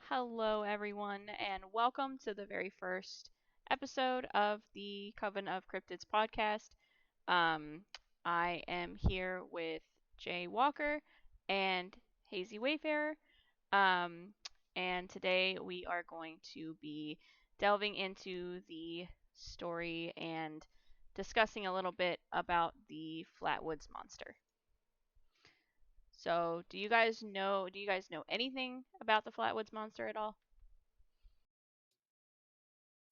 Hello, everyone, and welcome to the very first episode of the Coven of Cryptids podcast. Um, I am here with Jaywalker and HazyWayfarer, um, and today we are going to be delving into the story and discussing a little bit about the Flatwoods monster. So, do you guys know anything about the Flatwoods monster at all?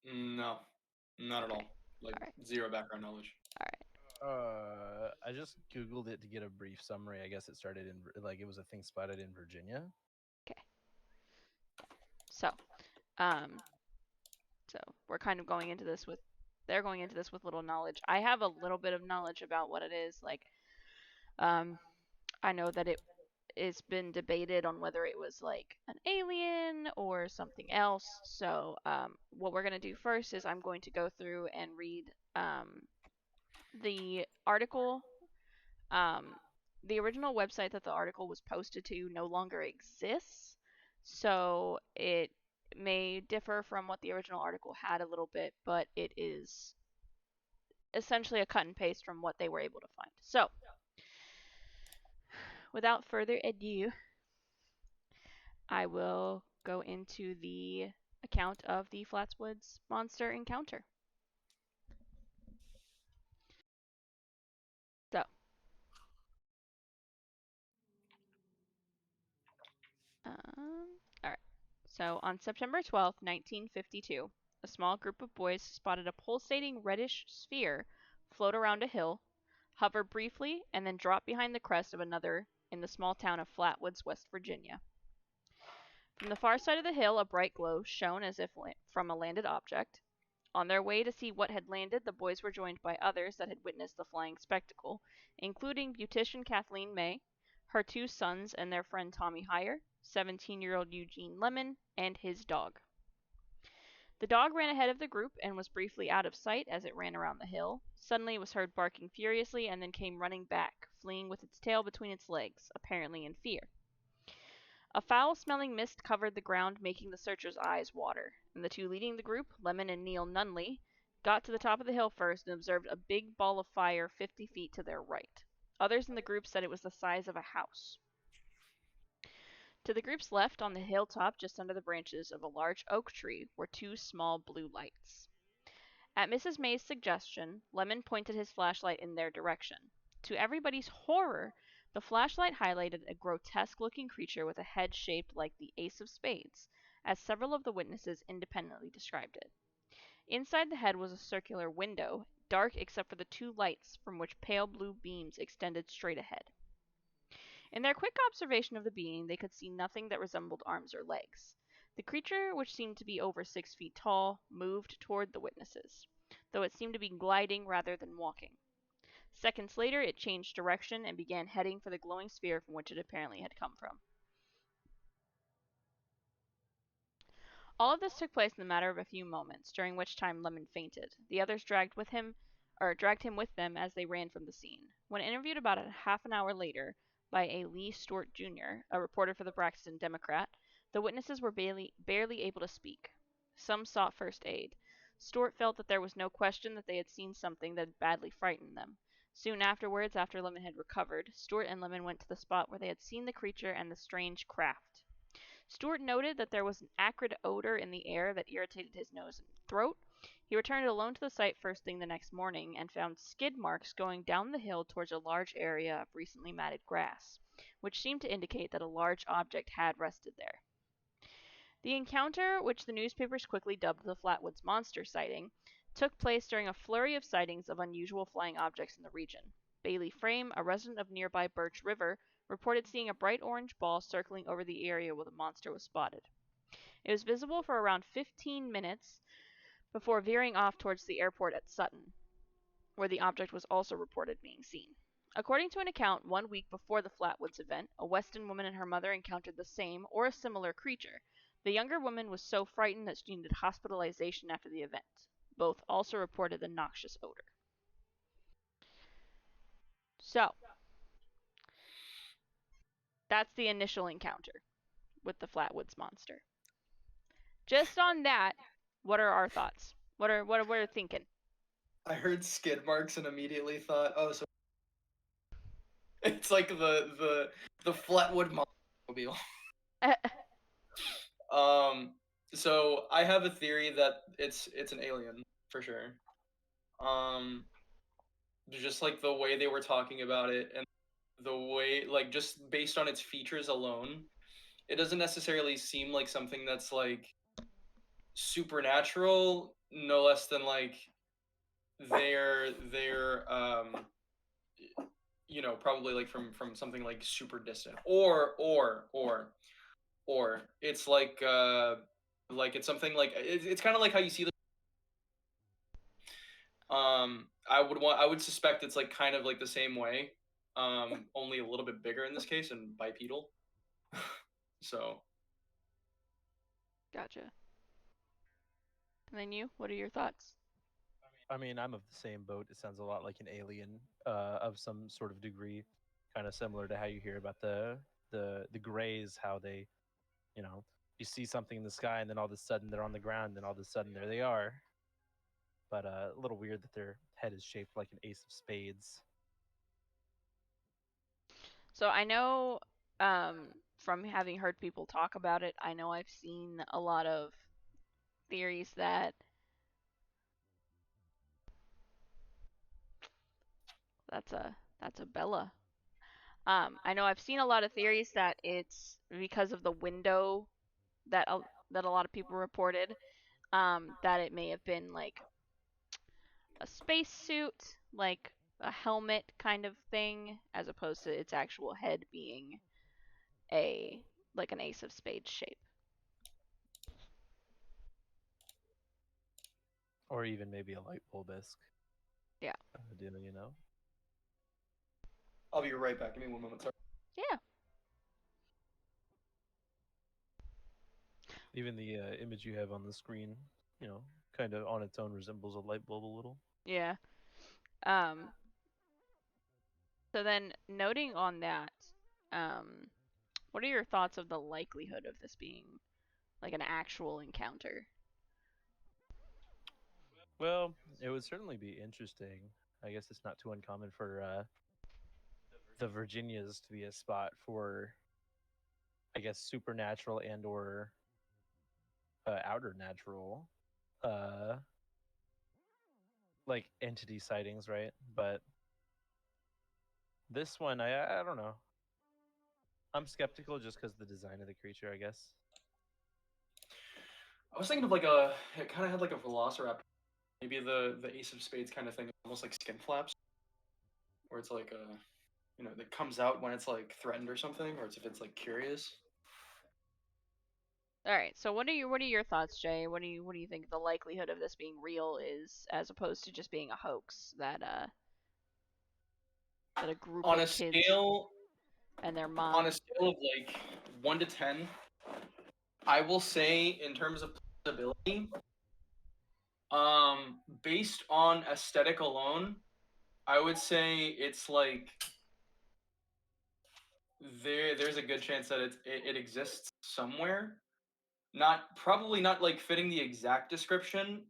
No, not at Okay. all. Like All right. zero background knowledge. All right. I just googled it to get a brief summary. I guess it started it was a thing spotted in Virginia. Okay. So, um, so we're kind of going into this with they're going into this with little knowledge. I have a little bit of knowledge about what it is. Um, I know that it's been debated on whether it was like an alien or something else. So, what we're gonna do first is I'm going to go through and read the article. Um, the original website that the article was posted to no longer exists, so it may differ from what the original article had a little bit, but it is essentially a cut and paste from what they were able to find. So, without further ado, I will go into the account of the Flatwoods monster encounter. So, all right. So, on September 12th, 1952, a small group of boys spotted a pulsating reddish sphere float around a hill, hover briefly, and then drop behind the crest of another in the small town of Flatwoods, West Virginia. From the far side of the hill, a bright glow shone as if from a landed object. On their way to see what had landed, the boys were joined by others that had witnessed the flying spectacle, including beautician Kathleen May, her two sons and their friend Tommy Heyer, 17-year-old Eugene Lemon, and his dog. The dog ran ahead of the group and was briefly out of sight as it ran around the hill. Suddenly it was heard barking furiously and then came running back, fleeing with its tail between its legs, apparently in fear. A foul-smelling mist covered the ground, making the searchers' eyes water, and the two leading the group, Lemon and Neil Nunley, got to the top of the hill first and observed a big ball of fire 50 feet to their right. Others in the group said it was the size of a house. To the group's left, on the hilltop just under the branches of a large oak tree, were two small blue lights. At Mrs. May's suggestion, Lemon pointed his flashlight in their direction. To everybody's horror, the flashlight highlighted a grotesque looking creature with a head shaped like the ace of spades, as several of the witnesses independently described it. Inside the head was a circular window, dark except for the two lights from which pale blue beams extended straight ahead. In their quick observation of the being, they could see nothing that resembled arms or legs. The creature, which seemed to be over 6 feet tall, moved toward the witnesses, though it seemed to be gliding rather than walking. Seconds later, it changed direction and began heading for the glowing sphere from which it apparently had come from. All of this took place in the matter of a few moments, during which time Lemon fainted. The others dragged him with them as they ran from the scene. When interviewed about a half an hour later by a Lee Stewart Jr., a reporter for the Braxton Democrat, the witnesses were barely able to speak. Some sought first aid. Stewart felt that there was no question that they had seen something that had badly frightened them. Soon afterwards, after Lemon had recovered, Stewart and Lemon went to the spot where they had seen the creature and the strange craft. Stewart noted that there was an acrid odor in the air that irritated his nose and throat. He returned alone to the site first thing the next morning and found skid marks going down the hill towards a large area of recently matted grass, which seemed to indicate that a large object had rested there. The encounter, which the newspapers quickly dubbed the Flatwoods Monster sighting, took place during a flurry of sightings of unusual flying objects in the region. Bailey Frame, a resident of nearby Birch River, reported seeing a bright orange ball circling over the area where the monster was spotted. It was visible for around 15 minutes before veering off towards the airport at Sutton, where the object was also reported being seen. According to an account 1 week before the Flatwoods event, a Weston woman and her mother encountered the same or a similar creature. The younger woman was so frightened that she needed hospitalization after the event. Both also reported the noxious odor. So, that's the initial encounter with the Flatwoods monster. just on that, what are our thoughts? What are we thinking? I heard skid marks and immediately thought, oh, so it's like the Flatwood mobile. So I have a theory that it's an alien for sure. Just like the way they were talking about it and the way, like, just based on its features alone, it doesn't necessarily seem like something that's like supernatural, no less than like they're probably like from something like super distant, or it's like it's something like it's kind of like how you see the I would suspect it's like kind of like the same way, only a little bit bigger in this case and bipedal. So Gotcha. And then you, what are your thoughts? I mean, I'm of the same boat. It sounds a lot like an alien of some sort of degree, kind of similar to how you hear about the grays, how they, you see something in the sky and then all of a sudden they're on the ground and all of a sudden there they are. But a little weird that their head is shaped like an ace of spades. So I know from having heard people talk about it, I know I've seen a lot of theories that that's a Bella. I know I've seen a lot of theories that it's because of the window that that a lot of people reported, that it may have been like a spacesuit, like a helmet kind of thing, as opposed to its actual head being a like an ace of spades shape. Or even maybe a light bulb-esque Yeah. deal. I'll be right back. Give me one moment. Sorry. Yeah. Even the image you have on the screen, kind of on its own resembles a light bulb a little. Yeah. Um. So then, noting on that, what are your thoughts of the likelihood of this being like an actual encounter? Well, it would certainly be interesting. I guess it's not too uncommon for the Virginias to be a spot for, I guess, supernatural and or outer natural, uh, like entity sightings, right? But this one, I don't know. I'm skeptical just because the design of the creature, I guess. I was thinking of it kind of had like a velociraptor, maybe the ace of spades kind of thing, almost like skin flaps, where it's like that comes out when it's like threatened or something, or it's if it's like curious. All right. So what are your thoughts, Jay? What do you think the likelihood of this being real is, as opposed to just being a hoax that that a group On of a kids scale, and their on a mom. scale of like 1 to 10, I will say in terms of plausibility, based on aesthetic alone, I would say it's like there's a good chance that it exists somewhere. Probably not like fitting the exact description,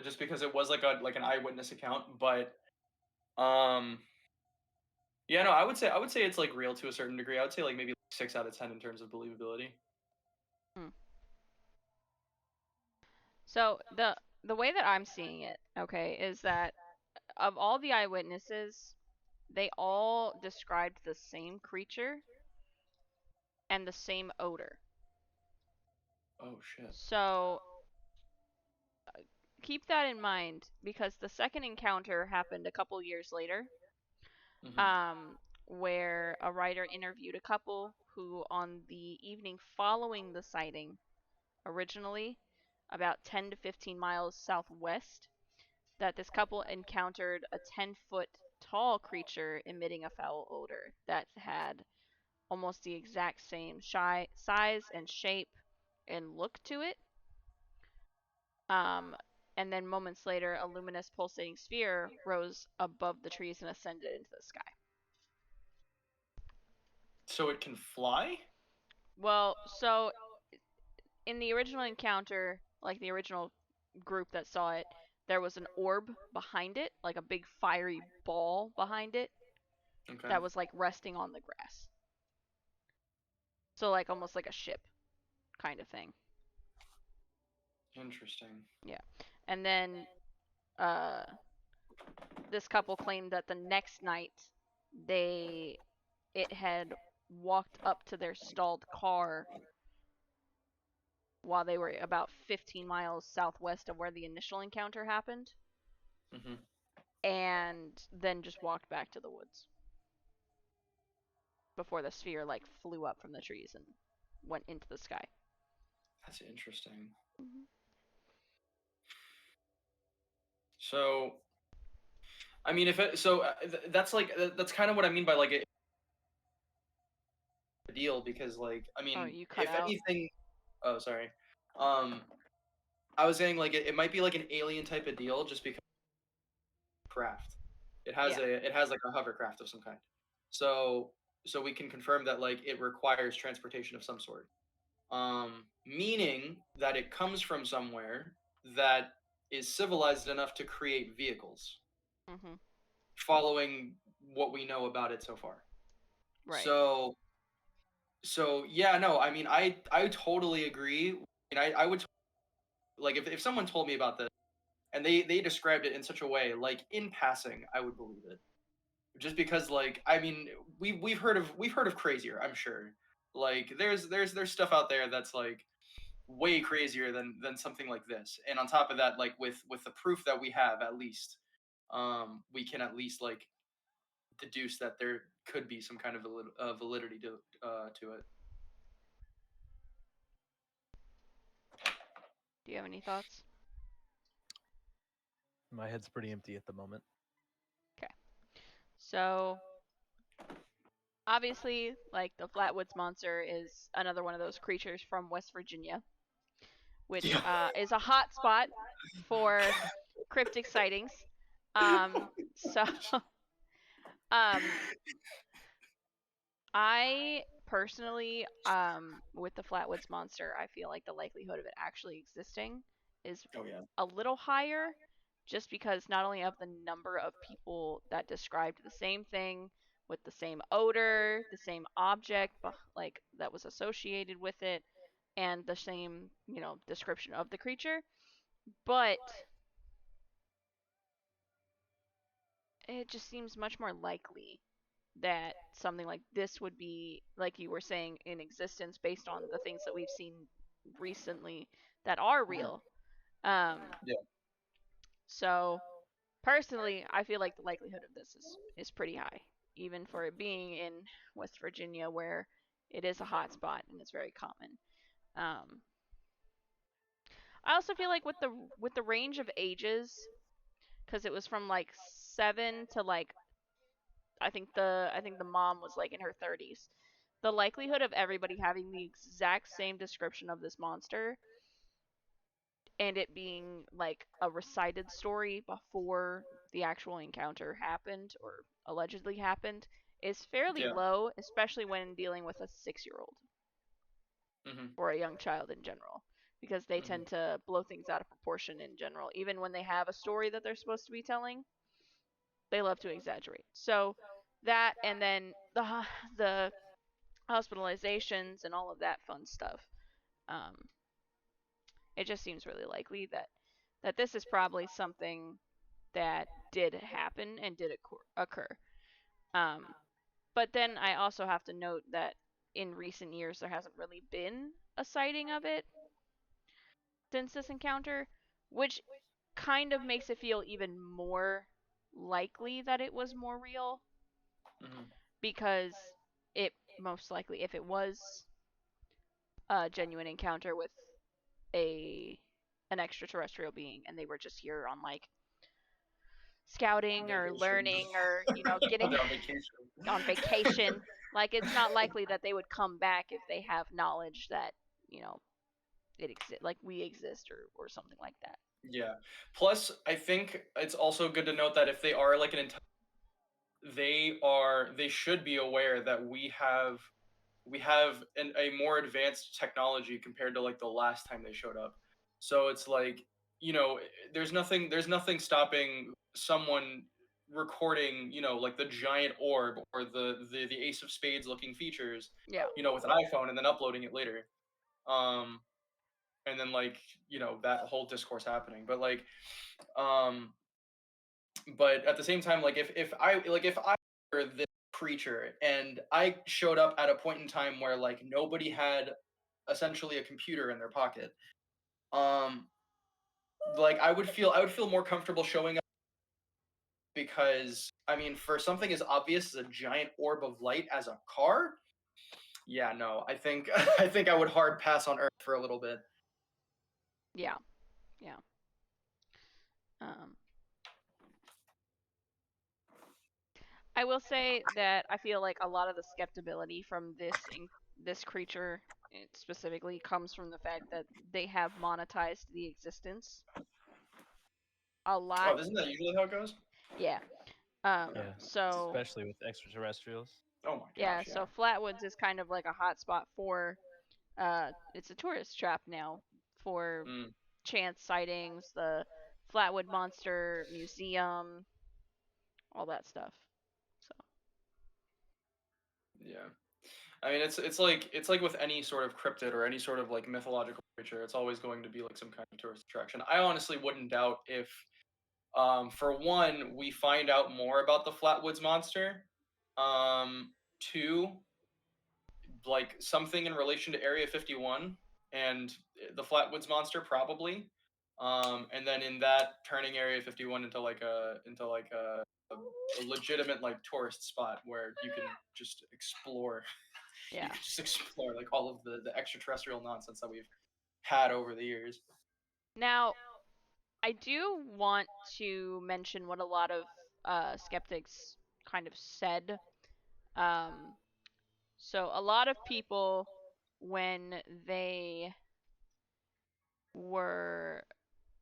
just because it was like an eyewitness account, but um yeah, no, I would say it's like real to a certain degree. I would say like maybe 6 out of 10 in terms of believability. Hmm. So the way that I'm seeing it, okay, is that of all the eyewitnesses, they all described the same creature and the same odor. Oh shit. So keep that in mind because the second encounter happened a couple years later, Mm-hmm. um, where a writer interviewed a couple who, on the evening following the sighting, originally about 10 to 15 miles southwest, that this couple encountered a 10-foot tall creature emitting a foul odor that had almost the exact same size and shape and look to it. Um, and then moments later, a luminous pulsating sphere rose above the trees and ascended into the sky. So it can fly? Well, so in the original encounter, like the original group that saw it, there was an orb behind it, like a big fiery ball behind it Okay. that was like resting on the grass. So like almost like a ship kind of thing. Interesting. Yeah. And then this couple claimed that the next night it had walked up to their stalled car while they were about 15 miles southwest of where the initial encounter happened, Mhm. and then just walked back to the woods before the sphere like flew up from the trees and went into the sky. That's interesting. Mm-hmm. So, I mean, if it, so that's like that's kind of what I mean by like a deal, because like I mean, Oh, you cut if out. anything, oh sorry, um, I was saying like it might be like an alien type of deal, just because craft. Yeah. It has like a hovercraft of some kind. So we can confirm that like it requires transportation of some sort. Meaning that it comes from somewhere that is civilized enough to create vehicles, Mm-hmm. following what we know about it so far. Right. So yeah, no, I mean I totally agree. And I would like if someone told me about this and they described it in such a way, like in passing, I would believe it. Just because like I mean we've heard of crazier, I'm sure. Like there's stuff out there that's like way crazier than something like this. And on top of that, like with the proof that we have, at least we can at least like deduce that there could be some kind of validity to it. Do you have any thoughts? My head's pretty empty at the moment. Okay. So obviously, like the Flatwoods monster is another one of those creatures from West Virginia, which is a hot spot for cryptic sightings. So I personally, with the Flatwoods monster, I feel like the likelihood of it actually existing is Oh yeah. a little higher, just because not only of the number of people that described the same thing with the same odor, the same object, like that was associated with it, and the same, description of the creature, but it just seems much more likely that something like this would be, like you were saying, in existence based on the things that we've seen recently that are real. Yeah. So personally, I feel like the likelihood of this is pretty high, even for it being in West Virginia, where it is a hot spot and it's very common. Um, I also feel like with the range of ages, because it was from like 7 to like I think the mom was like in her 30s. The likelihood of everybody having the exact same description of this monster and it being like a recited story before the actual encounter happened or allegedly happened is fairly Yeah. low, especially when dealing with a 6-year-old Mm-hmm. or a young child in general, because they Mm-hmm. tend to blow things out of proportion in general. Even when they have a story that they're supposed to be telling, they love to exaggerate. So that, and then the hospitalizations and all of that fun stuff. Um, it just seems really likely that this is probably something that did happen and did occur. Um, but then I also have to note that in recent years there hasn't really been a sighting of it since this encounter, which kind of makes it feel even more likely that it was more real, Mm-hmm. because it most likely, if it was a genuine encounter with a an extraterrestrial being and they were just here on like scouting or Vacation. learning or getting They're on vacation. on vacation, like it's not likely that they would come back if they have knowledge that it exists, like we exist, or something like that. Yeah. Plus, I think it's also good to note that if they are like they should be aware that we have we have a more advanced technology compared to like the last time they showed up. So it's like, you know, there's nothing stopping someone recording, you know, like the giant orb or the Ace of Spades looking features, Yeah. you know, with an iPhone and then uploading it later. Um, and then like, you know, that whole discourse happening. But like, um, but at the same time, like if I were this creature and I showed up at a point in time where like nobody had essentially a computer in their pocket, um, like I would feel more comfortable showing up because I mean, for something as obvious as a giant orb of light as a car, yeah, no, I think I think I would hard pass on Earth for a little bit. Yeah. Yeah. Um, I will say that I feel like a lot of the skepticism from this creature specifically comes from the fact that they have monetized the existence a lot. Oh, isn't that usually how it goes? Yeah. Yeah, So especially with extraterrestrials. Oh my yeah, gosh, yeah. so Flatwoods is kind of like a hotspot for it's a tourist trap now for Mm, chance sightings, the Flatwood Monster Museum, all that stuff. So yeah. I mean, it's like with any sort of cryptid or any sort of like mythological creature, it's always going to be like some kind of tourist attraction. I honestly wouldn't doubt if, for one, we find out more about the Flatwoods monster. Two, like something in relation to Area 51 and the Flatwoods monster probably. And then in that turning Area 51 into like a legitimate like tourist spot where you can just explore you yeah. could just explore like all of the extraterrestrial nonsense that we've had over the years. Now I do want to mention what a lot of skeptics kind of said. Um, so a lot of people, when they were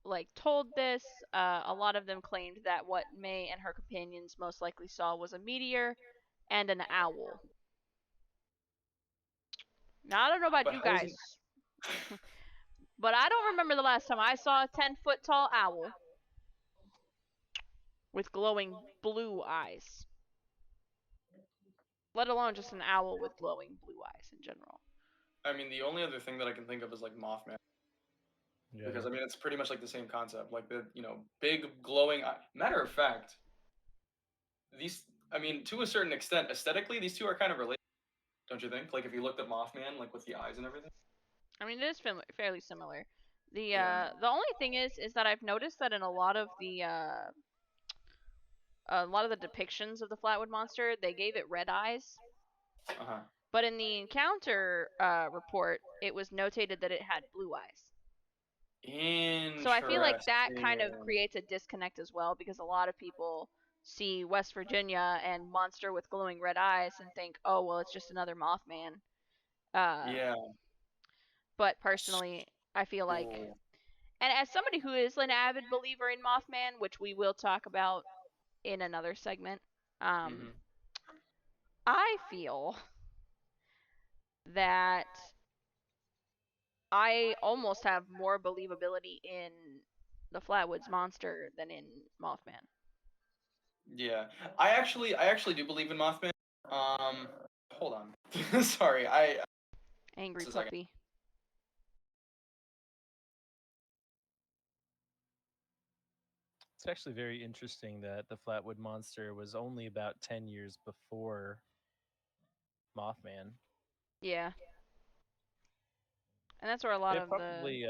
like told this, a lot of them claimed that what May and her companions most likely saw was a meteor and an owl. Now I don't know about But you how is it? guys, but I don't remember the last time I saw a 10-foot tall owl with glowing blue eyes. Let alone just an owl with glowing blue eyes in general. I mean, the only other thing that I can think of is like Mothman, Yeah. because I mean it's pretty much like the same concept, like the big glowing eye. Matter of fact, these I mean to a certain extent aesthetically these two are kind of related, don't you think? Like if you looked at Mothman, like with the eyes and everything. I mean, it is fairly similar. Yeah. The only thing is that I've noticed that in a lot of the depictions of the Flatwood monster, they gave it red eyes, Uh huh. but in the encounter report, it was notated that it had blue eyes. So I feel like that kind of Interesting. creates a disconnect as well because a lot of people see West Virginia and monster with glowing red eyes and think, oh well, it's just another Mothman. Uh, Yeah. but personally, I feel like, So, and as somebody who is an avid believer in Mothman, which we will talk about in another segment, um, mhm. I feel that I almost have more believability in the Flatwoods monster than in Mothman. Yeah. I actually do believe in Mothman. Um, hold on. Sorry. I Angry just a second. puppy. It's actually very interesting that the Flatwood Monster was only about 10 years before Mothman. Yeah, and that's where a lot It of the probably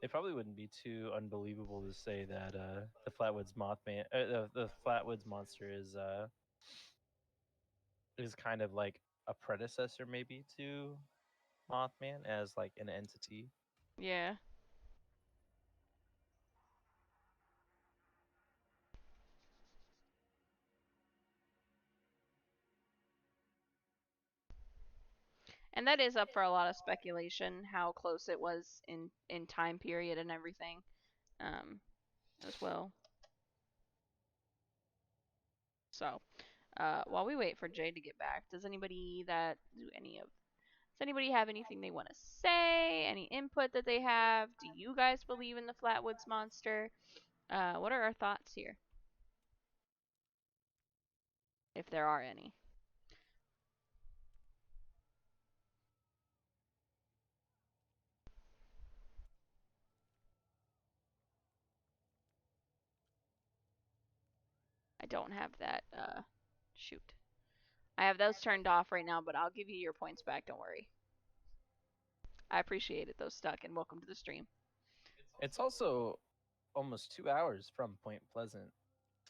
it probably wouldn't be too unbelievable to say that the Flatwoods Mothman the Flatwoods Monster is kind of like a predecessor maybe to Mothman as like an entity. yeah. And that is up for a lot of speculation how close it was in time period and everything, um, as well. So, while we wait for Jay to get back, does anybody that do any of Does anybody have anything they want to say? Any input that they have? Do you guys believe in the Flatwoods monster? What are our thoughts here? If there are any. I don't have that, shoot. I have those turned off right now, but I'll give you your points back, don't worry. I appreciate it, those stuck, and welcome to the stream. It's also almost 2 hours from Point Pleasant,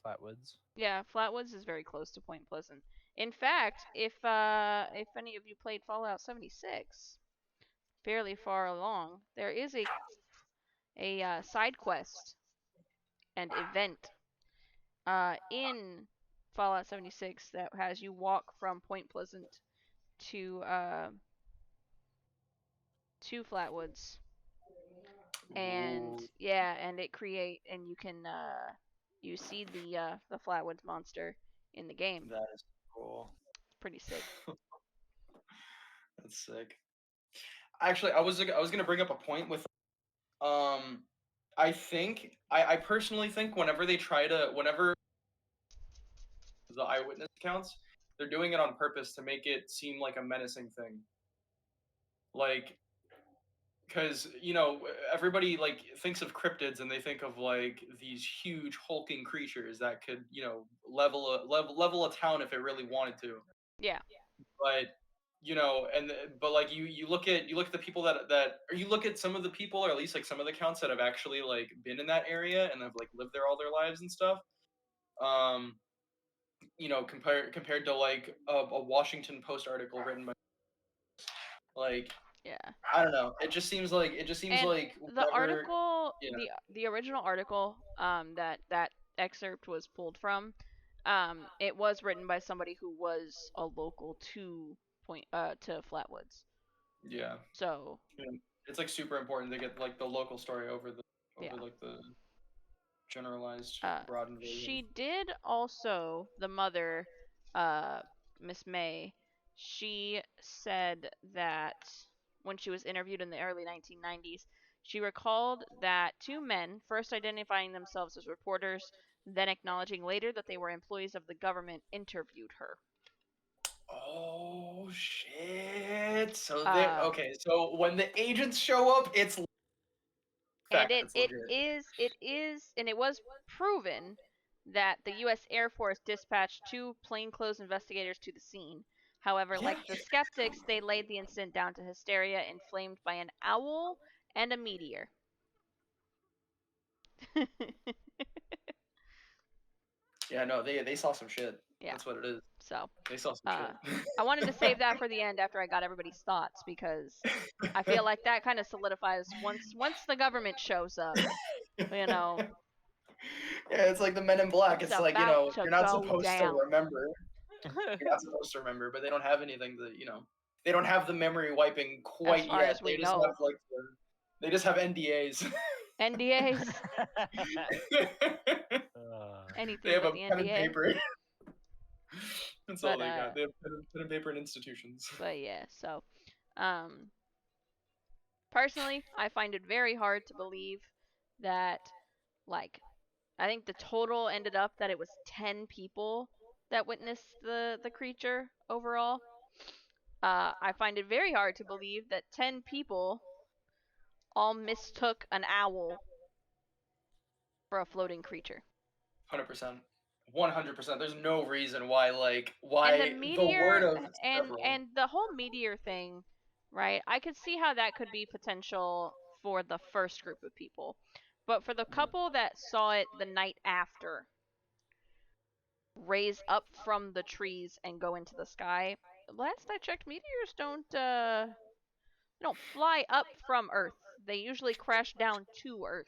Flatwoods. Yeah, Flatwoods is very close to Point Pleasant. In fact, if any of you played Fallout 76, fairly far along, there is a side quest and event in Fallout 76 that has you walk from Point Pleasant to Flatwoods, and Ooh, yeah, and you can you see the Flatwoods monster in the game. that is cool. It's pretty sick. That's sick. Actually, I was gonna bring up a point with I personally think whenever the eyewitness accounts, they're doing it on purpose to make it seem like a menacing thing. Like, because everybody like thinks of cryptids and they think of like these huge hulking creatures that could level a town if it really wanted to. Yeah. But but like you look at the people that or you look at some of the people, or at least like some of the accounts that have actually like been in that area and have like lived there all their lives and stuff. Compared to like a Washington Post article written by like, Yeah. I don't know. It just seems like the article, yeah. the original article, that excerpt was pulled from, it was written by somebody who was a local to Flatwoods. Yeah. So It's like super important to get like the local story over yeah. like the generalized broad invasion. She did also, the mother, Miss May, she said that when she was interviewed in the early 1990s, she recalled that two men, first identifying themselves as reporters, then acknowledging later that they were employees of the government, interviewed her. Oh shit! So okay. So when the agents show up, it's and fact. it is, and it was proven that the U.S. Air Force dispatched two plainclothes investigators to the scene. However, Yeah. like the skeptics, they laid the incident down to hysteria inflamed by an owl and a meteor. Yeah, no, they saw some shit. Yeah. That's what it is. So They saw some shit. I wanted to save that for the end after I got everybody's thoughts, because I feel like that kind of solidifies once the government shows up, you know. Yeah, it's like the Men in Black. It's like, about you're not to go supposed to down. remember. You're not supposed to remember, but they don't have anything that, they don't have the memory wiping quite As far yet. as we They just know. have like they just have NDAs. NDAs. Anything They have with a the pen and NDA. paper. That's all But, they got. They have pen and paper and institutions. But yeah, so personally, I find it very hard to believe that, like, I think the total ended up that it was 10 people that witnessed the creature overall. I find it very hard to believe that 10 people all mistook an owl for a floating creature. 100%. 100%. There's no reason why And the meteor, word of and the whole meteor thing, right? I could see how that could be potential for the first group of people. But for the couple that saw it the night after raise up from the trees and go into the sky, last I checked, meteors don't fly up from Earth. They usually crash down to Earth.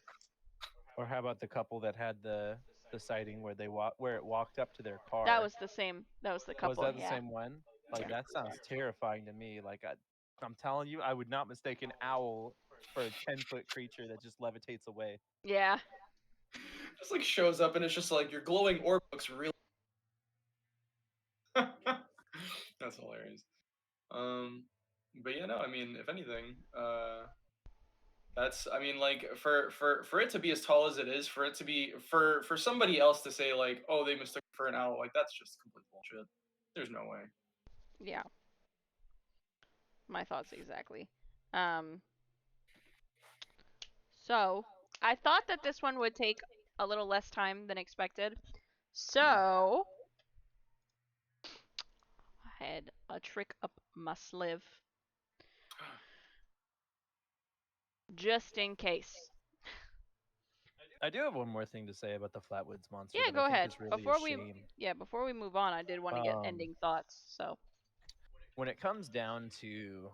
Or how about the couple that had the sighting where where it walked up to their car? That was the same. That was the couple. Was that the yeah. same one? Like, Yeah. that sounds terrifying to me. Like, I'm telling you, I would not mistake an owl for a 10-foot creature that just levitates away. Yeah. Just like shows up and it's just like your glowing orb looks really. That's hilarious. But yeah, no, I mean, if anything, that's, I mean, like for it to be as tall as it is, for it to be for somebody else to say like, oh, they mistook it for an owl, like that's just complete bullshit. There's no way. Yeah. My thoughts exactly. So I thought that this one would take a little less time than expected. So I had a trick up my sleeve. Just in case. I do have one more thing to say about the Flatwoods monster Yeah, that I go think ahead. is really a shame. Before we move on, I did want to get ending thoughts, so. When it comes down to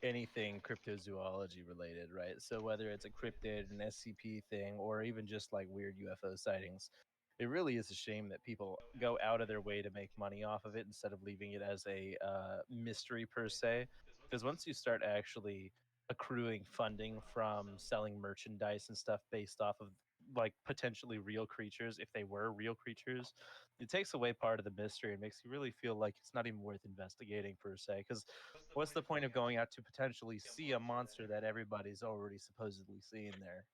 anything cryptozoology related, right? So whether it's a cryptid, an SCP thing, or even just like weird UFO sightings, it really is a shame that people go out of their way to make money off of it instead of leaving it as a mystery per se. Because once you start actually accruing funding from selling merchandise and stuff based off of like potentially real creatures, if they were real creatures, it takes away part of the mystery and makes you really feel like it's not even worth investigating per se. Because what's the point of going out to potentially see a monster that everybody's already supposedly seeing there?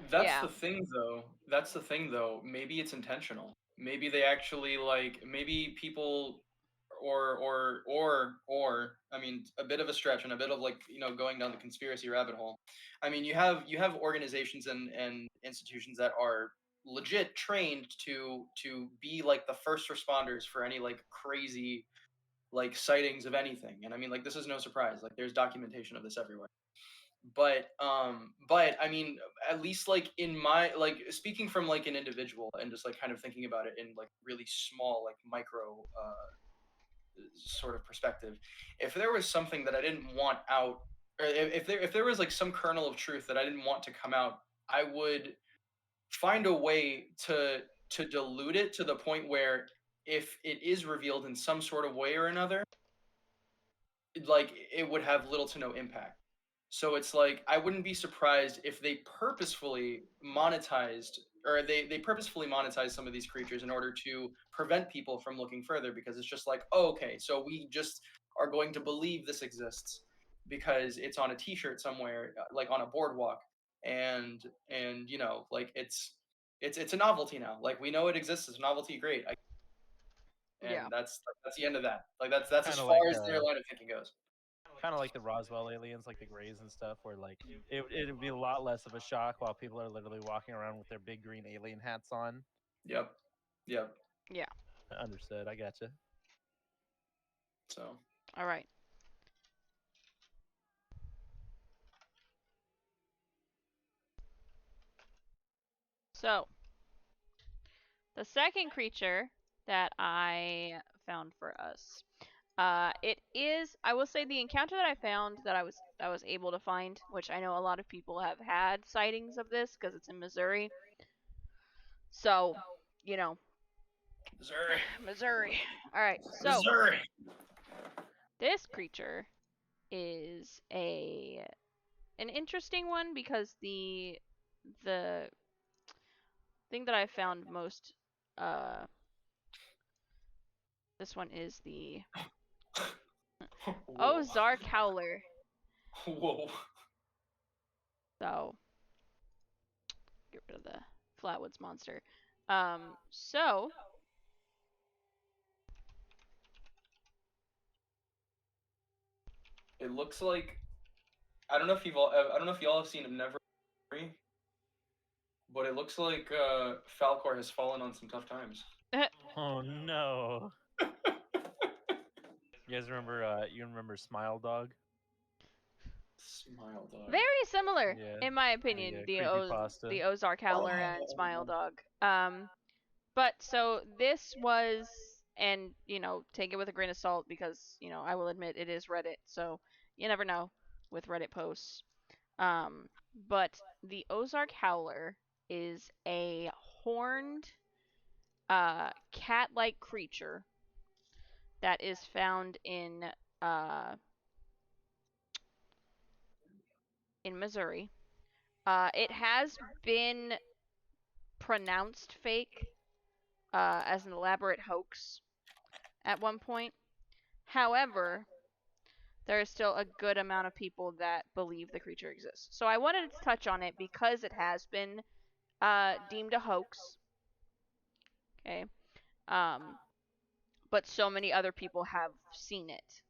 That's Yeah. the thing, though. That's the thing, though. Maybe it's intentional. Maybe they actually like. Maybe people, or. I mean, a bit of a stretch and a bit of like going down the conspiracy rabbit hole. I mean, you have organizations and institutions that are legit trained to be like the first responders for any like crazy like sightings of anything. And I mean, like this is no surprise. Like there's documentation of this everywhere. But I mean, at least like in my like speaking from like an individual and just like kind of thinking about it in like really small like micro sort of perspective, if there was something that I didn't want out, or if there was like some kernel of truth that I didn't want to come out, I would find a way to dilute it to the point where if it is revealed in some sort of way or another, like it would have little to no impact. So it's like I wouldn't be surprised if they purposefully monetized, or they purposefully monetize some of these creatures in order to prevent people from looking further, because it's just like, oh, okay, so we just are going to believe this exists because it's on a t-shirt somewhere, like on a boardwalk, and like it's a novelty now. Like we know it exists, it's a novelty, great. And Yeah. that's the end of that. Like that's as Kind of far like as their line of thinking goes. the Roswell aliens, like the Greys and stuff, where like it'd be a lot less of a shock while people are literally walking around with their big green alien hats on. Yep. Yep. Yeah. Understood. I gotcha. So All right. So, the second creature that I found for us, it is, I will say, the encounter that I found that I was able to find, which I know a lot of people have had sightings of this because it's in Missouri. So, you know, Missouri. Missouri. All right. So, Missouri. this creature is an interesting one because the thing that I found most this one is the Whoa. Ozark Howler. Whoa. So get rid of the Flatwoods monster. So It looks like I don't know if y'all have seen Never, but it looks like Falcor has fallen on some tough times. Oh no. You guys remember? You remember Smile Dog? Smile dog. very similar, Yeah. in my opinion, The creepypasta. the Ozark Howler and Smile Dog. But so this was, and take it with a grain of salt because I will admit it is Reddit, so you never know with Reddit posts. But the Ozark Howler is a horned, cat-like creature that is found uh, in Missouri. It has been pronounced fake as an elaborate hoax at one point. However, there is still a good amount of people that believe the creature exists. So I wanted to touch on it because it has been deemed a hoax. Okay. But so many other people have seen it.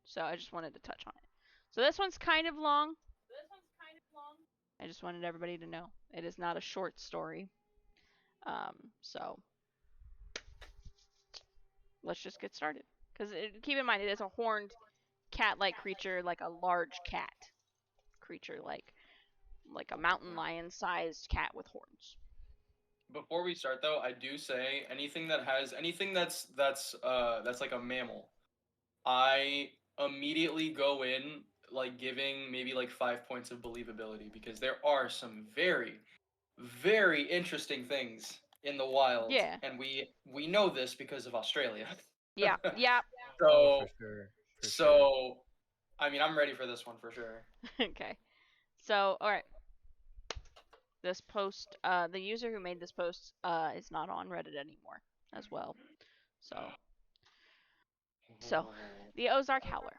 So I just wanted to touch on it. So this one's kind of long. I just wanted everybody to know it is not a short story. So let's just get started. Because keep in mind, it is a horned cat-like creature, like a large cat creature, like a mountain lion-sized cat with horns. Before we start, though, I do say anything that's like a mammal, I immediately go in like giving maybe like 5 points of believability because there are some very, very interesting things in the wild, Yeah. and we know this because of Australia. Yeah. Yeah. Oh, So for sure. For sure. so I mean, I'm ready for this one for sure. Okay. So, all right. This post, the user who made this post, is not on Reddit anymore, as well. So, the Ozark Howler.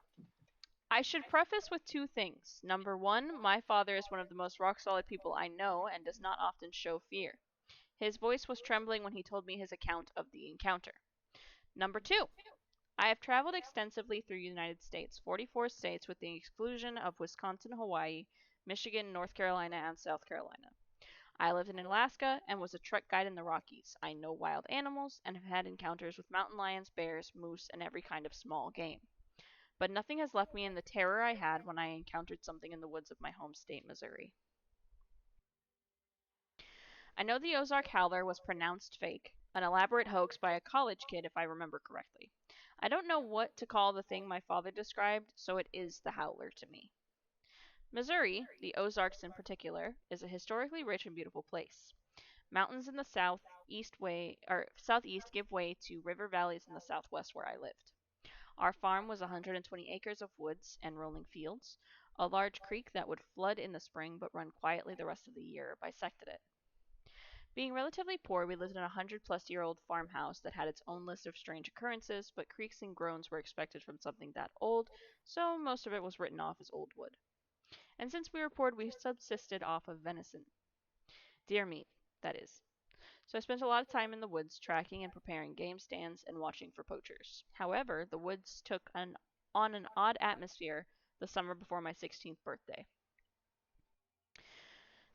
I should preface with two things. Number one, my father is one of the most rock-solid people I know and does not often show fear. His voice was trembling when he told me his account of the encounter. Number two, I have traveled extensively through the United States, 44 states with the exclusion of Wisconsin, Hawaii, Michigan, North Carolina, and South Carolina. I lived in Alaska and was a trek guide in the Rockies. I know wild animals and have had encounters with mountain lions, bears, moose, and every kind of small game. But nothing has left me in the terror I had when I encountered something in the woods of my home state, Missouri. I know the Ozark Howler was pronounced fake, an elaborate hoax by a college kid if I remember correctly. I don't know what to call the thing my father described, so it is the Howler to me. Missouri, the Ozarks in particular, is a historically rich and beautiful place. Mountains in the southeast give way to river valleys in the southwest where I lived. Our farm was 120 acres of woods and rolling fields. A large creek that would flood in the spring but run quietly the rest of the year bisected it. Being relatively poor, we lived in a 100-plus-year-old farmhouse that had its own list of strange occurrences, but creaks and groans were expected from something that old, so most of it was written off as old wood. And since we were poor, we subsisted off of venison. Deer meat, that is. So I spent a lot of time in the woods tracking and preparing game stands and watching for poachers. However, the woods took on an odd atmosphere the summer before my 16th birthday.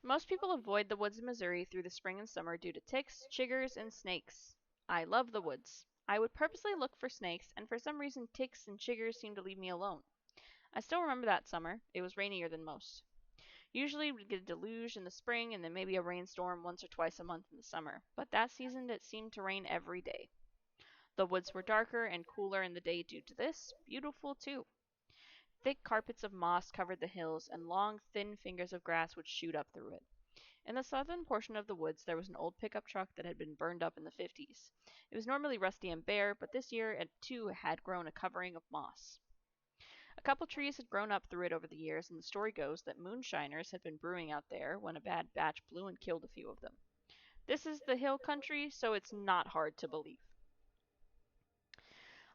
Most people avoid the woods in Missouri through the spring and summer due to ticks, chiggers, and snakes. I love the woods. I would purposely look for snakes, and for some reason ticks and chiggers seemed to leave me alone. I still remember that summer. It was rainier than most. Usually we'd get a deluge in the spring and then maybe a rainstorm once or twice a month in the summer, but that season it seemed to rain every day. The woods were darker and cooler in the day due to this, beautiful too. Thick carpets of moss covered the hills, and long, thin fingers of grass would shoot up through it. In the southern portion of the woods there was an old pickup truck that had been burned up in the 50s. It was normally rusty and bare, but this year it too had grown a covering of moss. A couple trees had grown up through it over the years, and the story goes that moonshiners had been brewing out there when a bad batch blew and killed a few of them. This is the hill country, so it's not hard to believe.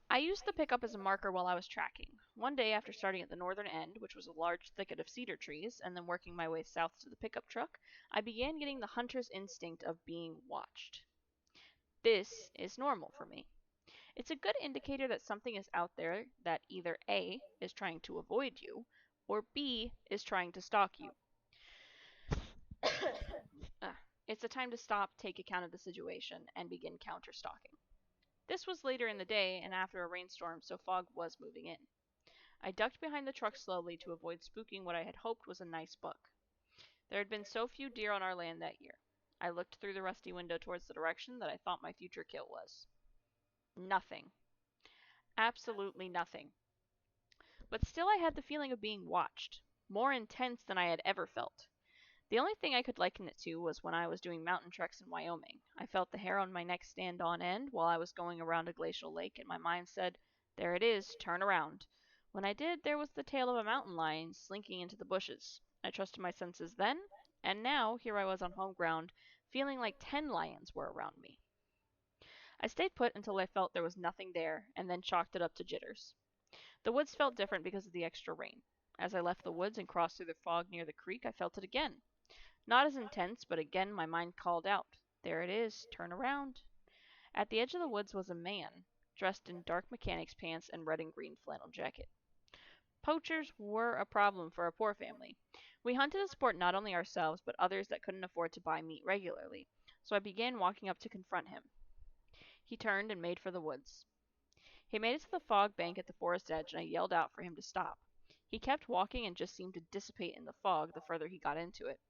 I used the pickup as a marker while I was tracking. One day, after starting at the northern end, which was a large thicket of cedar trees, and then working my way south to the pickup truck, I began getting the hunter's instinct of being watched. This is normal for me. It's a good indicator that something is out there that either A, is trying to avoid you, or B, is trying to stalk you. It's a time to stop, take account of the situation, and begin counter-stalking. This was later in the day and after a rainstorm, so fog was moving in. I ducked behind the truck slowly to avoid spooking what I had hoped was a nice buck. There had been so few deer on our land that year. I looked through the rusty window towards the direction that I thought my future kill was. Nothing. Absolutely nothing. But still I had the feeling of being watched, more intense than I had ever felt. The only thing I could liken it to was when I was doing mountain treks in Wyoming. I felt the hair on my neck stand on end while I was going around a glacial lake, and my mind said, "There it is, turn around." When I did, there was the tail of a mountain lion slinking into the bushes. I trusted my senses then, and now here I was on home ground, feeling like 10 lions were around me. I stayed put until I felt there was nothing there, and then chalked it up to jitters. The woods felt different because of the extra rain. As I left the woods and crossed through the fog near the creek, I felt it again. Not as intense, but again my mind called out, "There it is, turn around." At the edge of the woods was a man, dressed in dark mechanic's pants and red and green flannel jacket. Poachers were a problem for a poor family. We hunted to support not only ourselves, but others that couldn't afford to buy meat regularly, so I began walking up to confront him. He turned and made for the woods. He made it to the fog bank at the forest edge, and I yelled out for him to stop. He kept walking and just seemed to dissipate in the fog the further he got into it.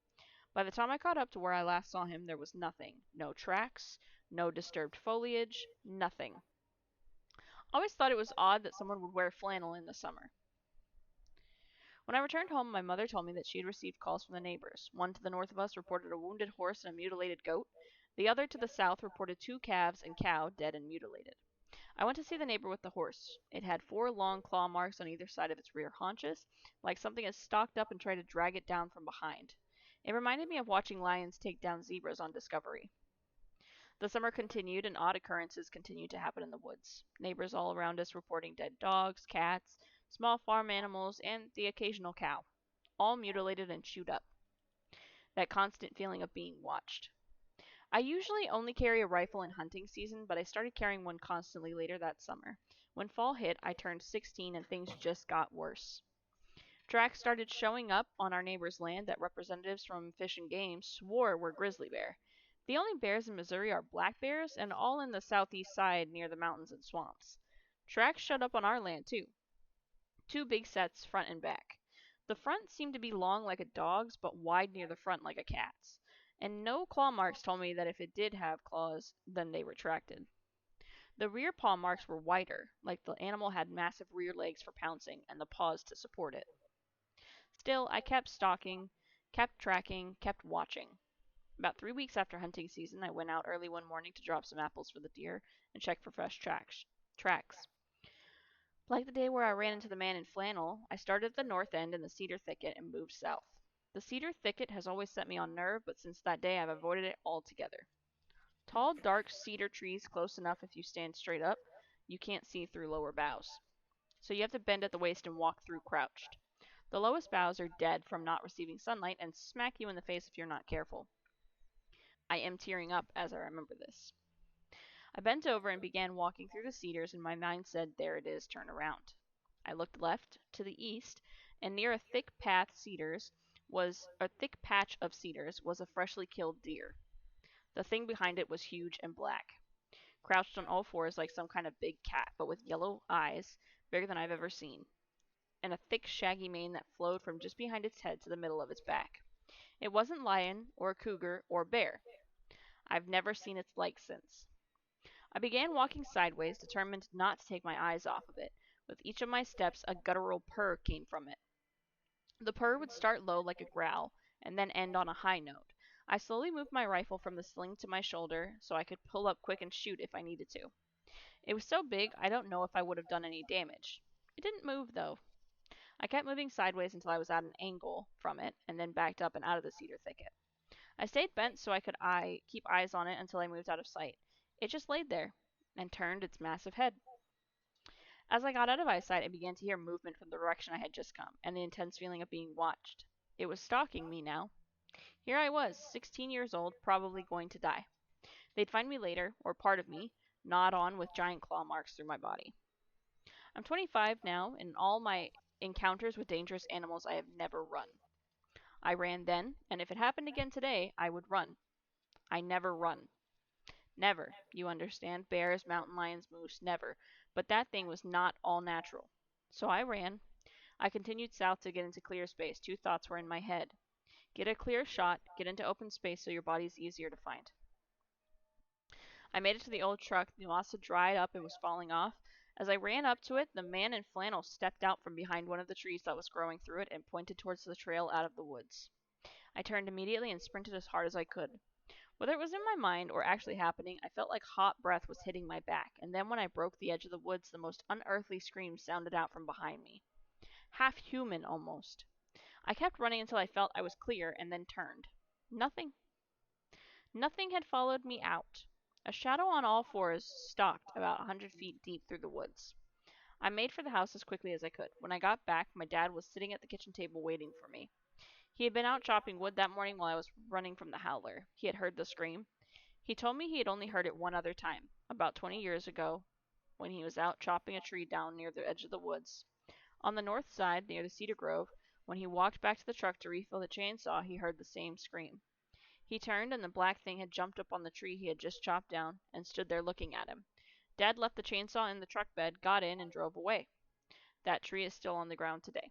By the time I caught up to where I last saw him, there was nothing. No tracks, no disturbed foliage, nothing. Always thought it was odd that someone would wear flannel in the summer. When I returned home, my mother told me that she had received calls from the neighbors. One to the north of us reported a wounded horse and a mutilated goat. The other to the south reported 2 calves and cow dead and mutilated. I went to see the neighbor with the horse. It had 4 long claw marks on either side of its rear haunches, like something had stalked up and tried to drag it down from behind. It reminded me of watching lions take down zebras on Discovery. The summer continued, and odd occurrences continued to happen in the woods. Neighbors all around us reporting dead dogs, cats, small farm animals, and the occasional cow, all mutilated and chewed up. That constant feeling of being watched. I usually only carry a rifle in hunting season, but I started carrying one constantly later that summer. When fall hit, I turned 16 and things just got worse. Tracks started showing up on our neighbor's land that representatives from Fish and Game swore were grizzly bear. The only bears in Missouri are black bears, and all in the southeast side near the mountains and swamps. Tracks showed up on our land too. 2 big sets, front and back. The front seemed to be long like a dog's, but wide near the front like a cat's. And no claw marks told me that if it did have claws, then they retracted. The rear paw marks were wider, like the animal had massive rear legs for pouncing and the paws to support it. Still, I kept stalking, kept tracking, kept watching. About 3 weeks after hunting season, I went out early one morning to drop some apples for the deer and check for fresh tracks. Like the day where I ran into the man in flannel, I started at the north end in the cedar thicket and moved south. The cedar thicket has always set me on nerve, but since that day I've avoided it altogether. Tall, dark cedar trees close enough if you stand straight up, you can't see through lower boughs. So you have to bend at the waist and walk through crouched. The lowest boughs are dead from not receiving sunlight and smack you in the face if you're not careful. I am tearing up as I remember this. I bent over and began walking through the cedars, and my mind said, "There it is, turn around." I looked left, to the east, and near a thick patch of cedars was a freshly killed deer. The thing behind it was huge and black, crouched on all fours like some kind of big cat, but with yellow eyes, bigger than I've ever seen, and a thick shaggy mane that flowed from just behind its head to the middle of its back. It wasn't lion, or cougar, or bear. I've never seen its like since. I began walking sideways, determined not to take my eyes off of it. With each of my steps, a guttural purr came from it. The purr would start low like a growl, and then end on a high note. I slowly moved my rifle from the sling to my shoulder so I could pull up quick and shoot if I needed to. It was so big, I don't know if I would have done any damage. It didn't move, though. I kept moving sideways until I was at an angle from it, and then backed up and out of the cedar thicket. I stayed bent so I could keep eyes on it until I moved out of sight. It just laid there, and turned its massive head. As I got out of eyesight, I began to hear movement from the direction I had just come, and the intense feeling of being watched. It was stalking me now. Here I was, 16 years old, probably going to die. They'd find me later, or part of me, gnawed on with giant claw marks through my body. I'm 25 now, and in all my encounters with dangerous animals, I have never run. I ran then, and if it happened again today, I would run. I never run. Never, you understand, bears, mountain lions, moose, never. But that thing was not all natural. So I ran. I continued south to get into clear space. 2 thoughts were in my head. Get a clear shot, get into open space so your body's easier to find. I made it to the old truck. The moss had dried up and was falling off. As I ran up to it, the man in flannel stepped out from behind one of the trees that was growing through it and pointed towards the trail out of the woods. I turned immediately and sprinted as hard as I could. Whether it was in my mind or actually happening, I felt like hot breath was hitting my back, and then when I broke the edge of the woods, the most unearthly scream sounded out from behind me. Half human, almost. I kept running until I felt I was clear, and then turned. Nothing. Nothing had followed me out. A shadow on all fours stalked about 100 feet deep through the woods. I made for the house as quickly as I could. When I got back, my dad was sitting at the kitchen table waiting for me. He had been out chopping wood that morning while I was running from the Howler. He had heard the scream. He told me he had only heard it one other time, about 20 years ago, when he was out chopping a tree down near the edge of the woods. On the north side, near the cedar grove, when he walked back to the truck to refill the chainsaw, he heard the same scream. He turned, and the black thing had jumped up on the tree he had just chopped down and stood there looking at him. Dad left the chainsaw in the truck bed, got in, and drove away. That tree is still on the ground today.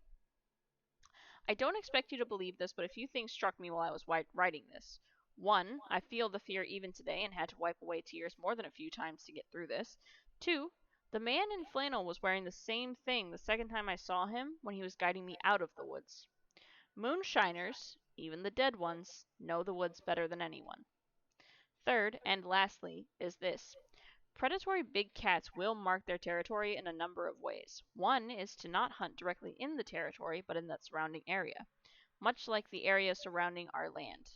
I don't expect you to believe this, but a few things struck me while I was writing this. One, I feel the fear even today and had to wipe away tears more than a few times to get through this. Two, the man in flannel was wearing the same thing the second time I saw him when he was guiding me out of the woods. Moonshiners, even the dead ones, know the woods better than anyone. Third, and lastly, is this. Predatory big cats will mark their territory in a number of ways. One is to not hunt directly in the territory, but in the surrounding area, much like the area surrounding our land.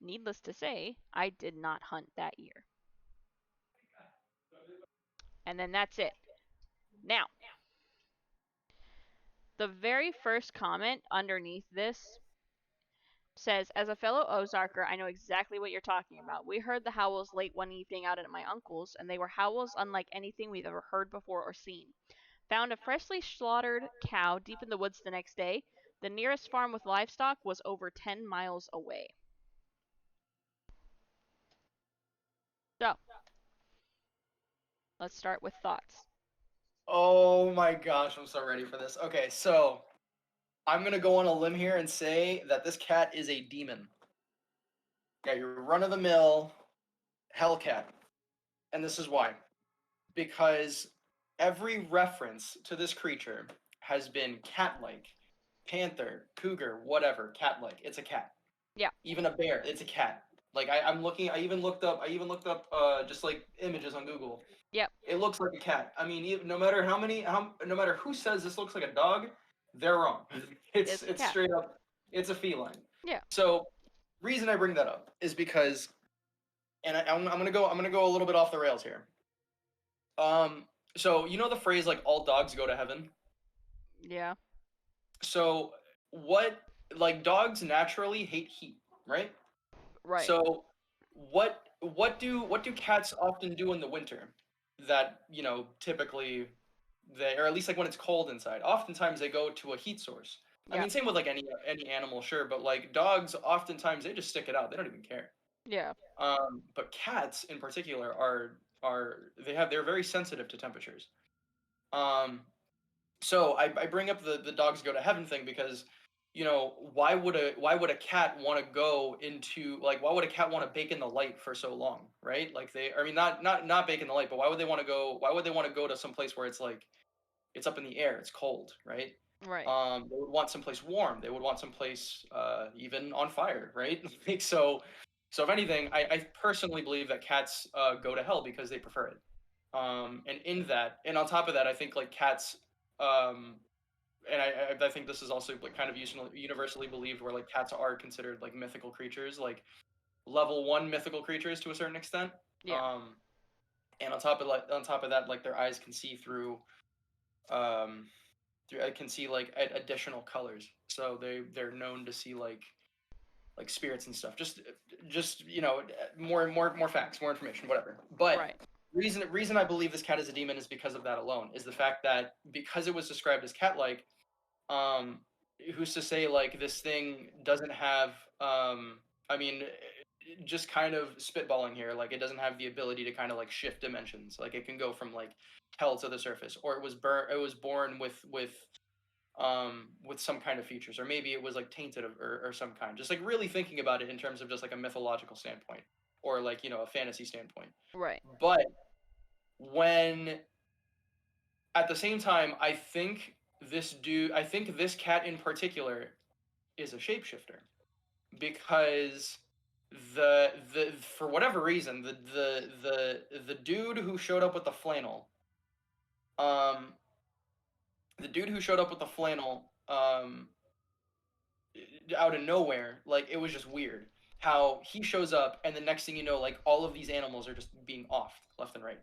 Needless to say, I did not hunt that year. And then that's it. Now, the very first comment underneath this says, as a fellow Ozarker, I know exactly what you're talking about. We heard the howls late one evening out at my uncle's, and they were howls unlike anything we've ever heard before or seen. Found a freshly slaughtered cow deep in the woods the next day. The nearest farm with livestock was over 10 miles away. So, let's start with thoughts. Oh my gosh, I'm so ready for this. Okay, so I'm gonna go on a limb here and say that this cat is a demon. Yeah, your run-of-the-mill hellcat. And this is why. Because every reference to this creature has been cat-like. Panther, cougar, whatever, cat-like. It's a cat. Yeah. Even a bear, it's a cat. Like I'm looking, I even looked up just like images on Google. Yep. It looks like a cat. I mean, no matter no matter who says this looks like a dog, they're wrong. It's straight up, it's a feline. Yeah. So, reason I bring that up is because, and I'm gonna go a little bit off the rails here. So you know the phrase like all dogs go to heaven? Yeah. So like dogs naturally hate heat, right? Right. So what do cats often do in the winter that, typically or at least like when it's cold inside? Oftentimes they go to a heat source. I mean, same with like any animal, sure, but like dogs oftentimes they just stick it out. They don't even care. Yeah. But cats in particular they're very sensitive to temperatures. So I bring up the dogs go to heaven thing because, why would a cat want to go into, like, why would a cat want to bake in the light for so long, right? Like not bake in the light, but why would they want to go to some place where it's like it's up in the air, it's cold, right? Right. They would want someplace warm. They would want someplace even on fire, right? Like, so if anything, I personally believe that cats go to hell because they prefer it. And on top of that, I think like cats, and I think this is also like kind of universally believed, where like cats are considered like mythical creatures, like level 1 mythical creatures to a certain extent. Yeah. And on top of that, like their eyes can see through I can see like additional colors, so they're known to see like spirits and stuff. Just more facts, more information, whatever. But right. reason I believe this cat is a demon is because of that alone. Is the fact that because it was described as cat-like, who's to say like this thing doesn't have I mean, just kind of spitballing here, like it doesn't have the ability to kind of like shift dimensions. Like it can go from like hell to the surface, or it was born with some kind of features, or maybe it was like tainted or some kind. Just like really thinking about it in terms of just like a mythological standpoint, or like, a fantasy standpoint. Right. But when at the same time, I think this cat in particular is a shapeshifter, because the for whatever reason, the dude who showed up with the flannel, out of nowhere, like it was just weird how he shows up, and the next thing you know, like all of these animals are just being offed left and right.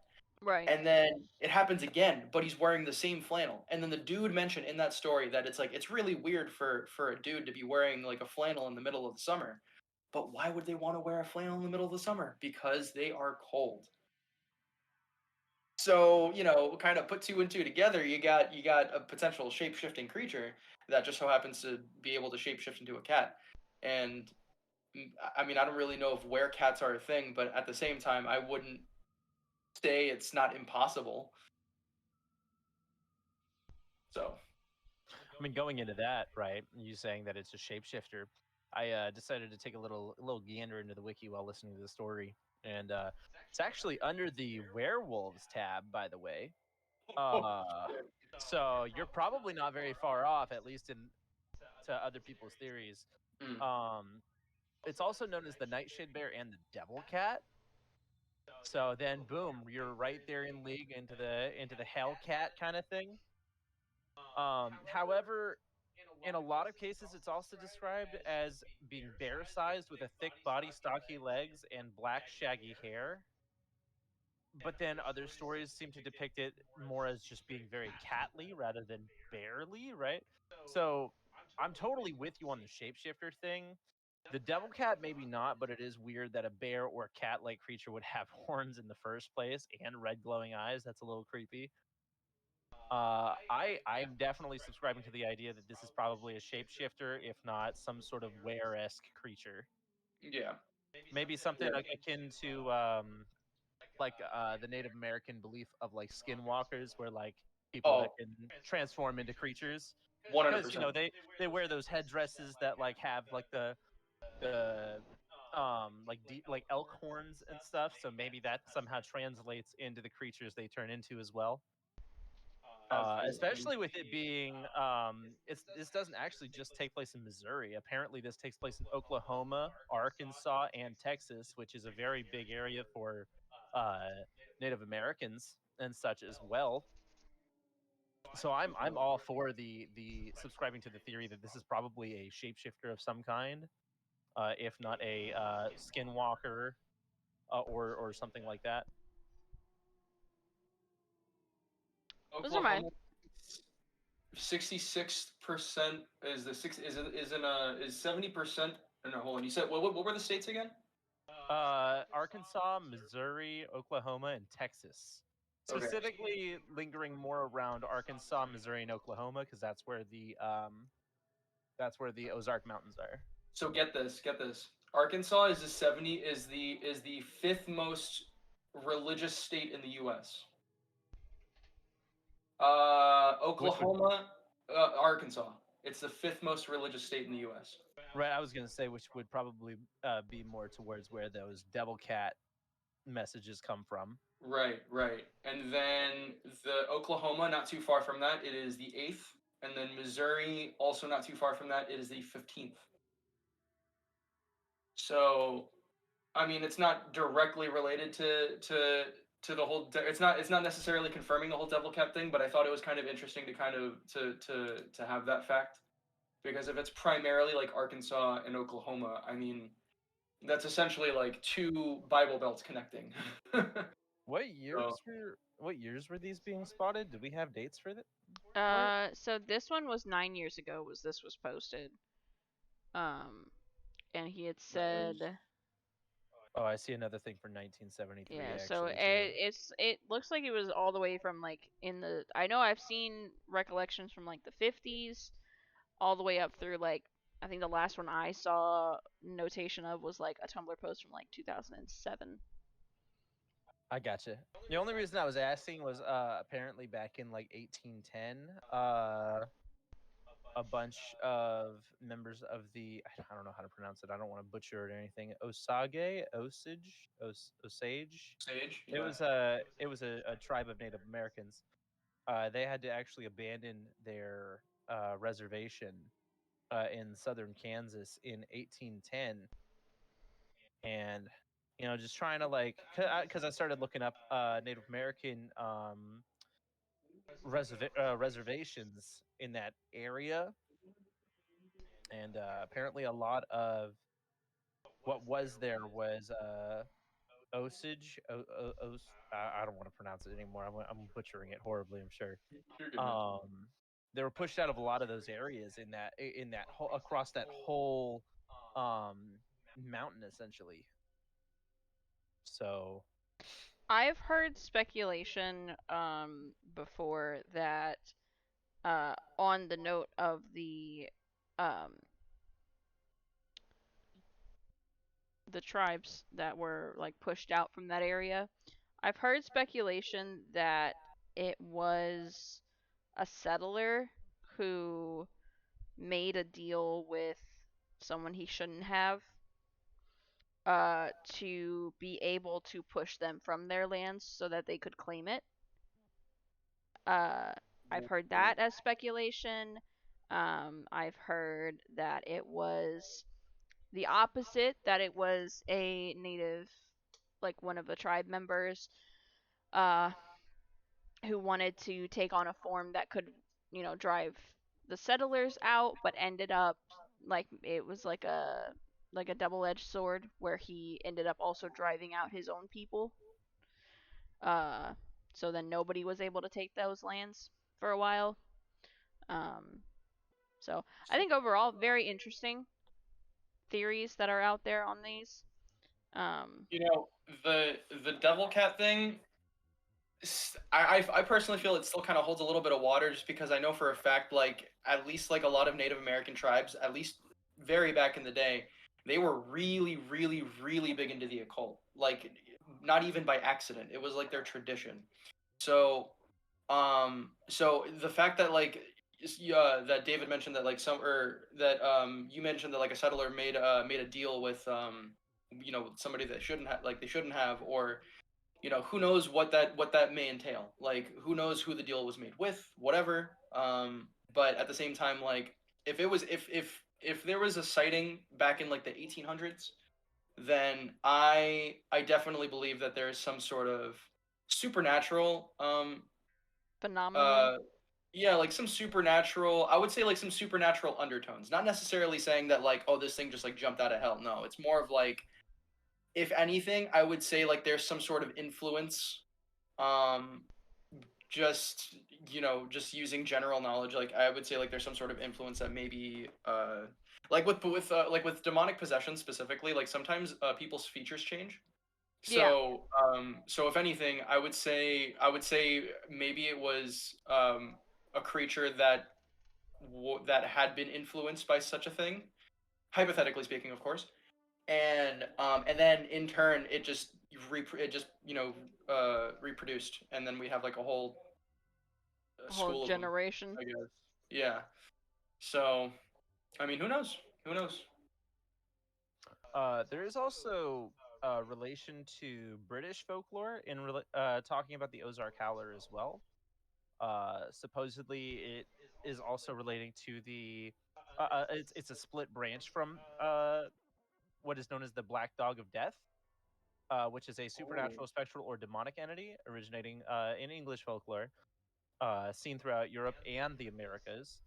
Right. And then it happens again, but he's wearing the same flannel. And then the dude mentioned in that story that it's like it's really weird for a dude to be wearing like a flannel in the middle of the summer. But why would they want to wear a flannel in the middle of the summer? Because they are cold. So, kind of put two and two together, you got a potential shape-shifting creature that just so happens to be able to shape-shift into a cat. And I mean, I don't really know if cats are a thing, but at the same time, I wouldn't say it's not impossible. So, I mean, going into that, right? You saying that it's a shapeshifter. I decided to take a little gander into the wiki while listening to the story, and it's actually under the werewolves tab, by the way. So you're probably not very far off, at least in to other people's theories. mm, It's also known as the nightshade bear and the devil cat. So then, boom, you're right there in league into the hellcat kind of thing. However, in a lot of cases, it's also described as being bear-sized with a thick body, stocky legs, and black shaggy hair. But then other stories seem to depict it more as just being very catly rather than bearly, right? So I'm totally with you on the shapeshifter thing. The devil cat, maybe not, but it is weird that a bear or cat-like creature would have horns in the first place and red glowing eyes. That's a little creepy. I'm definitely subscribing to the idea that this is probably a shapeshifter, if not some sort of were-esque creature. yeah. Maybe something Yeah. akin to like the Native American belief of like skinwalkers, where like people that Oh, can transform into creatures, because 100%. they wear those headdresses that like have like the like like elk horns and stuff. So maybe that somehow translates into the creatures they turn into as well. Absolutely. Especially with it being this doesn't actually just take place in Missouri. Apparently this takes place in Oklahoma, Arkansas, and Texas, which is a very big area for uh, Native Americans and such as well. So I'm all for the subscribing to the theory that this is probably a shapeshifter of some kind, if not a skinwalker or something like that. Those are mine. Oklahoma 66% is the six is in a is 70%. No, hold on. You said what were the states again? Arkansas, Missouri, Oklahoma, and Texas. Okay. Specifically, lingering more around Arkansas, Missouri, and Oklahoma, because that's where the Ozark Mountains are. So get this, get this. Arkansas is the 70 is the fifth most religious state in the U.S. Which would Oklahoma, Arkansas. It's the fifth most religious state in the U.S. right, I was gonna say which would probably be more towards where those devil cat messages come from. Right, right. And then the Oklahoma, not too far from that, it is the eighth. And then Missouri, also not too far from that, it is the 15th. So, I mean, it's not directly related to the whole. It's not necessarily confirming the whole devil cat thing, but I thought it was kind of interesting to kind of to have that fact because if it's primarily like Arkansas and Oklahoma, I mean, that's essentially like two Bible belts connecting. So, What years were these being spotted? Do we have dates for that? So this one was 9 years ago. This was posted. And he had said, Oh, I see another thing for 1973 yeah. So actually too. it looks like it was all the way from like in the. I know I've seen recollections from like the 50s, all the way up through like I think the last one I saw notation of was like a Tumblr post from like 2007. I gotcha. The only reason I was asking was apparently back in like 1810, a bunch of members of the I don't know how to pronounce it. I don't want to butcher it or anything. Osage. Sage, It yeah. was a tribe of Native Americans. They had to actually abandon their reservation in southern Kansas in 1810, and just trying to like because I started looking up Native American reservations in that area, and apparently a lot of what was there was Osage. I don't want to pronounce it anymore. I'm butchering it horribly, I'm sure. You're good, man. They were pushed out of a lot of those areas in that whole across that whole mountain essentially. So I've heard speculation before that on the note of the tribes that were like pushed out from that area. I've heard speculation that it was a settler who made a deal with someone he shouldn't have to be able to push them from their lands so that they could claim it. Uh, I've heard that as speculation. I've heard that it was the opposite, that it was a native, like one of the tribe members, uh, who wanted to take on a form that could, drive the settlers out, but ended up like it was like a double-edged sword where he ended up also driving out his own people. Uh, so then nobody was able to take those lands for a while. Um, so I think overall very interesting theories that are out there on these. You know, the devil cat thing. I personally feel it still kind of holds a little bit of water, just because I know for a fact, like at least like a lot of Native American tribes, at least very back in the day, they were really, really, really big into the occult. Like not even by accident, it was like their tradition. So, so the fact that like that David mentioned that like some or that you mentioned that like a settler made a deal with somebody that shouldn't have, like they shouldn't have, or who knows what that may entail, like who knows who the deal was made with, whatever. But at the same time, like if there was a sighting back in like the 1800s, then I definitely believe that there is some sort of supernatural Phenomenon. uh yeah, like some supernatural, I would say like some supernatural undertones, not necessarily saying that like, oh, this thing just like jumped out of hell. No, it's more of like, if anything, I would say like there's some sort of influence. Um, just just using general knowledge, like I would say like there's some sort of influence that maybe like with demonic possession specifically, like sometimes people's features change. Yeah, So if anything, I would say maybe it was a creature that had been influenced by such a thing, hypothetically speaking, of course, and then in turn it just reproduced, and then we have like a whole a whole school of them, generation. I guess. Yeah. So I mean, who knows? Who knows? there is also relation to British folklore in talking about the Ozark Howler as well. Supposedly, it is also relating to the. It's a split branch from what is known as the Black Dog of Death, which is a Oh. supernatural, spectral, or demonic entity originating in English folklore, seen throughout Europe and the Americas.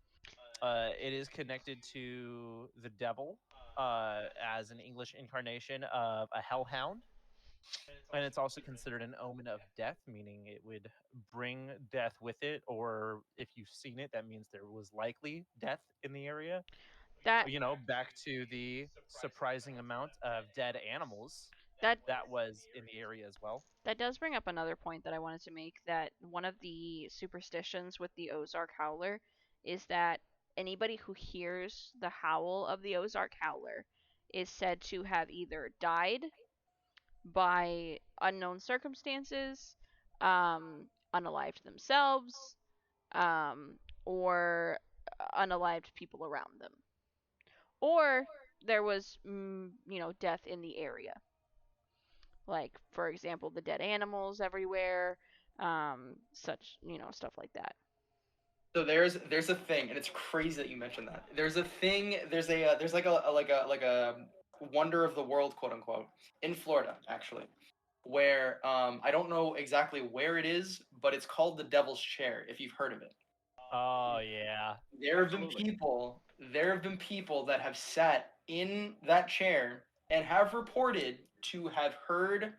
It is connected to the devil as an English incarnation of a hellhound, and it's also considered an omen of death, meaning it would bring death with it, or if you've seen it, that means there was likely death in the area. That Back to the surprising amount of dead animals that that was in the area as well. that does bring up another point that I wanted to make, that one of the superstitions with the Ozark Howler is that anybody who hears the howl of the Ozark Howler is said to have either died by unknown circumstances, unalived themselves, um, or unalived people around them, or there was death in the area, like for example the dead animals everywhere, such stuff like that. So there's a thing, and it's crazy that you mentioned that. There's a thing. There's like a wonder of the world, quote unquote, in Florida actually, where I don't know exactly where it is, but it's called the Devil's Chair. If you've heard of it, Oh yeah, there have been absolutely. people. There have been people that have sat in that chair and have reported to have heard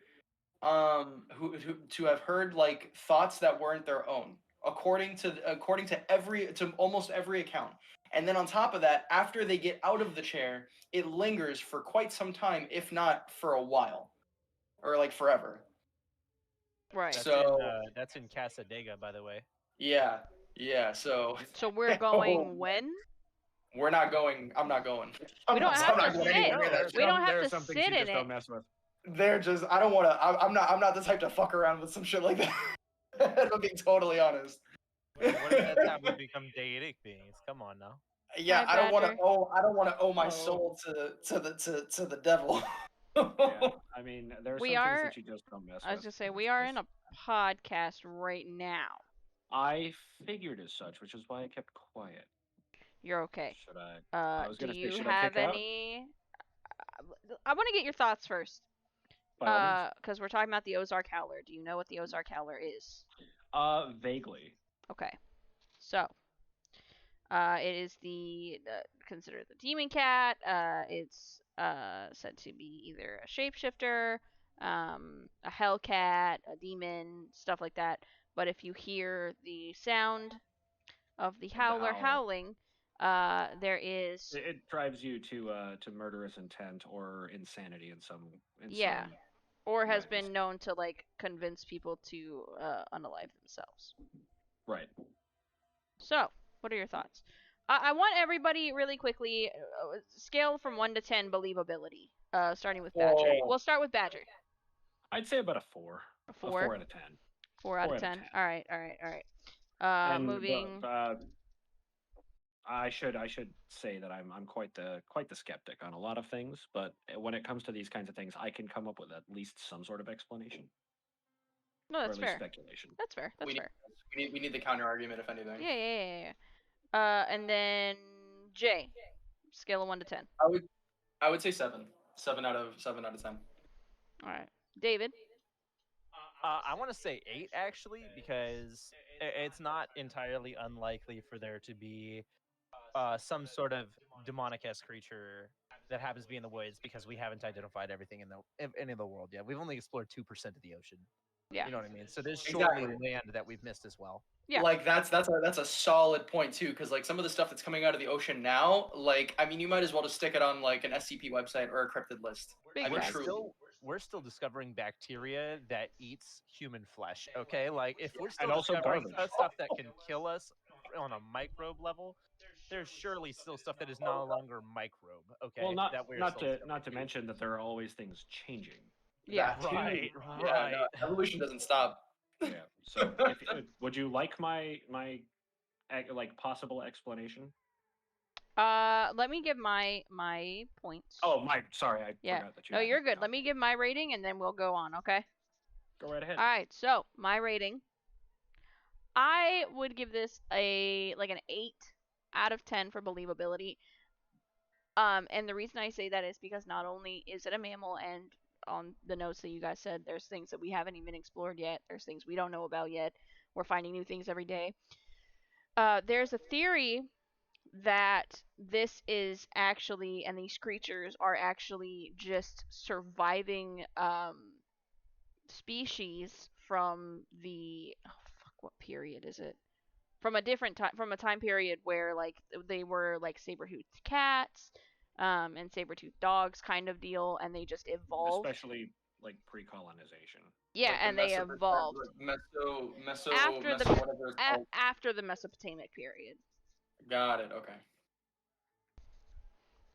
who to have heard like thoughts that weren't their own, according to almost every account. And then on top of that, after they get out of the chair, it lingers for quite some time, if not for a while, or like forever. Right. That's in Casadega, by the way. Yeah, So we're going when? We're not going. I'm not going. We don't have to sit. We don't have to some things sit you in just don't it. mess with. They're just. I don't want to. I'm not the type to fuck around with some shit like that. I'm being totally honest. What if that's how we become deitic beings? Come on now. Yeah, Hi, I don't want to Badger. owe. I don't want to owe my Oh. soul to the devil. Yeah, I mean, there are We some are- things that you just don't mess I was with. just saying, we are in a podcast right now. I figured as such, which is why I kept quiet. You're okay. Should I? was Do gonna say, you should I have kick out? any? I want to get your thoughts first. By all means. Because we're talking about the Ozark Howler. Do you know what the Ozark Howler is? Vaguely. Okay. So, it is considered the demon cat. It's said to be either a shapeshifter, a hellcat, a demon, stuff like that. But if you hear the sound of the howler howl. howling, there is It drives you to murderous intent or insanity in some. Yeah. some or has ways. been known to like convince people to unalive themselves. Right. So, what are your thoughts? I want everybody really quickly scale from 1 to 10 believability. Starting with Badger. Whoa. We'll start with Badger. I'd say about a 4. A A 4. 4 out of 10. 4 out 4 of out of 10. 10. All right. And, Moving. I should say that I'm quite the skeptic on a lot of things, but when it comes to these kinds of things, I can come up with at least some sort of explanation. No, or that's at least fair. speculation. That's fair. That's fair. We need the counter argument if anything. Yeah. And then Jay, scale of 1 to 10. I would say 7. 7 out of 10. All right, David. I want to say 8 actually, because it's not entirely unlikely for there to be some sort of demonic-esque creature that happens to be in the woods, because we haven't identified everything in any of the world yet. We've only explored 2% of the ocean. Yeah. You know what I mean? So there's Exactly. surely land that we've missed as well. Yeah. Like that's a solid point too, because like some of the stuff that's coming out of the ocean now, like I mean, you might as well just stick it on like an SCP website or a cryptid list. Big I mean, facts. truly. We're still discovering bacteria that eats human flesh. Okay, like if we're And still also discovering garbage. stuff that can kill us on a microbe level, there's surely still stuff that is no longer microbe. Okay, Well, not that we're not still to discovering not to too. mention that there are always things changing. Yeah. That too. Right, Yeah, right. no, evolution doesn't stop. Yeah. So, would you like my like possible explanation? Let me give my points. Oh, sorry, I Yeah. forgot that you. No, had you're it good. down. Let me give my rating and then we'll go on, okay? Go right ahead. All right. So, my rating, I would give this an 8 out of 10 for believability. And the reason I say that is because not only is it a mammal, and on the notes that you guys said, there's things that we haven't even explored yet. There's things we don't know about yet. We're finding new things every day. There's a theory that this is actually, and these creatures are actually just surviving species from the what period is it? From a different time, from a time period where like they were like saber-toothed cats, and saber-toothed dogs kind of deal, and they just evolved. Especially like pre-colonization. Yeah, Like and they evolved after the Mesopotamic period. Got it. Okay.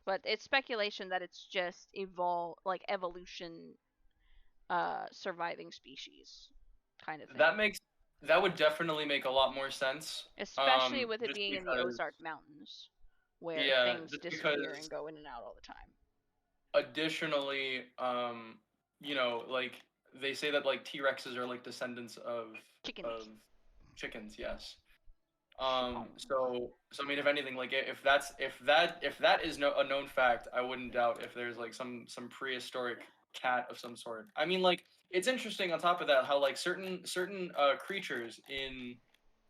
But it's speculation that it's just evolution, surviving species kind of thing. That would definitely make a lot more sense. Especially with it just being in the because- Ozark Mountains, where Yeah, things just disappear because- and go in and out all the time. Additionally, like they say that like T-Rexes are like descendants of Chickens. chickens. Yes. So I mean, if anything, like if that is a known fact, I wouldn't doubt if there's like some prehistoric cat of some sort. I mean, like it's interesting on top of that how like certain creatures in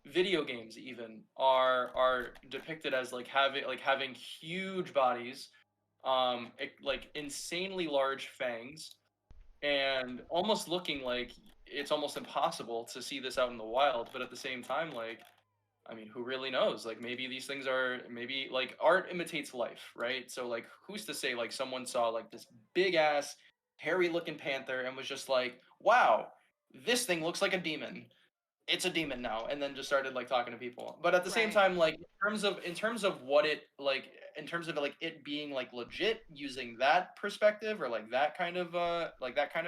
video games even are depicted as like having huge bodies, like insanely large fangs, and almost looking like it's almost impossible to see this out in the wild. But at the same time, like, I mean, who really knows? Like, maybe these things are, maybe like art imitates life, right? So like, who's to say like someone saw like this big ass hairy looking panther and was just like, wow, this thing looks like a demon, it's a demon now, and then just started like talking to people. But at the same Right. time, like in terms of what it like in terms of like it being like legit using that perspective or like that kind of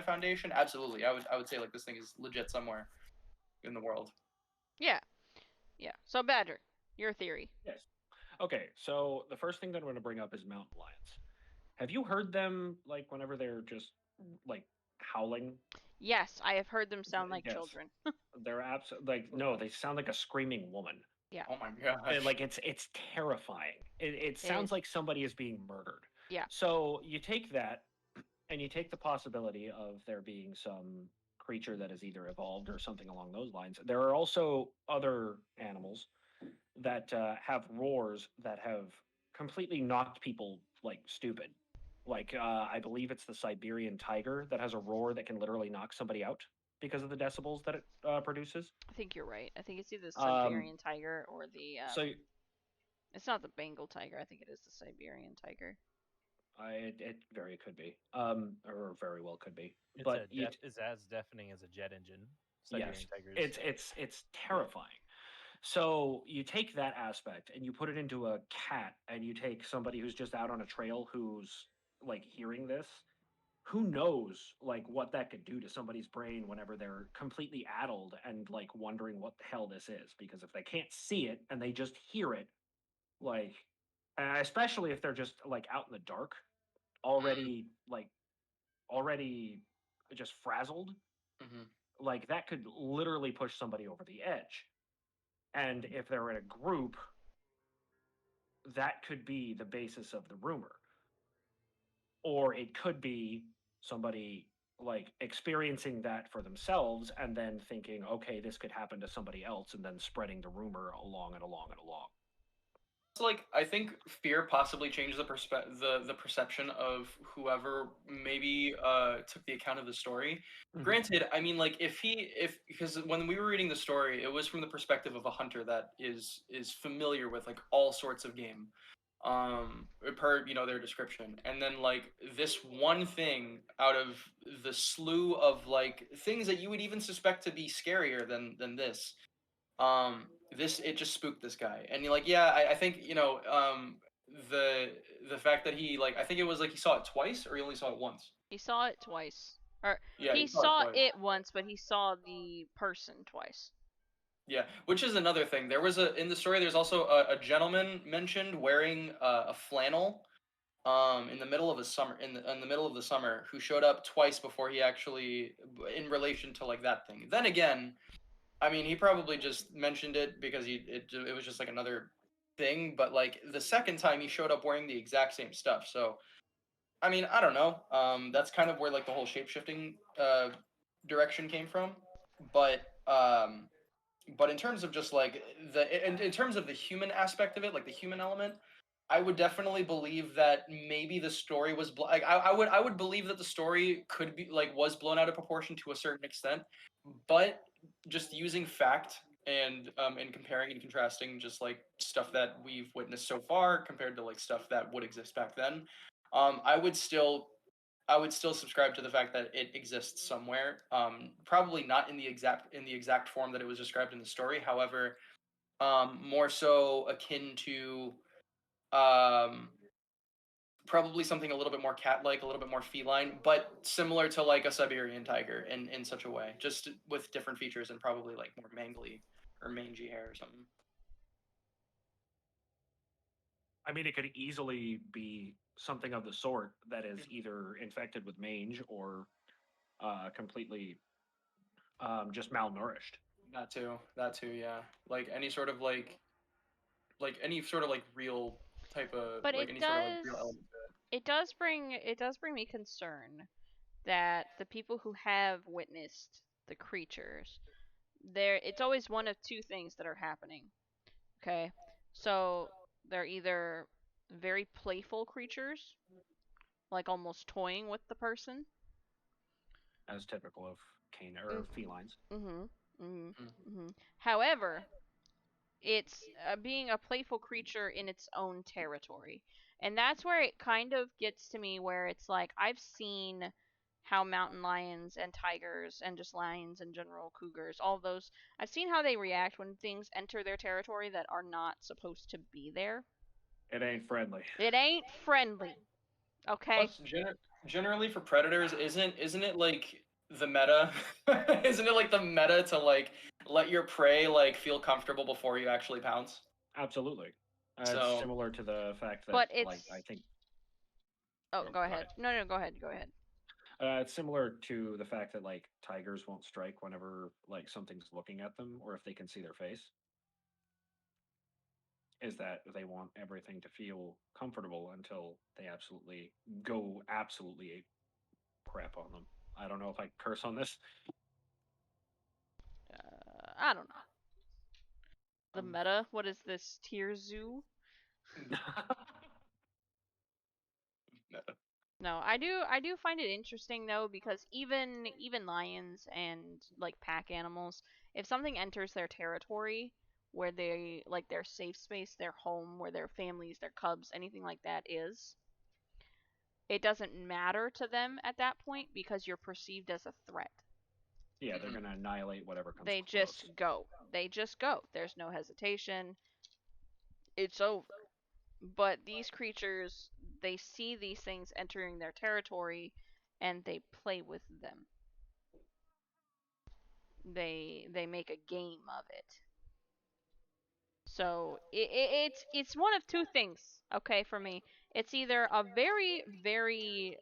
foundation, absolutely. I would say like this thing is legit somewhere in the world. Yeah. Yeah. So Badger, your theory. Yes. Okay, so the first thing that I'm going to bring up is mountain lions. Have you heard them like whenever they're just like howling? Yes, I have heard them sound like Yes. children. They're like no, they sound like a screaming woman. Yeah. Oh my gosh. Like it's terrifying. It sounds is. like somebody is being murdered. Yeah. So you take that and you take the possibility of there being some creature that is either evolved or something along those lines. There are also other animals that have roars that have completely knocked people like stupid. Like I believe it's the Siberian tiger that has a roar that can literally knock somebody out because of the decibels that it produces. I think you're right. I think it's either the Um, Siberian tiger or the. so It's not the Bengal tiger. I think it is the Siberian tiger. it very could be, or very well could be. It's But it's as deafening as a jet engine. Siberian yes, tigers. it's terrifying. So you take that aspect and you put it into a cat, and you take somebody who's just out on a trail who's like hearing this. Who knows like what that could do to somebody's brain whenever they're completely addled and like wondering what the hell this is? Because if they can't see it and they just hear it, like, especially if they're just like out in the dark, already like already just frazzled, Hmm. like that could literally push somebody over the edge. And if they're in a group, that could be the basis of the rumor. Or it could be somebody like experiencing that for themselves and then thinking, okay, this could happen to somebody else, and then spreading the rumor along and along and along. It's like I think fear possibly changed the perception of whoever maybe took the account of the story. Mhm. Granted, I mean like if because when we were reading the story, it was from the perspective of a hunter that is familiar with like all sorts of game, per their description, and then like this one thing out of the slew of like things that you would even suspect to be scarier than this, this it just spooked this guy. And you're like, yeah, I think the the fact that he like, I think it was like he saw it twice or he only saw it once. He saw it twice. Or Yeah, he saw it saw twice. it once, but he saw the person twice. Yeah, which is another thing. There was in the story, there's also a gentleman mentioned wearing a flannel in the middle of a summer in the middle of the summer, who showed up twice before he actually, in relation to like that thing. Then again, I mean, he probably just mentioned it because it was just like another thing. But like the second time, he showed up wearing the exact same stuff. So I mean, I don't know. That's kind of where like the whole shapeshifting direction came from. But but in terms of just like in terms of the human aspect of it, like the human element, I would definitely believe that maybe the story was like I would believe that the story could be like was blown out of proportion to a certain extent, but just using fact and comparing and contrasting just like stuff that we've witnessed so far compared to like stuff that would exist back then, I would still subscribe to the fact that it exists somewhere. Probably not in the exact form that it was described in the story. However, more so akin to um, probably something a little bit more cat-like, a little bit more feline, but similar to like a Siberian tiger in such a way, just with different features and probably like more mangly or mangy hair or something. I mean, it could easily be something of the sort that is either infected with mange or completely just malnourished. That too, yeah. Like any sort of like real type of But like any sort of like real element. it does bring me concern that the people who have witnessed the creatures, it's always one of two things that are happening. Okay? So they're either very playful creatures, like almost toying with the person, as typical of or felines. However, it's being a playful creature in its own territory. And that's where it kind of gets to me, where it's like, I've seen how mountain lions and tigers and just lions in general, cougars, all those, I've seen how they react when things enter their territory that are not supposed to be there. It ain't friendly. It ain't friendly. Okay? Plus, generally for predators, isn't it like the meta? Isn't it like the meta to like let your prey like feel comfortable before you actually pounce? Absolutely. So- It's similar to the fact that, But it's... like, I think. Oh, Oh, go ahead. No, go ahead. Go ahead. It's similar to the fact that like tigers won't strike whenever like something's looking at them or if they can see their face. Is that they want everything to feel comfortable until they go absolutely crap on them. I don't know if I curse on this. I don't know. The meta? What is this? Tier zoo? No, I do find it interesting though, because even lions and like pack animals, if something enters their territory where they like their safe space, their home, where their families, their cubs, anything like that is, it doesn't matter to them at that point because you're perceived as a threat. Yeah, they're gonna annihilate whatever comes They close. just go. They just go. There's no hesitation. It's over. But these creatures, they see these things entering their territory and they play with them. They make a game of it. So it's one of two things, okay, for me. It's either a very, very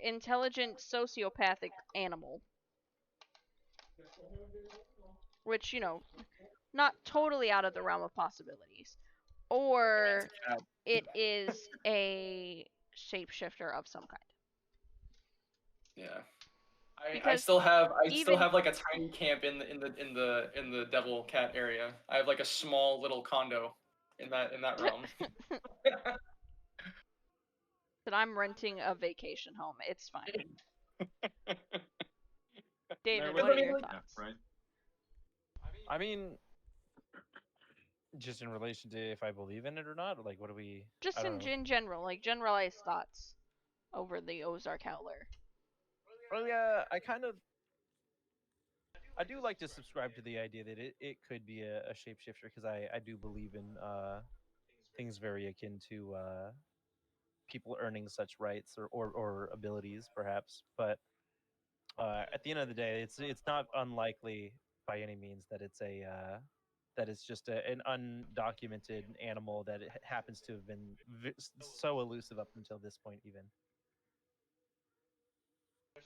intelligent sociopathic animal, which, you know, not totally out of the realm of possibilities, or it is a shapeshifter of some kind. Yeah. I Because still have even- like a tiny camp in the devil cat area. I have like a small little condo in that realm. That I'm renting a vacation home. It's fine. David, what are your thoughts? Right. I mean, just in relation to if I believe in it or not, like what do we? Just in general, like generalized thoughts over the Ozark Howler. Well, yeah, I do like to subscribe to the idea that it could be a shapeshifter because I do believe in things very akin to people earning such rights or abilities, perhaps. But at the end of the day, it's not unlikely by any means that that it's just an undocumented animal that it happens to have been so elusive up until this point, even.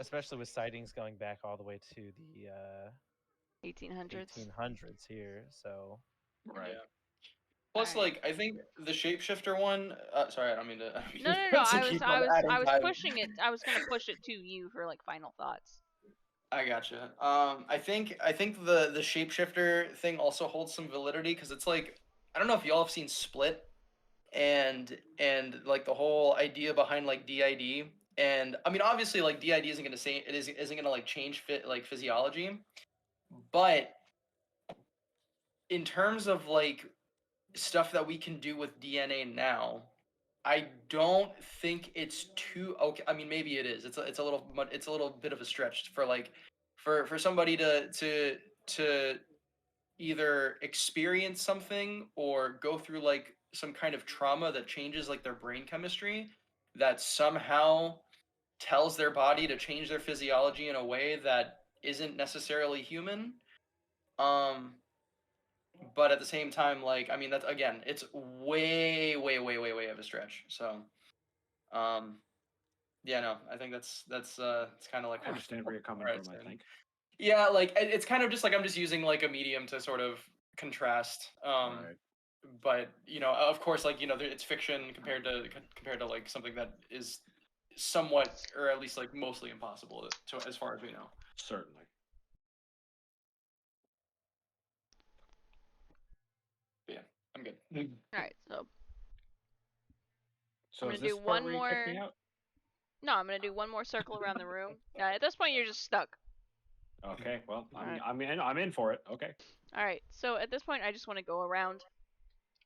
Especially with sightings going back all the way to the 1800s. 1800s here, so Right. Yeah. Plus, Alright. like I think the shapeshifter one. Sorry, I don't mean to. No. I was pushing it. I was gonna push it to you for like final thoughts. I gotcha. I think the shapeshifter thing also holds some validity because it's like I don't know if y'all have seen Split and like the whole idea behind like DID. And I mean, obviously, like DID isn't gonna say isn't gonna like change physiology, but in terms of like stuff that we can do with DNA now, I don't think it's too okay. I mean, maybe it is. It's a little bit of a stretch for like for somebody to either experience something or go through like some kind of trauma that changes like their brain chemistry that somehow tells their body to change their physiology in a way that isn't necessarily human. But at the same time, like I mean, that's again, it's way of a stretch. So, yeah, no, I think that's it's kind of like I understand where you're coming where from. I think. Yeah, like it's kind of just like I'm just using like a medium to sort of contrast. Right. But you know, of course, like you know, it's fiction compared to like something that is somewhat or at least like mostly impossible to as far as we know. Certainly. But yeah, I'm good. Alright, so So I'm is gonna this do part one where you kick me more- out? No, I'm gonna do one more circle around the room. At this point, you're just stuck. Okay, well, Alright. I'm in for it. Okay. All right. So at this point, I just want to go around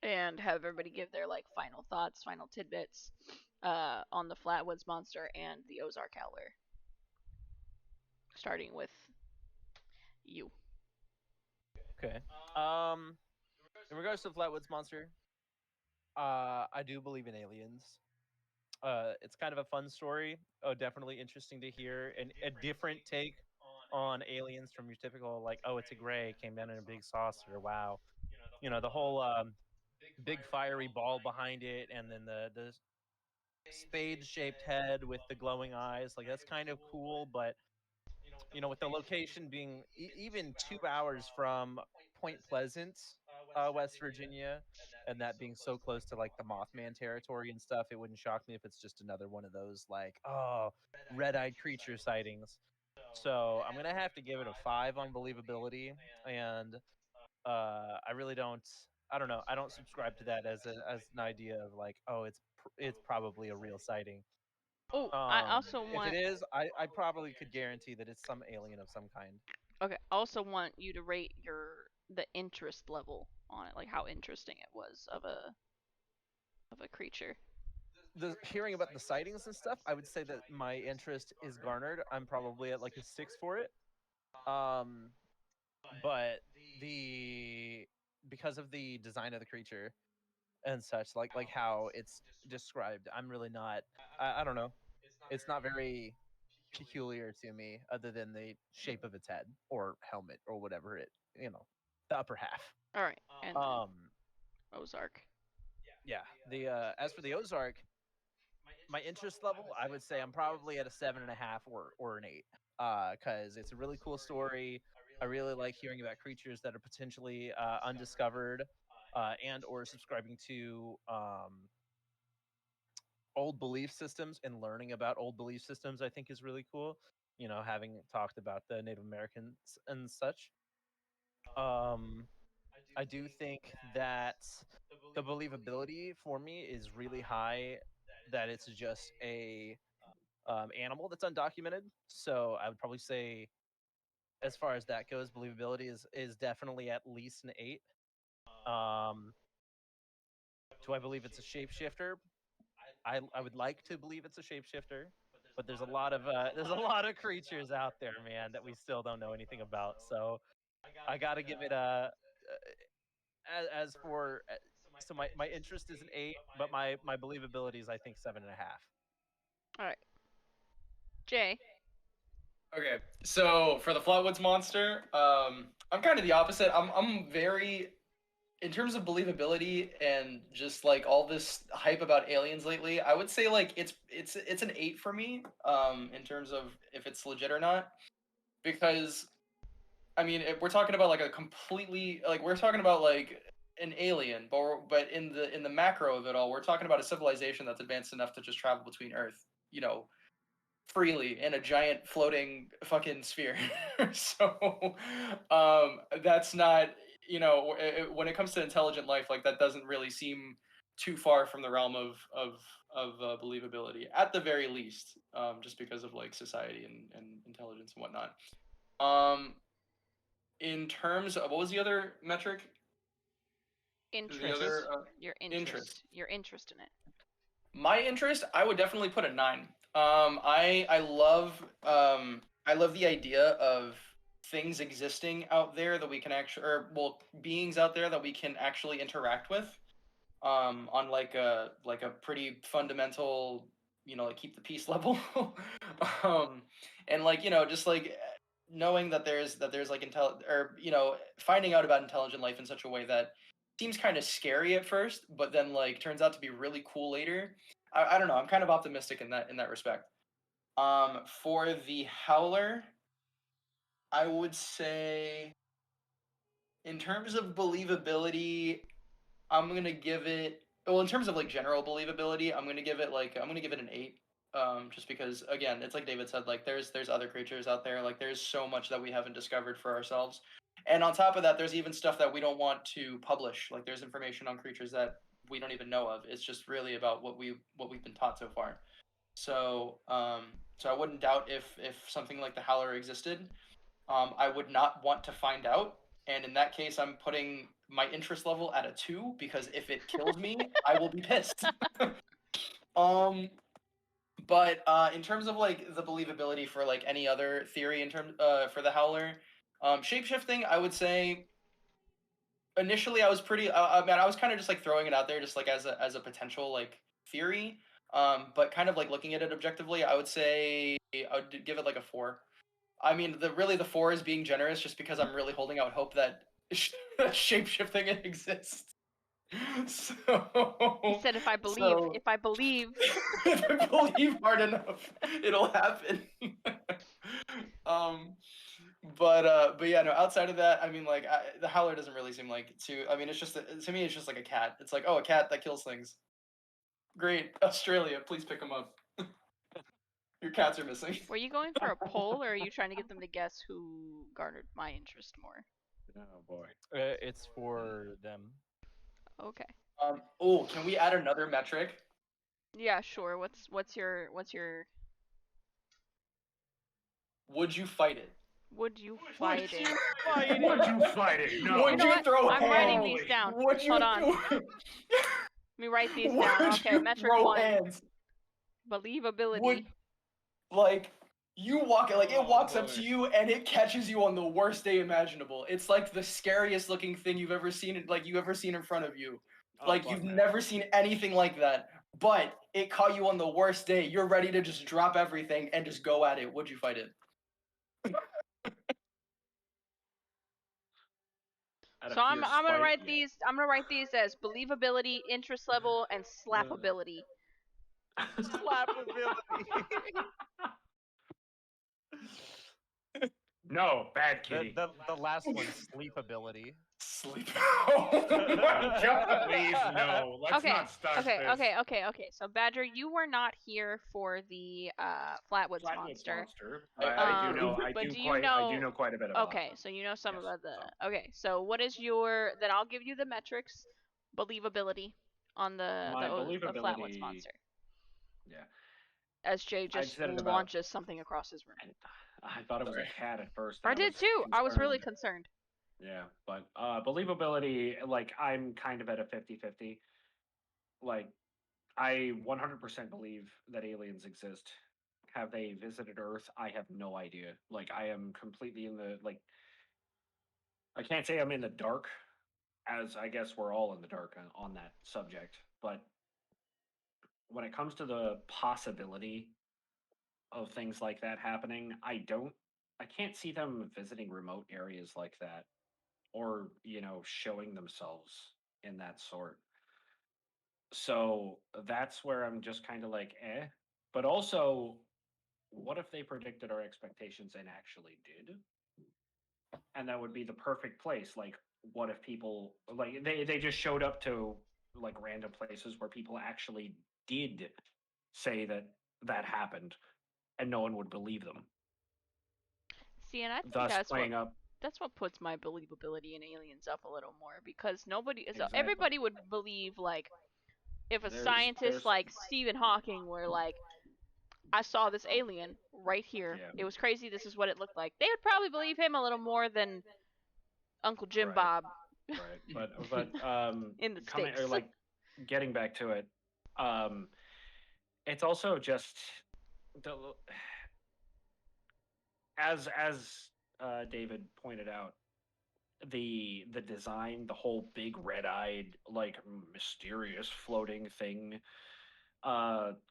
and have everybody give their like final thoughts, final tidbits, on the Flatwoods monster and the Ozark Howler. Starting with you. Okay. In regards to the Flatwoods monster, I do believe in aliens. It's kind of a fun story. Definitely interesting to hear, and a different take on aliens from your typical like, oh, it's a gray, came down in a big saucer. Wow, the whole big fiery ball behind it, and then the spade-shaped head with the glowing eyes. Like that's kind of cool, but with the location being even 2 hours from Point Pleasant, West Virginia, and that being so close to like the Mothman territory and stuff, it wouldn't shock me if it's just another one of those like, oh, red-eyed creature sightings. So I'm gonna have to give it a 5 on believability, and I really don't. I don't know. I don't subscribe to that as an idea of like, oh, it's probably a real sighting. Oh, I also If it want. is, I probably could guarantee that it's some alien of some kind. Okay, I also want you to rate the interest level on it, like how interesting it was of a creature. The hearing about the sightings and stuff, I would say that my interest is garnered. I'm probably at like a 6 for it. But the because of the design of the creature and such, like how it's described, I'm really not. I don't know. It's not very peculiar to me, other than the shape of its head or helmet or whatever the upper half. All right, and Um, Ozark. yeah. The as for the Ozark, my interest level, I would say I'm probably at a 7.5 or an 8. Because it's a really cool story. I really like hearing about creatures that are potentially undiscovered, and or subscribing to old belief systems, and learning about old belief systems I think is really cool. Having talked about the Native Americans and such. I do think that the believability for me is really high, that it's just a animal that's undocumented. So I would probably say, as far as that goes, believability is definitely at least an 8. Um, do I believe it's a shapeshifter? I would like to believe it's a shapeshifter, but there's a lot of creatures out there, man, that we still don't know anything about. So I got to give it a. As for so my interest is an 8, but my believability is I think 7.5. All right, Jay. Okay, so for the Flatwoods monster, I'm kind of the opposite. I'm very, in terms of believability and just like all this hype about aliens lately, I would say like it's an 8 for me. In terms of if it's legit or not, because I mean if we're talking about like a completely like we're talking about like an alien, but in the macro of it all, we're talking about a civilization that's advanced enough to just travel between Earth. You know, freely in a giant floating fucking sphere. So that's not, when it comes to intelligent life, like that doesn't really seem too far from the realm of believability at the very least, just because of like society and intelligence and whatnot. um in terms of, what was the other metric? The Interest. other Your interest. interest. Your interest in it. My interest, I would definitely put a 9. I love the idea of things existing out there that we can actually, or well, beings out there that we can actually interact with, on like a pretty fundamental, like keep the peace level. And like, just like knowing that there's like or finding out about intelligent life in such a way that seems kind of scary at first, but then like turns out to be really cool later. I don't know. I'm kind of optimistic in that respect. For the Howler, I would say, in terms of believability, I'm gonna give it. Well, in terms of like general believability, I'm gonna give it an 8. Just because, again, it's like David said, like there's other creatures out there. Like there's so much that we haven't discovered for ourselves, and on top of that, there's even stuff that we don't want to publish. Like there's information on creatures that we don't even know of. It's just really about what we've been taught so far. So so I wouldn't doubt if something like the Howler existed. I would not want to find out, and in that case, I'm putting my interest level at a 2 because if it kills me, I will be pissed. But in terms of like the believability for like any other theory in terms for the Howler, shapeshifting, I would say initially I was pretty. I was kind of just like throwing it out there, just like as a potential like theory. But kind of like looking at it objectively, I would say I would give it like a 4. I mean, the 4 is being generous, just because I'm really holding out hope that shapeshifting exists. So He said, if I believe, so- if I believe. if I believe hard enough, it'll happen. But yeah, no. Outside of that, I mean, like the Howler doesn't really seem like too. I mean, it's just to me, it's just like a cat. It's like, oh, a cat that kills things. Great, Australia, please pick them up. Your cats are missing. Were you going for a poll, or are you trying to get them to guess who garnered my interest more? Oh boy. It's for them. Okay. Oh, can we add another metric? Yeah, sure. What's your Would you fight it? would you fight it? Would you fight it? No. Would You know you what? throw I'm writing hands? these down. Would you? Hold on. Let me write these Would down. Okay, you metric throw 1. hands? Believability. Would like you walk like it Oh, walks up boy. to you and it catches you on the worst day imaginable. It's like the scariest looking thing you've ever seen. Like you ever seen in front of you. Oh, Like fuck you've no. never seen anything like that. But it caught you on the worst day. You're ready to just drop everything and just go at it. Would you fight it? So I'm gonna write these. I'm gonna write these as believability, interest level, and slappability. Slappability. No, bad kitty. The last one, sleepability. Sleep. Oh my god. Please, no. Let's Okay, not start okay, this. okay. So Badger, you were not here for the Flatwoods monster. I I do know. I but do do you quite. I do know- know quite a bit about. Okay, so you know some Yes, about the. Okay, so what is your? Then I'll give you the metrics, believability on the My the Flatwoods believability- monster. Yeah. As Jay just said it about- launches something across his room. I thought it was Sorry. a cat at first. I and did was too. I was really concerned. concerned. Yeah, but believability, like I'm kind of at a 50-50. Like I 100% believe that aliens exist. Have they visited Earth? I have no idea. Like I am completely in the like I can't say I'm in the dark, as I guess we're all in the dark on that subject, but when it comes to the possibility of things like that happening, I can't see them visiting remote areas like that or, showing themselves in that sort. So that's where I'm just kind of like, eh. But also, what if they predicted our expectations and actually did? And that would be the perfect place. Like, what if people like they just showed up to like random places where people actually did say that happened and no one would believe them, See, and I think thus playing up. that's what puts my believability in aliens up a little more, because nobody is Exactly. everybody would believe, like, if a There's- scientist there's- like Stephen Hawking were like, I saw this alien right here. Yeah. It was crazy. This is what it looked like. They would probably believe him a little more than Uncle Jim Right. Bob. Right, but In the coming or States. like getting back to it, it's also just the as David pointed out, the design, the whole big red-eyed, like mysterious floating thing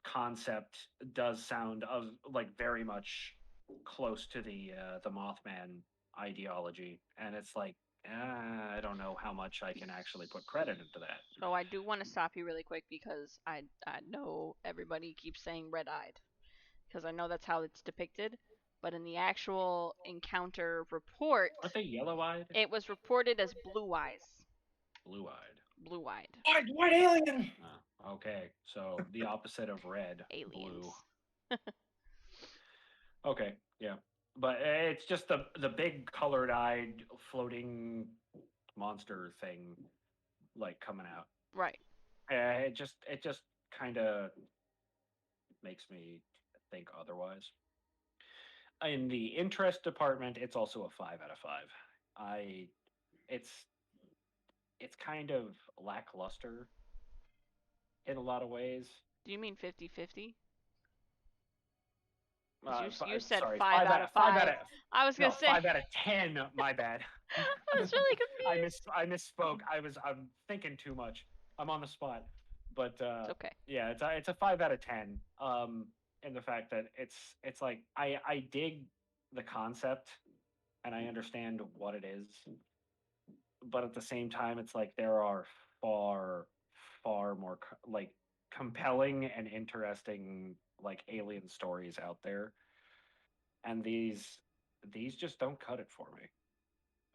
concept does sound of like very much close to the Mothman ideology, and it's like I don't know how much I can actually put credit into that. So I do want to stop you really quick, because I know everybody keeps saying red-eyed, because I know that's how it's depicted, but in the actual encounter report, Aren't they yellow-eyed? it was reported as blue eyes. Blue-eyed. Blue-eyed. White alien. Okay, so the opposite of red, Aliens. blue. Okay, yeah, but it's just the big colored-eyed floating monster thing, like coming out. Right. It just kind of makes me think otherwise. In the interest department, it's also a 5 out of 5. It's kind of lackluster in a lot of ways. Do you mean 50-50? You said Sorry, 5 out of 5. I was no, gonna say 5 out of 10. My bad. I was really confused. I misspoke. I'm thinking too much. I'm on the spot, but It's okay. yeah, it's a 5 out of 10. In the fact that it's like I dig the concept and I understand what it is, but at the same time, it's like there are far more like compelling and interesting like alien stories out there, and these just don't cut it for me.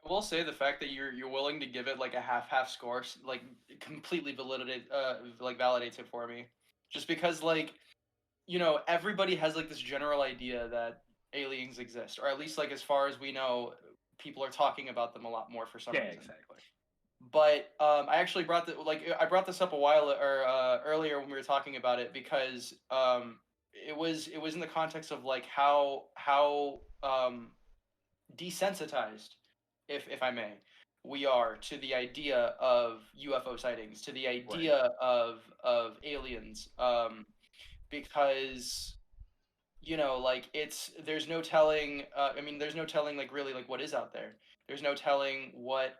I will say the fact that you're willing to give it like a half score, like completely validates it for me. Just because like, everybody has like this general idea that aliens exist, or at least like as far as we know, people are talking about them a lot more for some Yeah, reason. exactly. But I actually I brought this up a while or earlier when we were talking about it because it was in the context of like how desensitized, if I may, we are to the idea of UFO sightings, to the idea of aliens, because like there's no telling. I mean, there's no telling like really like what is out there. There's no telling what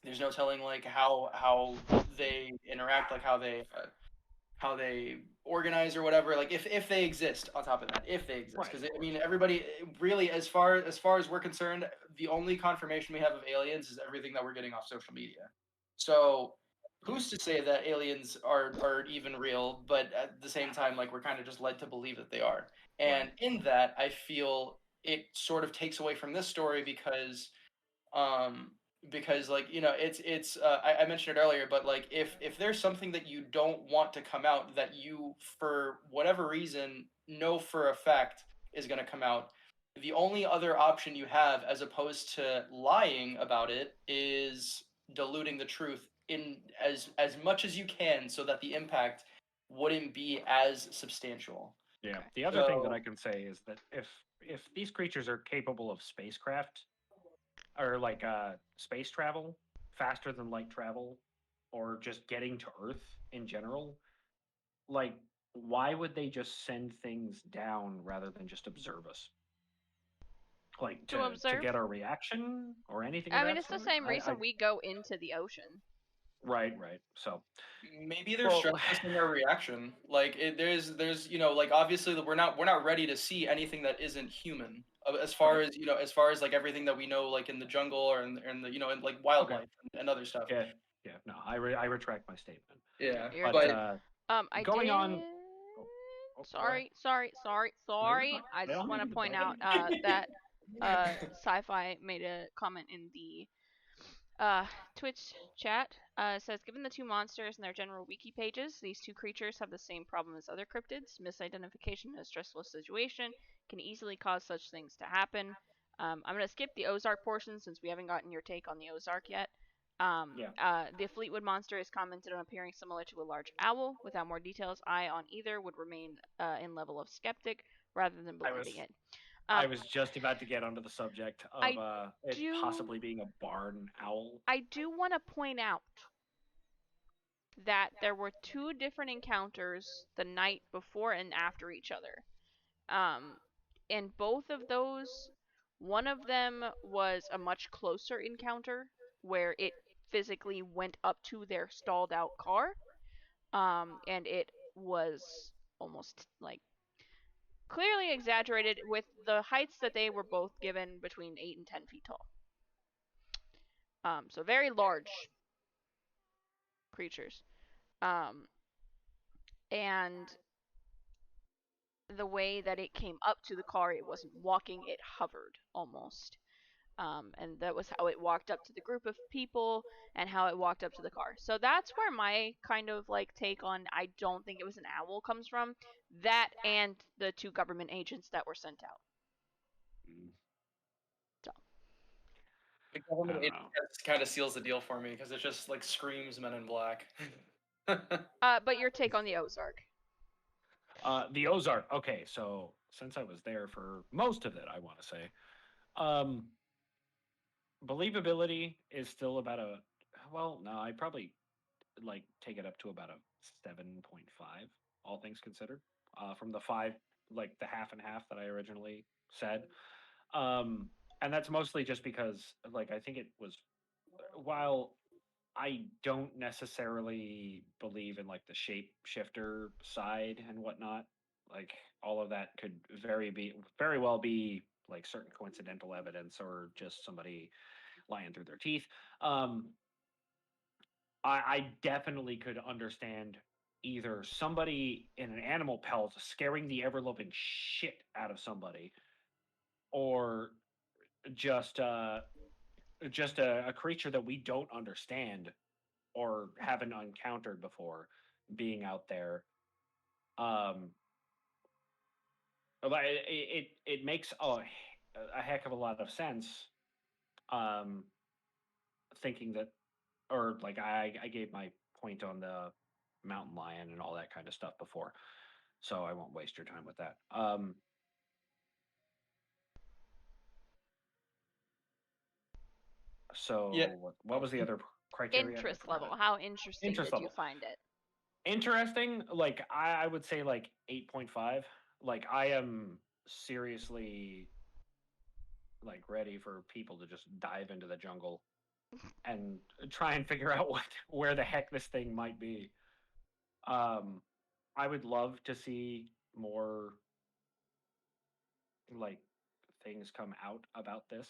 there's no telling like how they interact, like how they organize or whatever, like if they exist. On top of that, if they exist, Right, because of I mean course. everybody really, as far as we're concerned, the only confirmation we have of aliens is everything that we're getting off social media. So who's to say that aliens are even real? But at the same time, like we're kind of just led to believe that they are. And in that, I feel it sort of takes away from this story um because like it's I mentioned it earlier, but like if there's something that you don't want to come out, that you for whatever reason know for a fact is going to come out, the only other option you have, as opposed to lying about it, is diluting the truth in as much as you can so that the impact wouldn't be as substantial. Yeah. Okay. The other thing that So I can say is that if these creatures are capable of spacecraft or like space travel, faster than light travel, or just getting to Earth in general, like why would they just send things down rather than just observe us? Like To to observe? get our reaction or anything of I mean, that it's the sort? same reason we go into the ocean. Right. So maybe they're well, stress testing their reaction. Like there's like obviously we're not ready to see anything that isn't human. As far right. as as far as like everything that we know, like in the jungle or in the in like Okay. wildlife and other stuff. Yeah. Yeah. No, I retract my statement. Yeah, You're But good. but I going did. on. Go ahead. Sorry. No, you're fine. I They just don't want need to to be point bragging. out that sci-fi made a comment in the Twitch chat. Says, given the two monsters and their general wiki pages, these two creatures have the same problem as other cryptids. Misidentification in a stressful situation can easily cause such things to happen. I'm going to skip the Ozark portion since we haven't gotten your take on the Ozark yet. Yeah. The Fleetwood monster is commented on appearing similar to a large owl. Without more details, I on either would remain in level of skeptic rather than believing it. I was just about to get onto the subject of it do- possibly being a barn owl. I do want to point out that there were two different encounters the night before and after each other. And both of those, one of them was a much closer encounter where it physically went up to their stalled out car. And it was almost like clearly exaggerated with the heights that they were both given between 8 and 10 feet tall. So very large creatures. Um, and the way that it came up to the car, it wasn't walking, it hovered almost. And that was how it walked up to the group of people and how it walked up to the car. So that's where my kind of like take on I don't think it was an owl comes from. That and the two government agents that were sent out. So. the government I don't know. kind of seals the deal for me because it just like screams Men in Black. But your take on the Ozark? The Ozark. Okay, so since I was there for most of it, I want to say, believability is still about a. Well, no, I probably like take it up to about a 7.5, all things considered. From the 5, like the half and half that I originally said. And that's mostly just because, like, I think it was, while I don't necessarily believe in like the shapeshifter side and whatnot, like all of that could very well be like certain coincidental evidence or just somebody lying through their teeth. I definitely could understand either somebody in an animal pelt scaring the ever loving shit out of somebody, or just a creature that we don't understand or haven't encountered before being out there. Um, it makes a heck of a lot of sense. Um, thinking that, or like I gave my point on the mountain lion and all that kind of stuff before, so I won't waste your time with that. So Yeah. what was the other criteria? I Interest forgot level. it. How interesting Interest did you level. find it? Interesting. Like I would say like 8.5. Like I am seriously like ready for people to just dive into the jungle and try and figure out where the heck this thing might be. I would love to see more like things come out about this.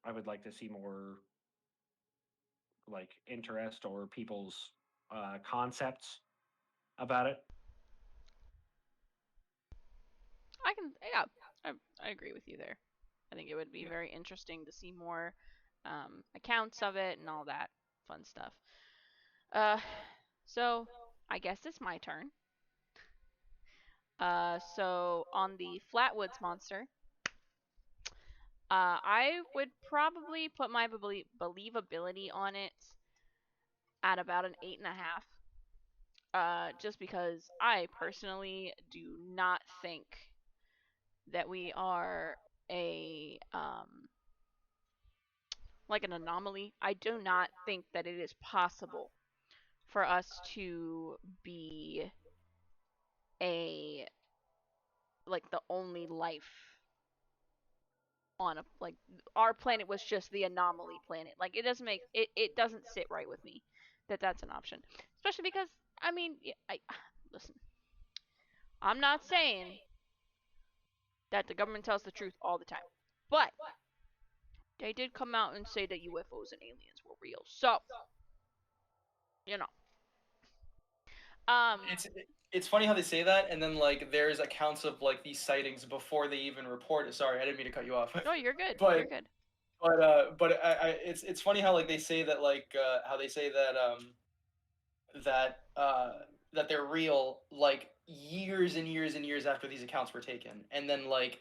I would like to see more like interest or people's concepts about it. Yeah, I agree with you there. I think it would be Yeah. very interesting to see more accounts of it and all that fun stuff. Uh, so I guess it's my turn. So on the Flatwoods monster, I would probably put my believability on it at about an 8.5. Just because I personally do not think that we are a like an anomaly. I do not think that it is possible for us to be a like the only life on a like our planet was just the anomaly planet. Like it doesn't sit right with me that that's an option. Especially because I mean, I listen. I'm not saying that the government tells the truth all the time. But they did come out and say that UFOs and aliens were real. So, you know. It's it's funny how they say that, and then like there's accounts of like these sightings before they even report it. Sorry, I didn't mean to cut you off. No, you're good. but You're good. it's funny how like they say that like how they say that that that they're real like years and years and years after these accounts were taken, and then like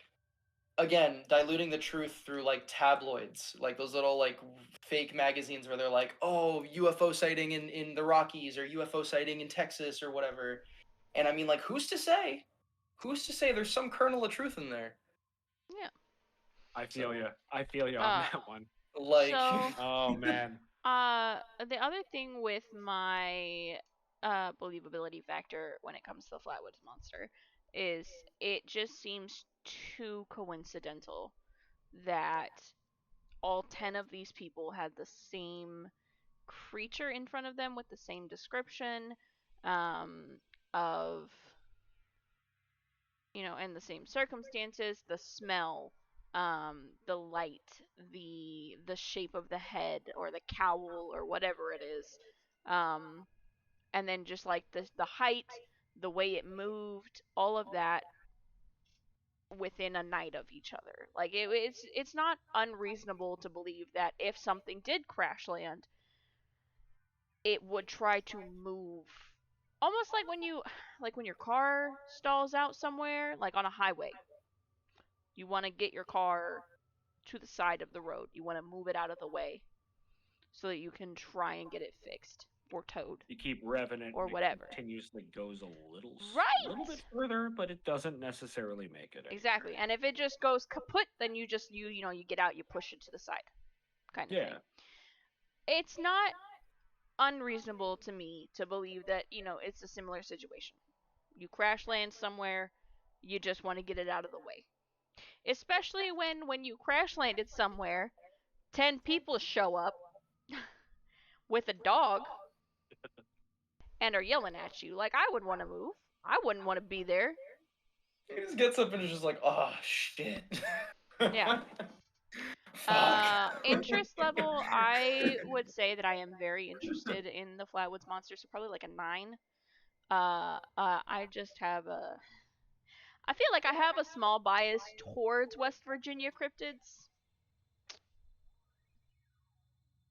again diluting the truth through like tabloids, like those little like fake magazines where they're like, oh, UFO sighting in the Rockies, or UFO sighting in Texas, or whatever. And I mean, like, who's to say? Who's to say there's some kernel of truth in there? Yeah. I feel you. I feel you on Uh, that one. Like, So, Oh man. the other thing with my believability factor when it comes to the Flatwoods monster is it just seems too coincidental that all 10 of these people had the same creature in front of them with the same description um, of, and the same circumstances, the smell, the light, the shape of the head or the cowl or whatever it is, um, and then just like the height, the way it moved, all of that within a night of each other. Like it's not unreasonable to believe that if something did crash land, it would try to move almost like when your car stalls out somewhere like on a highway. You want to get your car to the side of the road. You want to move it out of the way so that you can try and get it fixed. or toad. You keep revving it, Or and whatever. It continuously goes a little, Right! little bit further, but it doesn't necessarily make it. Exactly. And if it just goes kaput, then you just you get out, you push it to the side, kind of thing. It's not unreasonable to me to believe that it's a similar situation. You crash land somewhere, you just want to get it out of the way. Especially when you crash landed somewhere, 10 people show up with a dog and are yelling at you. Like, I wouldn't want to move. I wouldn't want to be there. He just gets up and is just like, oh shit. Yeah. Fuck. Interest level, I would say that I am very interested in the Flatwoods monsters, so probably like a 9. I just have I feel like I have a small bias towards West Virginia cryptids.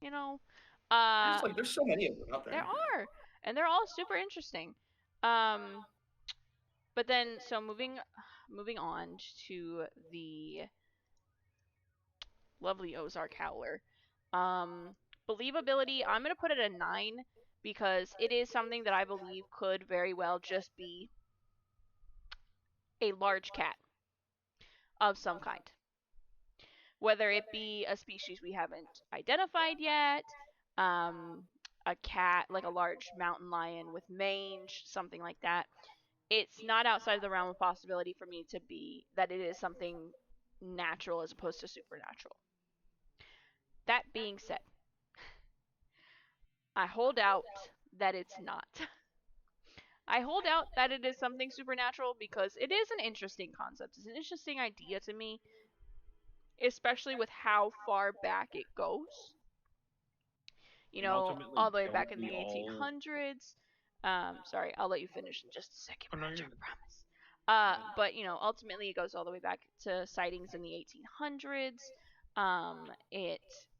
There's so many of them out there. There are, and they're all super interesting. But then, so moving on to the lovely Ozark Howler. Believability, I'm going to put it a 9 because it is something that I believe could very well just be a large cat of some kind. Whether it be a species we haven't identified yet, a cat, like a large mountain lion with mange, something like that. It's not outside of the realm of possibility for me to be that it is something natural as opposed to supernatural. That being said, I hold out that it's not. I hold out that it is something supernatural because it is an interesting concept. It's an interesting idea to me, especially with how far back it goes. All the way back in the 1800s. Sorry, I'll let you finish in just a second. I promise. But ultimately it goes all the way back to sightings in the 1800s.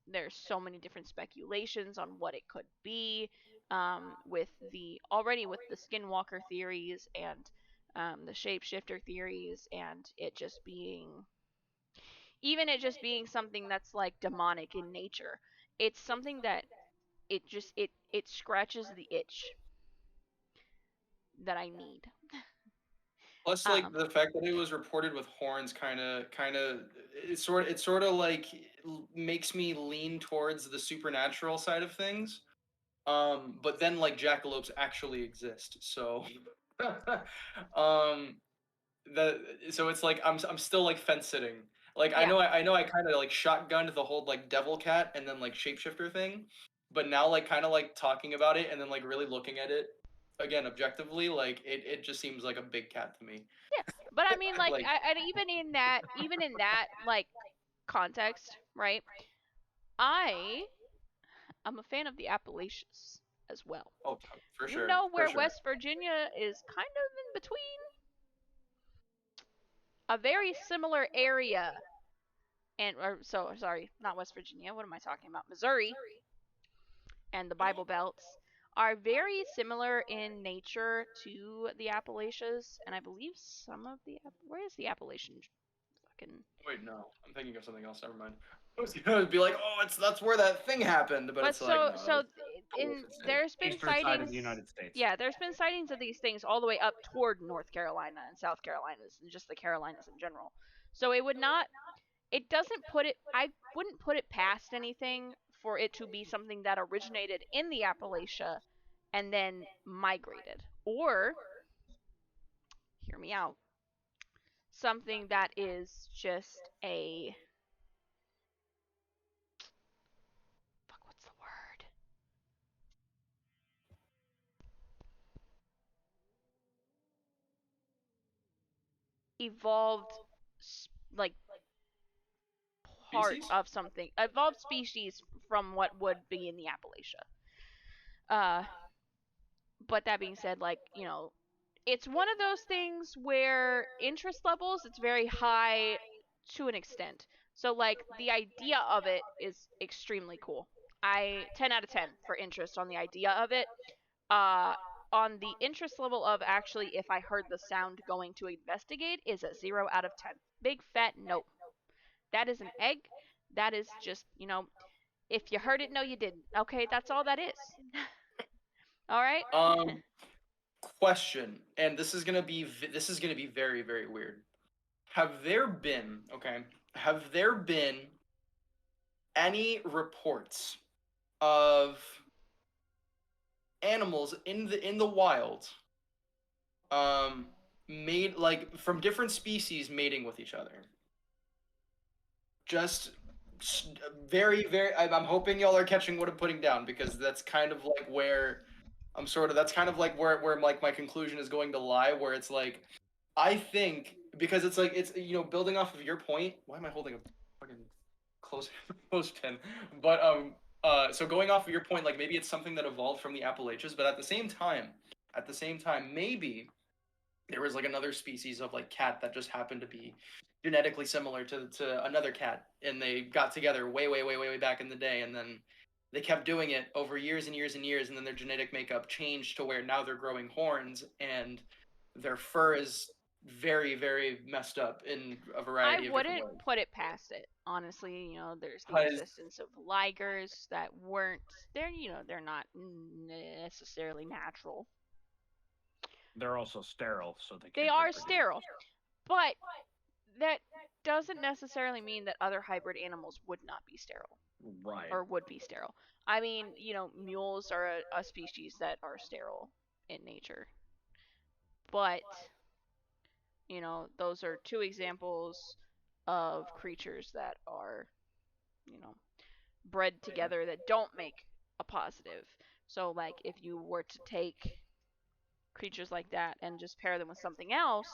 There's so many different speculations on what it could be. With the skinwalker theories and the shapeshifter theories, and it just being something that's like demonic in nature. It's something that it scratches the itch that I need. Plus, like the fact that it was reported with horns, kind of, it sort of like makes me lean towards the supernatural side of things. But then like jackalopes actually exist, so so it's like I'm still like fence sitting. Like I know I kind of like shotgunned the whole like devil cat and then like shapeshifter thing, but now like kind of like talking about it and then like really looking at it again objectively, like it just seems like a big cat to me. Yeah, but I mean, like, and even in that like context, right? I'm a fan of the Appalachians as well. Oh, for sure. You know where West Virginia is kind of in between? A very similar area. Sorry, not West Virginia. What am I talking about? Missouri and the Bible Belts are very similar in nature to the Appalachians, and I believe where is the Appalachian fucking... Wait, no, I'm thinking of something else. Never mind. I was gonna be like, oh, that's where that thing happened, but it's like, no, there's been Eastern sightings side of the United States. Yeah, there's been sightings of these things all the way up toward North Carolina and South Carolina and just the Carolinas in general. So I wouldn't put it past anything for it to be something that originated in the Appalachia and then migrated, or hear me out, something that is just what's the word? Evolved, like, part of something, evolved species from what would be in the Appalachia. But that being said, like, it's one of those things where interest levels, it's very high to an extent. So, like, the idea of it is extremely cool. 10 out of 10 for interest on the idea of it. On the interest level of actually, if I heard the sound going to investigate, is a 0 out of 10. Big fat nope. That is an egg. That is just, if you heard it, no, you didn't. Okay, that's all that is. All right. Question, and this is gonna be very, very weird. Have there been any reports of animals in the wild, made like from different species mating with each other? Just very, very. I'm hoping y'all are catching what I'm putting down, because that's kind of like where that's kind of like where like my conclusion is going to lie, where it's like, I think, because it's like, it's, building off of your point. Why am I holding a fucking close pin? But so going off of your point, like, maybe it's something that evolved from the Appalachians, but at the same time, maybe there was like another species of like cat that just happened to be genetically similar to another cat, and they got together way, way, way, way, way back in the day, and then they kept doing it over years and years and years, and then their genetic makeup changed to where now they're growing horns, and their fur is very, very messed up in a variety I of different wouldn't ways. put it past it, honestly. There's the Because existence of ligers that weren't. They're not necessarily natural. They're also sterile, so they They can't are reproduce. sterile, but that doesn't necessarily mean that other hybrid animals would not be sterile Right. or would be sterile. I mean, mules are a species that are sterile in nature, but those are two examples of creatures that are, bred together that don't make a positive. So, like, if you were to take creatures like that and just pair them with something else,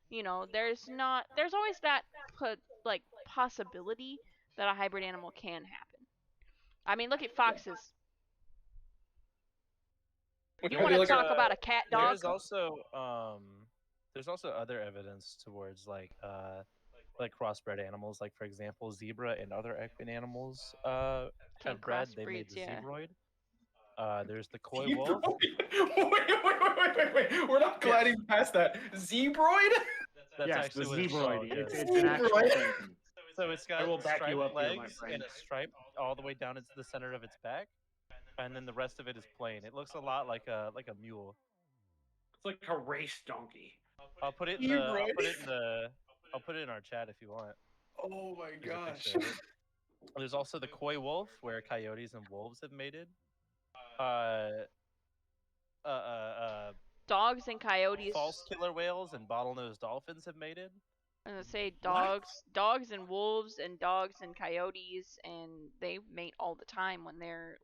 there's always that possibility that a hybrid animal can happen. I mean, look at foxes. You want to talk about a cat dog? There's also other evidence towards like crossbred animals, like for example zebra and other equine animals have bred. They made the zebroid. There's the koi wolf. wait. We're not gliding past that. Zebroid? That's yes, actually the what it's zebroid. called. It's Yes. an actual Zebroid. thing. So it's got I will back you striped up here, my legs friend. and a stripe all the way down into the center of its back, and then the rest of it is plain. It looks a lot like a mule. It's like a race donkey. I'll put it in our chat if you want. Oh my There's a gosh. picture of it. There's also the koi wolf, where coyotes and wolves have mated. Dogs and coyotes. False killer whales and bottlenose dolphins have mated. I'm gonna say dogs and wolves and dogs and coyotes, and they mate all the time when they're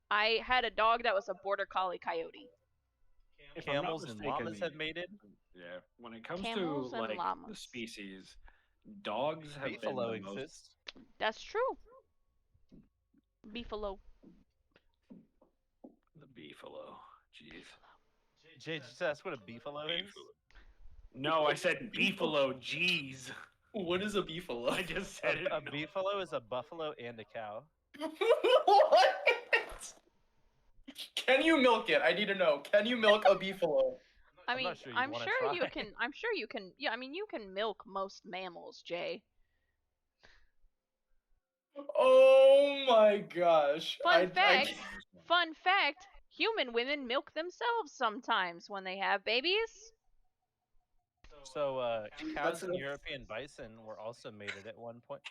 I had a dog that was a border collie coyote. If I'm not Camels and mistaken, llamas have mated. Yeah, when it comes Camels to and the llamas. species, dogs have Beefalo been the most. exists. That's true. Beefalo. The beefalo. Jeez. Jay, just ask what a beefalo is. No, I said beefalo. Jeez. What is a beefalo? I just said it. A beefalo is a buffalo and a cow. What? Can you milk it? I need to know. Can you milk a beefalo? I mean, not sure you'd I'm wanna sure you try. can. I'm sure you can. Yeah, I mean, you can milk most mammals, Jay. Oh my gosh. Fun fact: human women milk themselves sometimes when they have babies. So cows and That's- European bison were also mated at one point,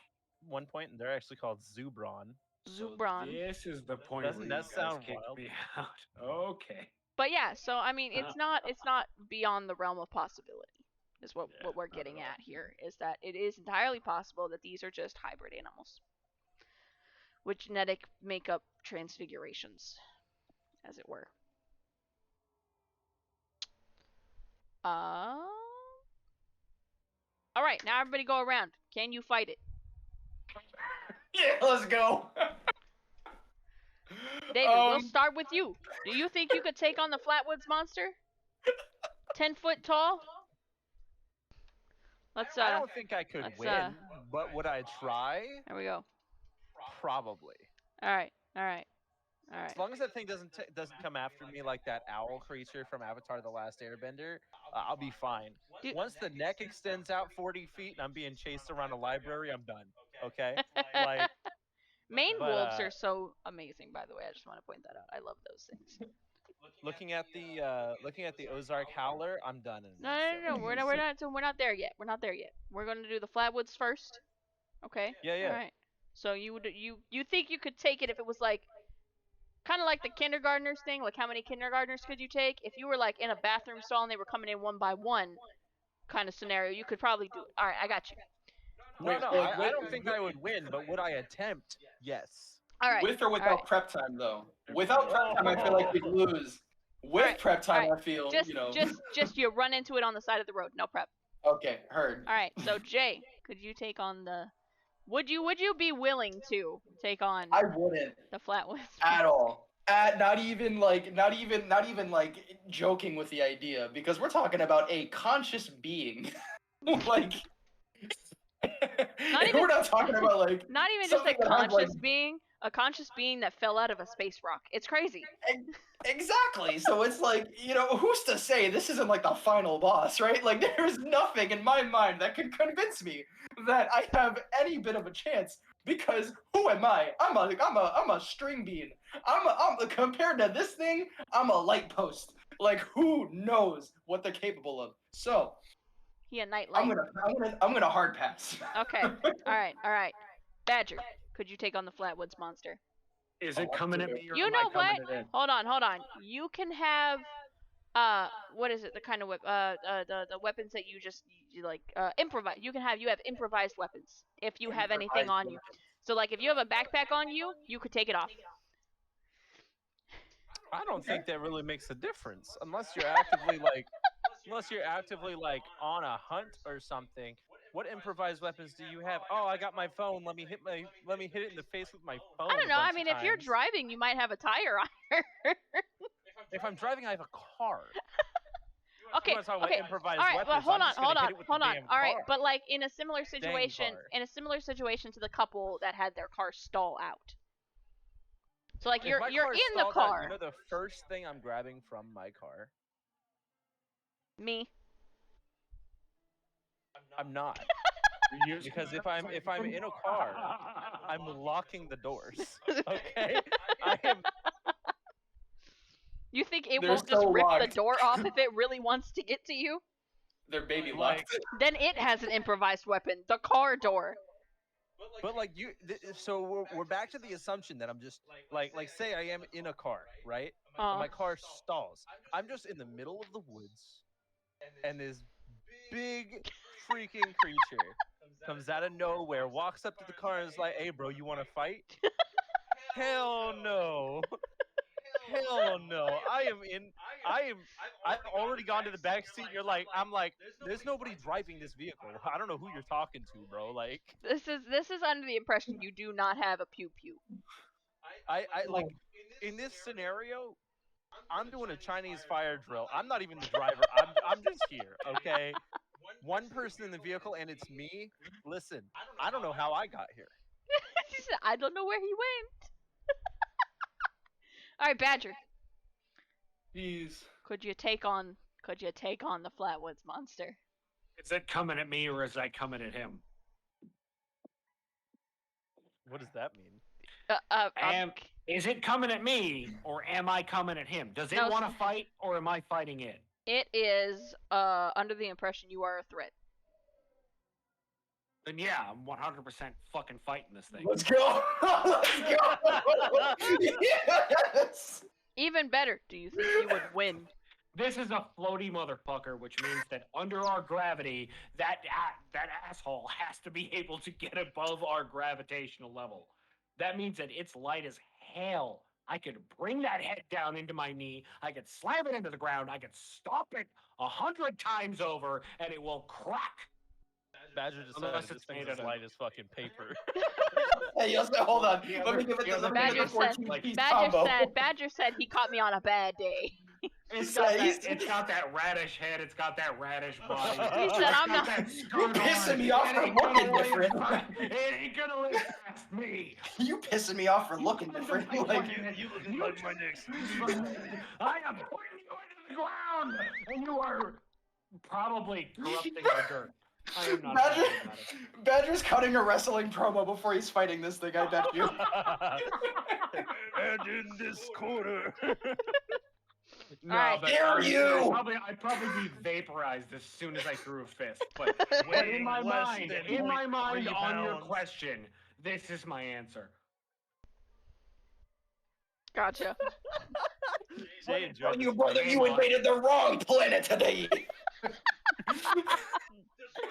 and they're actually called zubron. Zubron. This is the point. Doesn't where that you guys sound kicked wild? me out. Okay. But yeah, so I mean, it's not beyond the realm of possibility. Is what we're getting at here, is that it is entirely possible that these are just hybrid animals with genetic makeup transfigurations, as it were. All right, now everybody go around. Can you fight it? Yeah, let's go. David, we'll start with you. Do you think you could take on the Flatwoods monster? 10 foot tall? Let's I don't think I could let's, win, but would I try? There we go. Probably. All right. As long as that thing doesn't come after me like that owl creature from Avatar: The Last Airbender, I'll be fine. Dude. Once the neck extends out 40 feet and I'm being chased around a library, I'm done. Okay? Like, Maine but, wolves are so amazing, by the way. I just want to point that out. I love those things. looking at the Ozark Howler, I'm done. In No, we're not there yet. We're not there yet. We're gonna do the Flatwoods first. Okay. Yeah. All right. So you think you could take it if it was like kind of like the kindergartners thing, like how many kindergartners could you take? If you were like in a bathroom stall and they were coming in one by one, kind of scenario, you could probably do it. All right, I got you. No, I don't think I would win, but would I attempt? Yes. All right. With or without prep time, though. Without prep time, I feel like we'd lose. With prep time, I feel, Just you run into it on the side of the road, no prep. Okay, heard. All right, so Jay, could you take on the? Would you be willing to take on? I wouldn't. The Flatwoods. At all. Not even like joking with the idea, because we're talking about a conscious being. Like. We're not talking about like. Not even just a conscious being. A conscious being that fell out of a space rock. It's crazy. Exactly. So it's like, who's to say this isn't like the final boss, right? Like, there's nothing in my mind that could convince me that I have any bit of a chance. Because who am I? I'm a string bean. I'm compared to this thing, I'm a light post. Like, who knows what they're capable of? So he a nightlight. I'm gonna hard pass. Okay. All right. Badger, could you take on the Flatwoods monster? Is it coming at me or you know what? Hold on. You can have what is it? The kind of the weapons that you improvise. You have improvised weapons if you have anything on you. So like if you have a backpack on you, you could take it off. I don't think that really makes a difference unless you're actively like on a hunt or something. What improvised weapons do you have? Oh, I got my phone. Let me hit it in the face with my phone. I don't know. I mean, if you're driving, you might have a tire on. If I'm driving, I have a car. Okay. All right, but hold on. All right, but like in a similar situation, to the couple that had their car stall out. So like you're in the car. You know the first thing I'm grabbing from my car? Me. I'm not. Because if I'm in a car, I'm locking the doors. Okay? I am. You think it won't just rip the door off if it really wants to get to you? They're baby locked. Then it has an improvised weapon, the car door. But like so we're back to the assumption that I'm just like say I am in a car, right? My car stalls. I'm just in the middle of the woods, and this big freaking creature comes out of nowhere, walks up to the car, and is like, "Hey, bro, you want to fight?" Hell no. Hell no. I've already gone to the back seat. I'm like, there's nobody driving this vehicle. I don't know who you're talking to, bro. Like, this is under the impression you do not have a pew pew. I like in this scenario, I'm doing a Chinese fire drill. I'm not even the driver. I'm just here, okay? One person in the vehicle, and it's me. Listen, I don't know how I got here. She said, I don't know where he went. All right, Badger. Jeez. Could you take on the Flatwoods monster? Is it coming at me or is that coming at him? What does that mean? Is it coming at me or am I coming at him? Does it want to fight or am I fighting it? It is under the impression you are a threat. Then yeah, I'm 100% fucking fighting this thing. Let's go! Let's go! Yes! Even better, do you think you would win? This is a floaty motherfucker, which means that under our gravity, that asshole has to be able to get above our gravitational level. That means that it's light as hell. I could bring that head down into my knee, I could slam it into the ground, I could stomp it 100 times over, and it will crack. Badger decided this thing is as light as fucking paper. Hey, hold on. Let me give it the Badger said he caught me on a bad day. It's got that radish head. It's got that radish body. He said, "I'm not." You're pissing me off for looking different. It ain't gonna live past me. You pissing me off for looking different. Like you looking like my next. I am putting you into the ground, and you are probably corrupting our dirt. I am not Badger's cutting a wrestling promo before he's fighting this thing, I bet you. And in this corner. No, Alright. but Dare honestly, you! I'd probably be vaporized as soon as I threw a fist. But in Weighing my less mind, than in my 0.3 mind, on your pounds. question, this is my answer. Gotcha. Jay enjoyed Tell you, this brother, fight. you invaded the wrong planet today.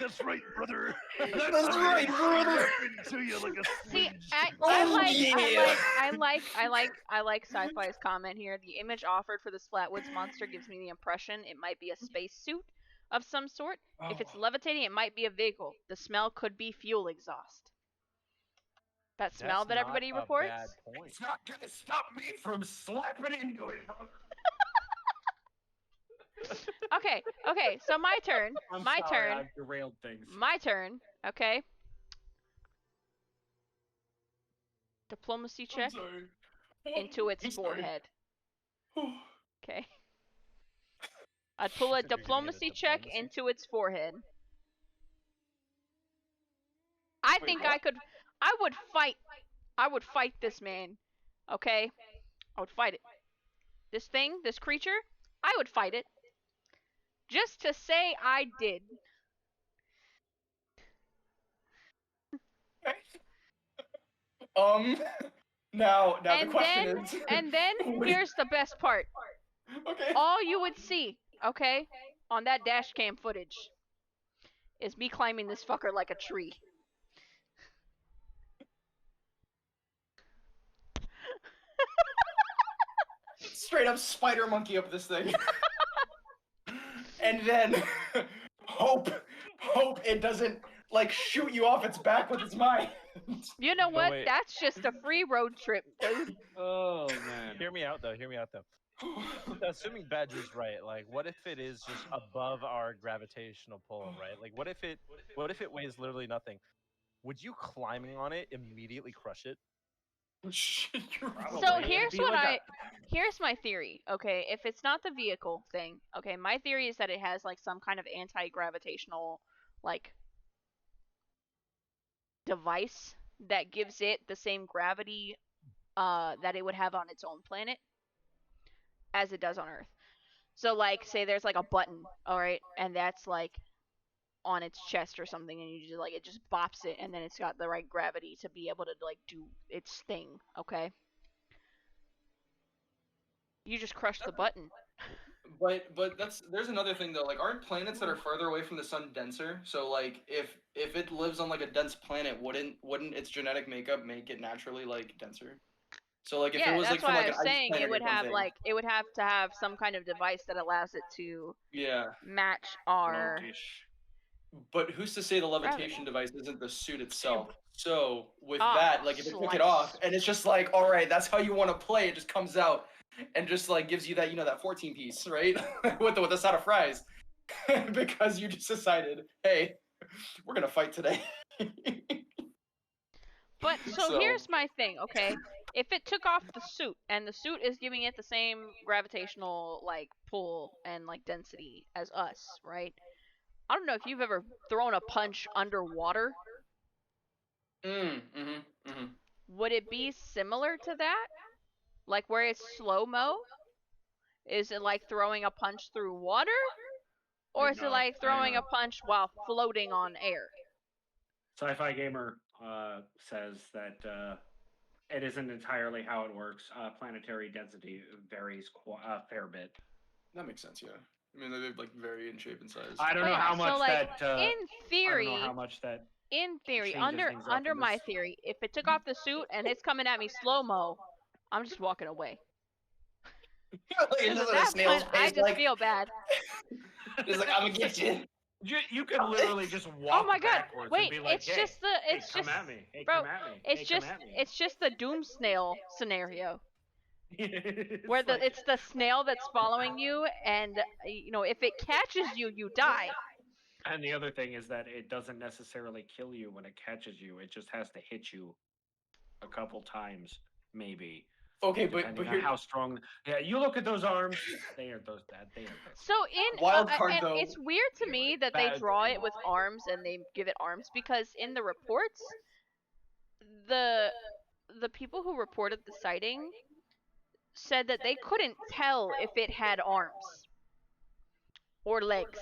That's right, brother. That's right, brother. Into you like a See, syringe. I like Sci-Fi's comment here. The image offered for this Flatwoods monster gives me the impression it might be a spacesuit of some sort. If it's levitating, it might be a vehicle. The smell could be fuel exhaust. That smell That's that not everybody a reports? bad point. It's not gonna stop me from slapping into it. Okay, so my turn. I'm My sorry, turn. I've derailed things. My turn, okay? Diplomacy check into its forehead. Okay. I'd pull a Said you're giving it a diplomacy check diplomacy into its forehead. I think I would fight this man. Okay? I would fight it. This creature, I would fight it. Just to say I did. Now the And question then, is. and then, here's the best part. Okay. All you would see, okay, on that dash cam footage, is me climbing this fucker like a tree. Straight up spider monkey up this thing. And then hope it doesn't like shoot you off its back with its mind. You know what? wait. That's just a free road trip, dude. Oh man. Hear me out though. Assuming Badger's right, like, what if it is just above our gravitational pull, right? Like, what if it weighs literally nothing? Would you climbing on it immediately crush it? Probably. So It'd be like here's my theory, okay? If it's not the vehicle thing, okay, my theory is that it has like some kind of anti-gravitational like device that gives it the same gravity that it would have on its own planet as it does on Earth. So like say there's like a button, all right, and that's like on its chest or something, and you just like it just bops it, and then it's got the right gravity to be able to like do its thing, okay? You just crush the button. But there's another thing though. Like, aren't planets that are further away from the sun denser? So like, if it lives on like a dense planet, wouldn't its genetic makeup make it naturally like denser? So like, if Yeah, it was that's like from why like I an was ice saying planet it would or have something. like it would have to have some kind of device that allows it to Yeah. match our. But who's to say the Gravity. levitation device isn't the suit itself? So with Ah, that, like if it took slice. it off and it's just like, all right, that's how you want to play, it just comes out and just like gives you that, that 14 piece, right? with the side of fries, because you just decided, hey, we're gonna fight today. But so here's my thing, okay? If it took off the suit and the suit is giving it the same gravitational like pull and like density as us, right? I don't know if you've ever thrown a punch underwater. Would it be similar to that? Like where it's slow-mo? Is it like throwing a punch through water? Or is it like throwing a punch while floating on air? Sci-Fi Gamer says that it isn't entirely how it works. Planetary density varies a fair bit. That makes sense, yeah. I mean, they like vary in shape and size. I don't know how much so, like, that. in theory, I don't know how much that. In theory, changes things up under in my this. theory, if it took off the suit and it's coming at me slow-mo, I'm just walking away. Like, At that point, I just feel bad. It's like, I'm gonna get you. You could literally just walk. Oh my god! backwards Wait, and be like, it's hey, just the it's hey, just come at me. Hey, bro, come at me. it's hey, just come at me. it's just the doom snail scenario where It's like- it's the snail that's following you, and if it catches you, you die. And the other thing is that it doesn't necessarily kill you when it catches you. It just has to hit you a couple times, maybe. Okay, but Depending on here, how strong. Yeah, you look at those arms. They are those. They are. So in Wild card, and though. it's weird to me that they Bad. draw it with arms and they give it arms, because in the reports, the people who reported the sighting said that they couldn't tell if it had arms or legs.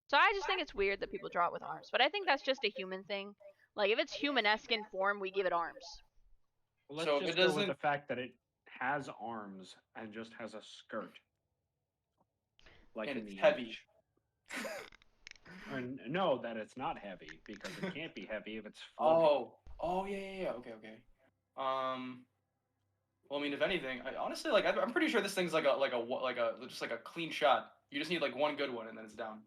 So I just think it's weird that people draw it with arms. But I think that's just a human thing. Like, if it's human-esque in form, we give it arms. Well, let's So if just it go with doesn't- the fact that it has arms and just has a skirt. Like And in it's the heavy. image. And no, that it's not heavy, because it can't be heavy if it's floating. Oh, yeah. Okay. Well, I mean, if anything, honestly, like, I'm pretty sure this thing's like a clean shot. You just need like one good one, and then it's down.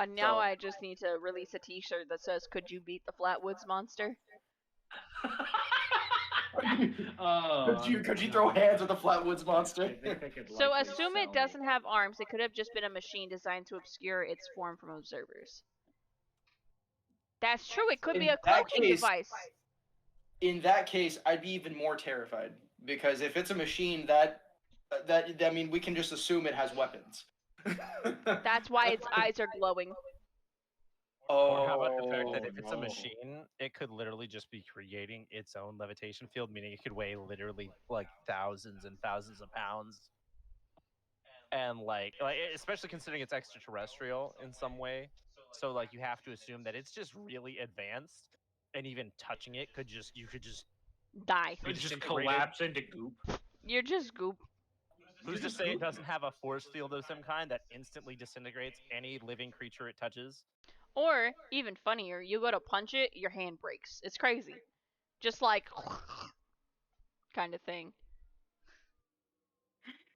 Now So- I just need to release a T-shirt that says, "Could you beat the Flatwoods monster?" Could you throw hands with the Flatwoods monster? I think they could So likely assume sell it me. doesn't have arms. It could have just been a machine designed to obscure its form from observers. That's true. It could be In a that cloaking case- device. In that case, I'd be even more terrified, because if it's a machine that I mean, we can just assume it has weapons. That's why its eyes are glowing. Or how about the fact that Oh, if it's a no. machine, it could literally just be creating its own levitation field, meaning it could weigh literally like thousands and thousands of pounds. And like especially considering it's extraterrestrial in some way. So like you have to assume that it's just really advanced, and even touching it could just Die. It would just disintegrated. collapse into goop. You're just goop. Who's to say it doesn't have a force field of some kind that instantly disintegrates any living creature it touches? Or, even funnier, you go to punch it, your hand breaks. It's crazy. Just like kind of thing.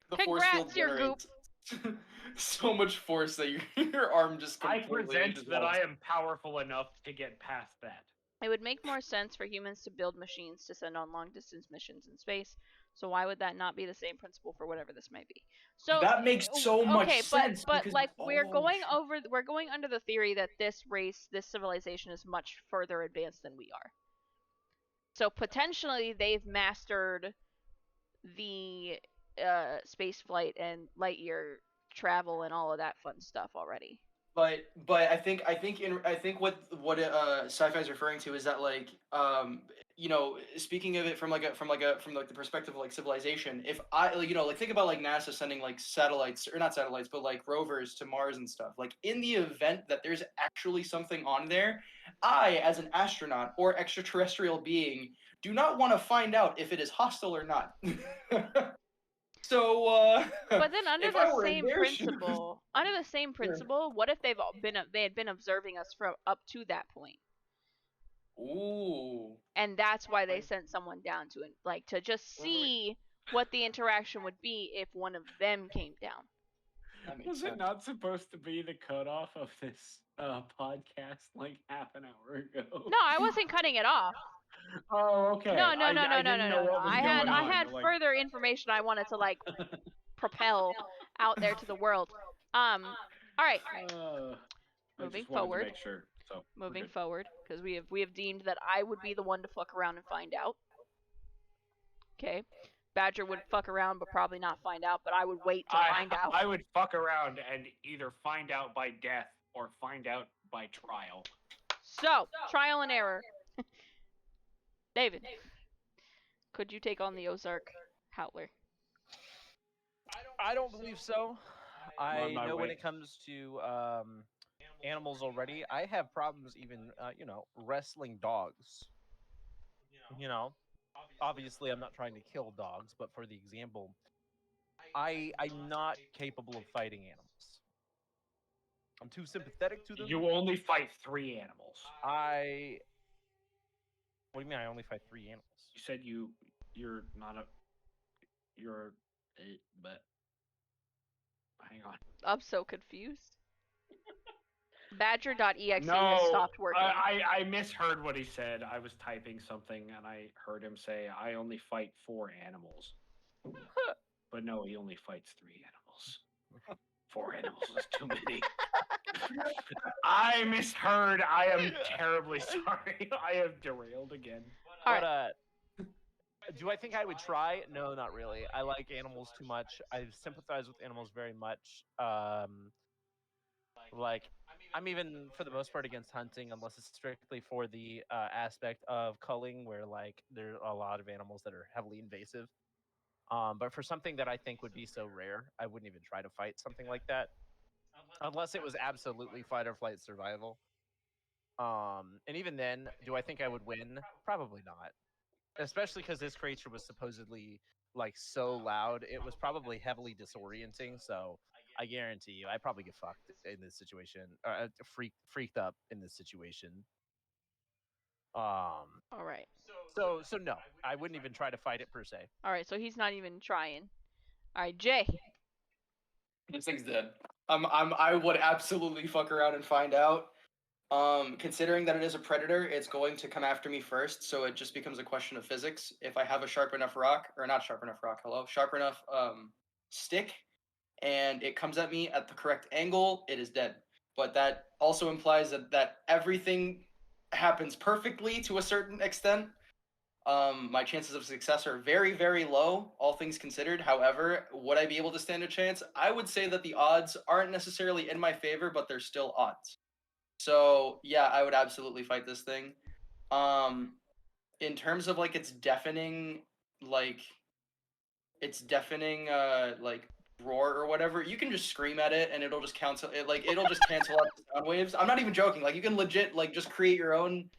The force field Congrats, you're goop. generates so much force that your arm just I completely present that dissolves. I am powerful enough to get past that. It would make more sense for humans to build machines to send on long-distance missions in space. So why would that not be the same principle for whatever this might be? So That makes so much okay, sense. but because, like we're oh, going shit. over, we're going under the theory that this race, this civilization, is much further advanced than we are. So potentially they've mastered the space flight and light year travel and all of that fun stuff already. But I think what sci-fi is referring to is that, like, you know, speaking of it from the perspective of like civilization, if I, like, you know, like, think about like NASA sending like satellites, or not satellites, but like rovers to Mars and stuff. Like, in the event that there's actually something on there, I, as an astronaut or extraterrestrial being, do not want to find out if it is hostile or not. So, But then under if I the were in same their shoes- principle, what if they had been observing us from up to that point? Ooh. And that's why they sent someone down to it, like, to just see what the interaction would be if one of them came down. That makes Was sense. it not supposed to be the cutoff of this podcast like half an hour ago? No, I wasn't cutting it off. Oh, okay. No. I didn't know what was I going on. had Like- further information I wanted to like propel out there to the world. All right. I Moving just wanted to forward. make sure. So we're Moving good. forward, because we have deemed that I would be the one to fuck around and find out. Okay. Badger would fuck around but probably not find out, but I would wait to find out. I would fuck around and either find out by death or find out by trial. So, trial and error. David, could you take on the Ozark Howler? I don't believe so. I'm I on my know when way. it comes to animals already, I have problems even you know, wrestling dogs. You know, obviously I'm not trying to kill dogs, but for the example, I'm not capable of fighting animals. I'm too sympathetic to them. You only fight 3 animals. What do you mean? I only fight 3 animals? You said you're not a but hang on. I'm so confused. Badger.exe No, has stopped working. I misheard what he said. I was typing something and I heard him say, "I only fight 4 animals." But no, he only fights 3 animals. 4 animals is too many. I misheard. I am terribly sorry. I have derailed again. All But right. do I think I would try? No, not really. I like animals too much. I sympathize with animals very much. Like, I'm even for the most part against hunting unless it's strictly for the aspect of culling, where like there are a lot of animals that are heavily invasive. But for something that I think would be so rare, I wouldn't even try to fight something like that unless it was absolutely fight or flight survival. And even then, do I think I would win? Probably not. Especially because this creature was supposedly like so loud, it was probably heavily disorienting. So I guarantee you, I probably get fucked in this situation, or freaked up in this situation. All right. So no, I wouldn't even try to fight it per se. All right. So he's not even trying. All right, Jay. This thing's dead. I would absolutely fuck around and find out. Considering that it is a predator, it's going to come after me first, so it just becomes a question of physics. If I have a sharp enough rock, or not sharp enough rock, sharp enough stick, and it comes at me at the correct angle, it is dead. But that also implies that everything happens perfectly to a certain extent. My chances of success are very, very low, all things considered. However, would I be able to stand a chance? I would say that the odds aren't necessarily in my favor, but they're still odds. So yeah, I would absolutely fight this thing. In terms of like like its deafening like roar or whatever, you can just scream at it and it'll just cancel it. Like it'll just cancel out the sound waves. I'm not even joking. Like you can legit like just create your own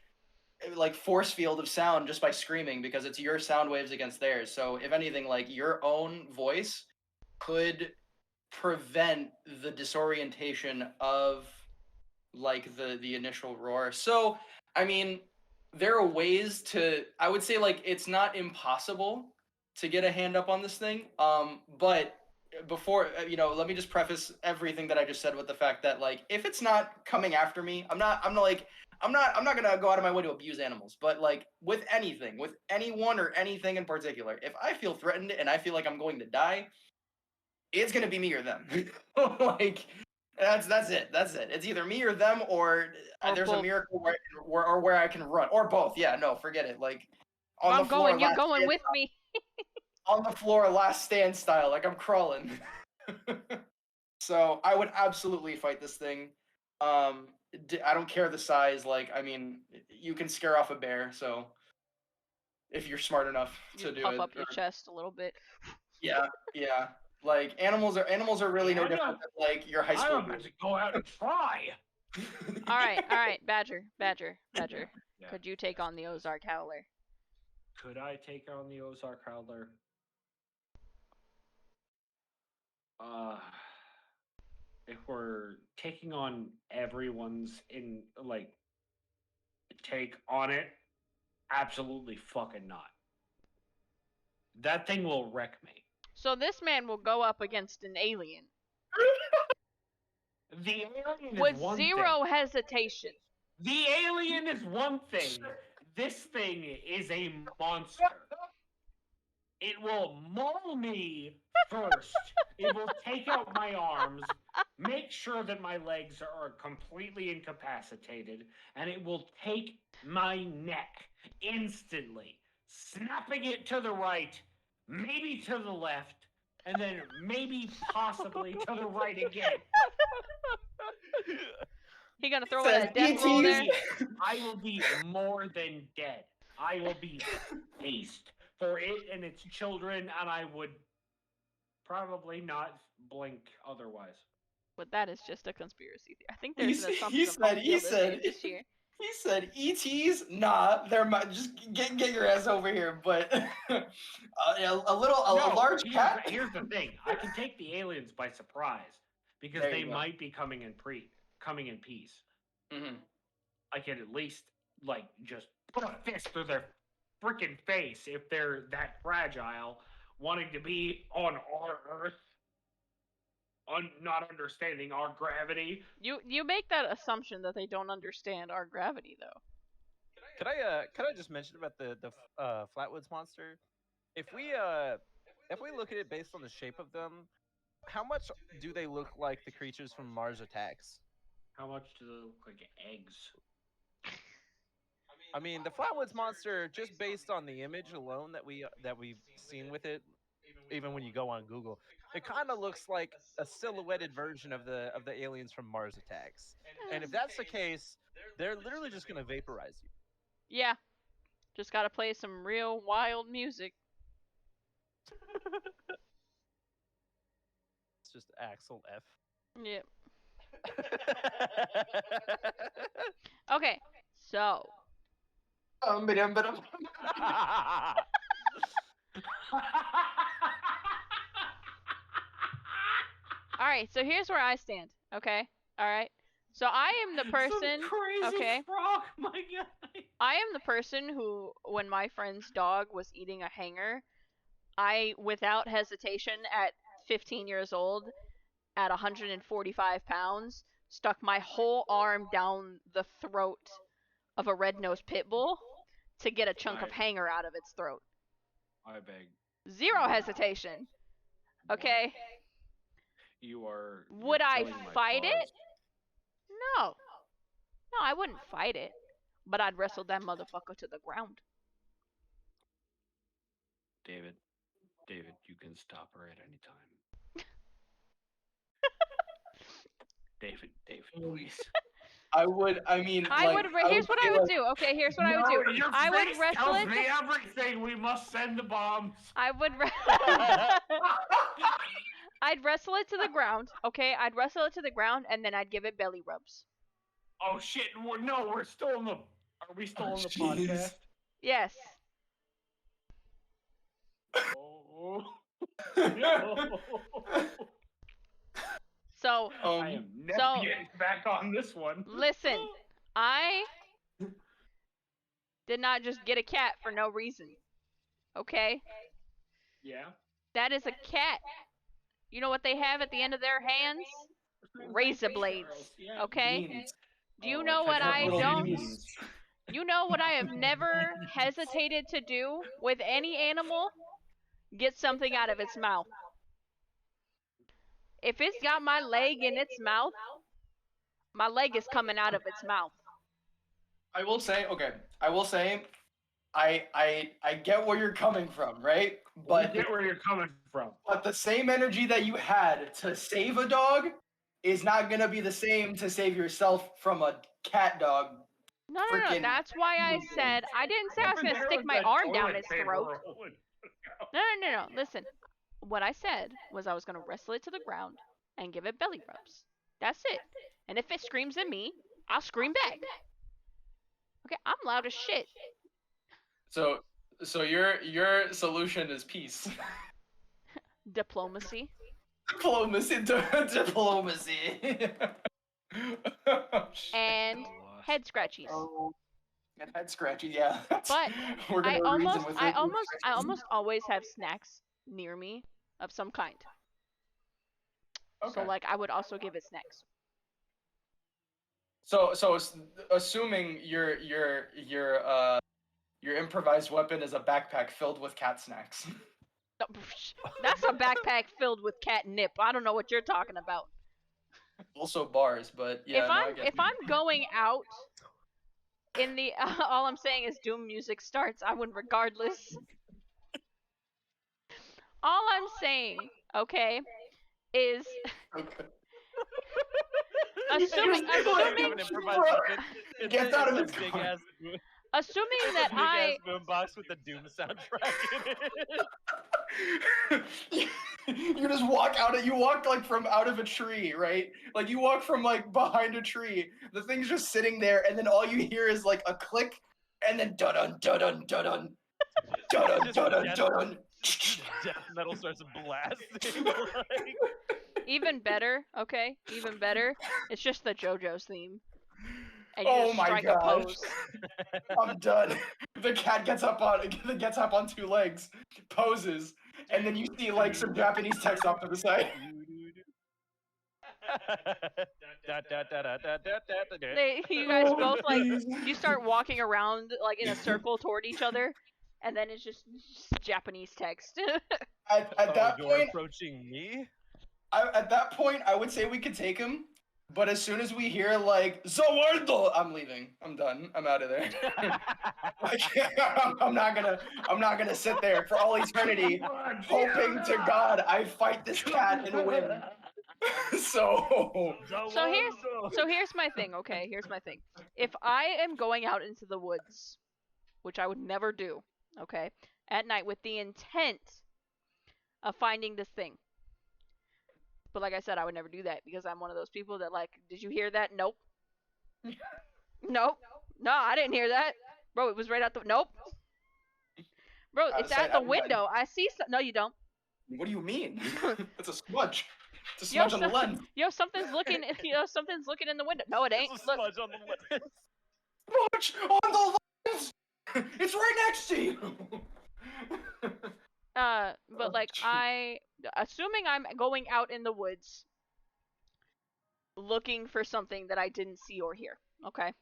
like force field of sound just by screaming because it's your sound waves against theirs. So if anything, like your own voice could prevent the disorientation of like the initial roar. So I mean, there are ways to, I would say like it's not impossible to get a hand up on this thing. But before let me just preface everything that I just said with the fact that like if it's not coming after me, I'm not gonna go out of my way to abuse animals. But like with anything, with anyone or anything in particular, if I feel threatened and I feel like I'm going to die, it's gonna be me or them. Like that's it. That's it. It's either me or them, or there's both. a miracle where I can run, or both. Yeah, no, forget it. Like on I'm the floor, going. You're going with me. on the floor, last stand style, like I'm crawling. So I would absolutely fight this thing. I don't care the size. Like I mean, you can scare off a bear. So if you're smart enough to do Puff it, up your chest a little bit. yeah, yeah. Like animals are really no different than like your high school. I'm about to go out and try. All right, Badger. Yeah. Could you take on the Ozark Howler? Could I take on the Ozark Howler? If we're taking on everyone's take on it, absolutely fucking not. That thing will wreck me. So this man will go up against an alien The alien with is one zero thing. hesitation. The alien is one thing. This thing is a monster. It will maul me first. It will take out my arms, make sure that my legs are completely incapacitated, and it will take my neck instantly, snapping it to the right, maybe to the left, and then maybe possibly to the right again. He gonna throw in a death roll there? I will be more than dead. I will be paced for it and its children, and I would probably not blink otherwise. But that is just a conspiracy theory. I think there's an assumption He of home field said this year. he said ETs. Nah, they're just get your ass over here. But a large cat. Here's the thing: I can take the aliens by surprise because they might be coming in peace. Mm-hmm. I can at least just put a fist through their freaking face if they're that fragile, wanting to be on our Earth, not understanding our gravity. You make that assumption that they don't understand our gravity, though. Could I just mention about the Flatwoods monster? If we look at it based on the shape of them, how much do they look like the creatures from Mars Attacks? How much do they look like eggs? I mean, the Flatwoods monster, just based on the image alone that we've seen with it, even when you go on Google, it kind of looks like a silhouetted version of the aliens from Mars Attacks. And if that's the case, they're literally just gonna vaporize you. Yeah. Just gotta play some real wild music. It's just Axel F. Yep. Okay, so. Alright, so here's where I stand, okay? Alright? So I am the person. Some crazy okay? frog, my guy. I am the person who, when my friend's dog was eating a hanger, I, without hesitation, at 15 years old, at 145 pounds, stuck my whole arm down the throat of a red-nosed pit bull to get a chunk of hanger out of its throat. I beg. Zero hesitation. Okay? You are. Would I killing my fight cause. it? No. No, I wouldn't fight it. But I'd wrestle that motherfucker to the ground. David, you can stop her at any time. David, please. Here's what I would do. Okay, here's what I would do. Your I would face wrestle tells it. me everything. We must send the bombs. I'd wrestle it to the ground. Okay, I'd wrestle it to the ground, and then I'd give it belly rubs. Oh shit! We're still in the. Are we still on the podcast? Yes. Oh. No. So. I am never getting back on this one. Listen, I did not just get a cat for no reason. Okay? Yeah. That is a cat. You know what they have at the end of their hands? Razor blades. Okay? Do you know what I don't? You know what I have never hesitated to do with any animal? Get something out of its mouth. If it's got my leg in its mouth, my leg is coming out of its mouth. I will say, I get where you're coming from, right? But I get where you're coming from. But the same energy that you had to save a dog is not gonna be the same to save yourself from a cat dog. No. That's why I said I didn't say I was gonna stick my arm down its throat. No. Listen, what I said was I was gonna wrestle it to the ground and give it belly rubs. That's it. And if it screams at me, I'll scream back. Okay, I'm loud as shit. So your solution is peace. Diplomacy. Diplomacy. And head scratchies. Oh, and head scratchy, yeah. But I almost always have snacks near me of some kind. Okay. So like I would also give it snacks. So assuming your improvised weapon is a backpack filled with cat snacks. That's a backpack filled with catnip. I don't know what you're talking about. Also bars, but yeah. If I'm going out in the all I'm saying is doom music starts, I would regardless. All I'm saying, okay, is assuming that I boombox with the Doom soundtrack in it. You just walk you walk like from out of a tree, right? Like you walk from like behind a tree. The thing's just sitting there, and then all you hear is like a click, and then dun dun dun dun dun dun dun dun. Death metal starts blasting. Like... Even better, okay? Even better. It's just the JoJo's theme. And you just strike a pose. I'm done. The cat gets up on two legs, poses, and then you see like some Japanese text off to the side. You guys both like you start walking around like in a circle toward each other, and then it's just Japanese text. At that you're point, approaching me. At that point, I would say we could take him, But as soon as we hear like Zawardo, I'm leaving. I'm done. I'm out of there. I'm not gonna sit there for all eternity hoping to God I fight this cat and win. So here's my thing, okay? Here's my thing. If I am going out into the woods, which I would never do, okay, at night with the intent of finding this thing. But like I said, I would never do that because I'm one of those people that like, did you hear that? Nope. Nope. No, I didn't hear that. Bro, it was right out the nope. Bro, it's at the window. I see no, you don't. What do you mean? It's a smudge. It's a smudge on the lens. Something's looking in the window. No, it ain't. It's a smudge on the lens. Smudge on the lens. It's right next to you. But like assuming I'm going out in the woods looking for something that I didn't see or hear, okay?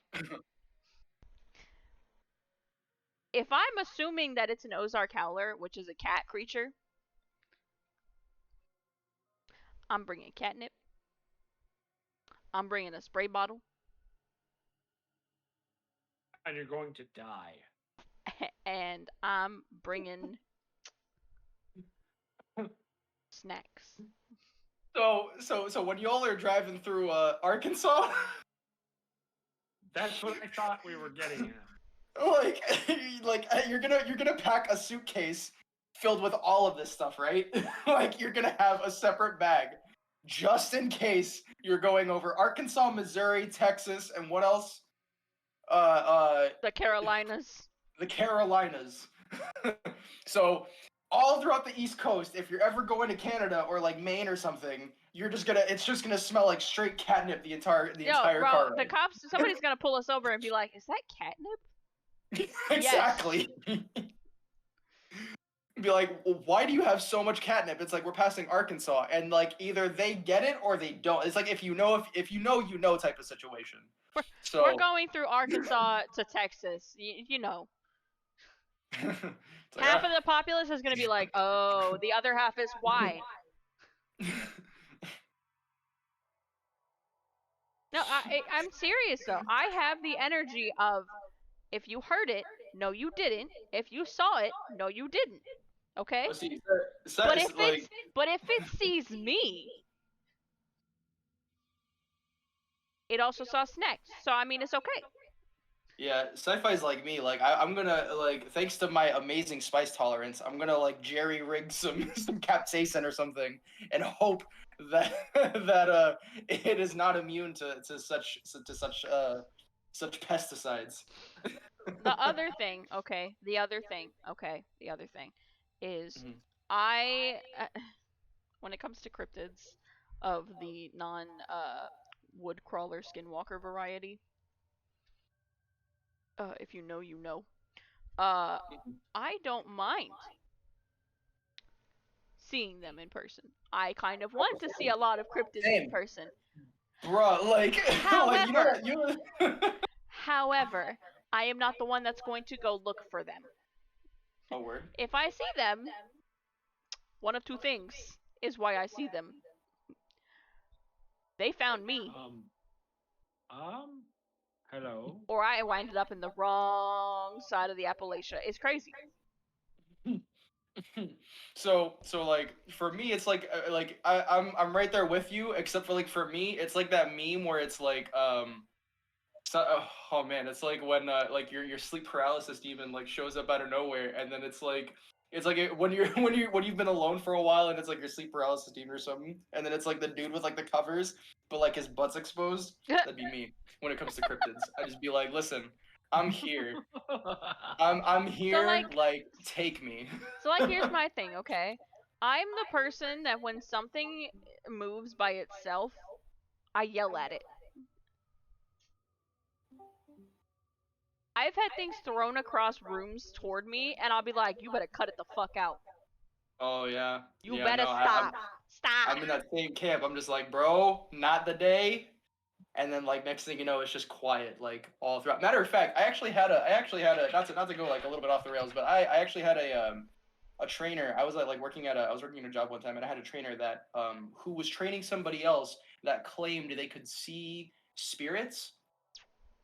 If I'm assuming that it's an Ozark Howler, which is a cat creature, I'm bringing catnip. I'm bringing a spray bottle. And you're going to die. And I'm bringing snacks. So when y'all are driving through Arkansas, that's what I thought we were getting at. like you're gonna pack a suitcase filled with all of this stuff, right? Like you're gonna have a separate bag just in case you're going over Arkansas, Missouri, Texas, and what else? The Carolinas. The Carolinas. So all throughout the East Coast, if you're ever going to Canada or like Maine or something, it's just gonna smell like straight catnip the entire car ride. The cops, somebody's gonna pull us over and be like, "Is that catnip?" Exactly. Be like, well, why do you have so much catnip? It's like we're passing Arkansas, and like either they get it or they don't. It's like if you know type of situation. We're going through Arkansas to Texas. You know. Like, half of the populace is gonna be like, "Oh," the other half is why. No, I'm serious though. I have the energy of, if you heard it, no, you didn't. If you saw it, no, you didn't. Okay. well, see, but if it sees me, it also saw snacks. So I mean, it's okay. Yeah, sci-fi's like me. Like I'm gonna like, thanks to my amazing spice tolerance, I'm gonna like jerry rig some capsaicin or something, and hope that it is not immune to such pesticides. The other thing is I when it comes to cryptids of the non wood crawler skinwalker variety. If you know, you know. I don't mind seeing them in person. I kind of want to see a lot of cryptids in person. Bruh, like, however, like however, I am not the one that's going to go look for them. Oh, word. If I see them, one of two things is why I see them. They found me. Hello. Or I winded up in the wrong side of the Appalachia. It's crazy. So like for me, it's like I'm right there with you, except for like for me, it's like that meme where it's like oh man, it's like when like your sleep paralysis demon like shows up out of nowhere, and then it's like when you've been alone for a while, and it's like your sleep paralysis demon or something, and then it's like the dude with like the covers, but like his butt's exposed. That'd be me when it comes to cryptids. I just be like, listen, I'm here. I'm here. So, like take me. So like, here's my thing, okay? I'm the person that when something moves by itself, I yell at it. I've had things thrown across rooms toward me, and I'll be like, "You better cut it the fuck out." Oh yeah. You better stop. Stop. I'm in that same camp. I'm just like, bro, not the day. And then like next thing you know, it's just quiet like all throughout. Matter of fact, I actually had a not to go like a little bit off the rails, but I actually had a trainer. I was working at a job one time, and I had a trainer that who was training somebody else that claimed they could see spirits.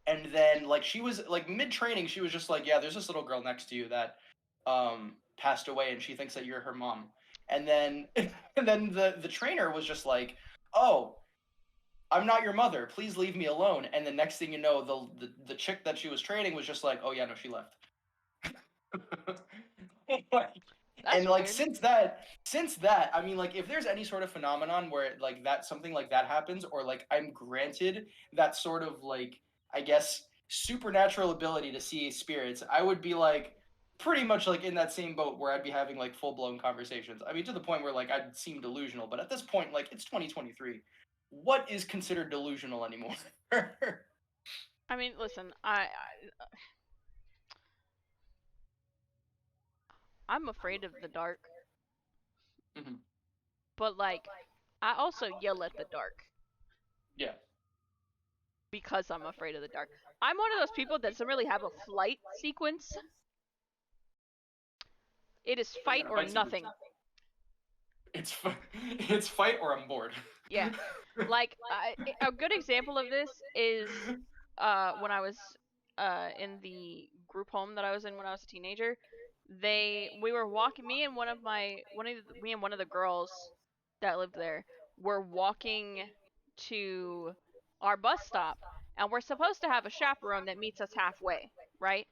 And then, like, she was, like, mid-training, she was just like, yeah, there's this little girl next to you that passed away, and she thinks that you're her mom. And then, and then the trainer was just like, oh, I'm not your mother. Please leave me alone. And the next thing you know, the chick that she was training was just like, oh, yeah, no, she left. And like weird. since that, I mean, like, if there's any sort of phenomenon where like that something like that happens, or like I'm granted that sort of, like, I guess, supernatural ability to see spirits, I would be like pretty much like in that same boat where I'd be having like full-blown conversations. I mean, to the point where like I'd seem delusional, but at this point, like, it's 2023. What is considered delusional anymore? I mean, listen, I'm afraid of the dark. Mhm. But like, I also yell at the dark. Yeah. Because I'm afraid of the dark. I'm one of those people that doesn't really have a flight sequence. It is fight or nothing. It's fight or I'm bored. Yeah. Like, a good example of this is when I was in the group home that I was in when I was a teenager. We were walking, me and one of the girls that lived there were walking to our bus stop, and we're supposed to have a chaperone that meets us halfway, right?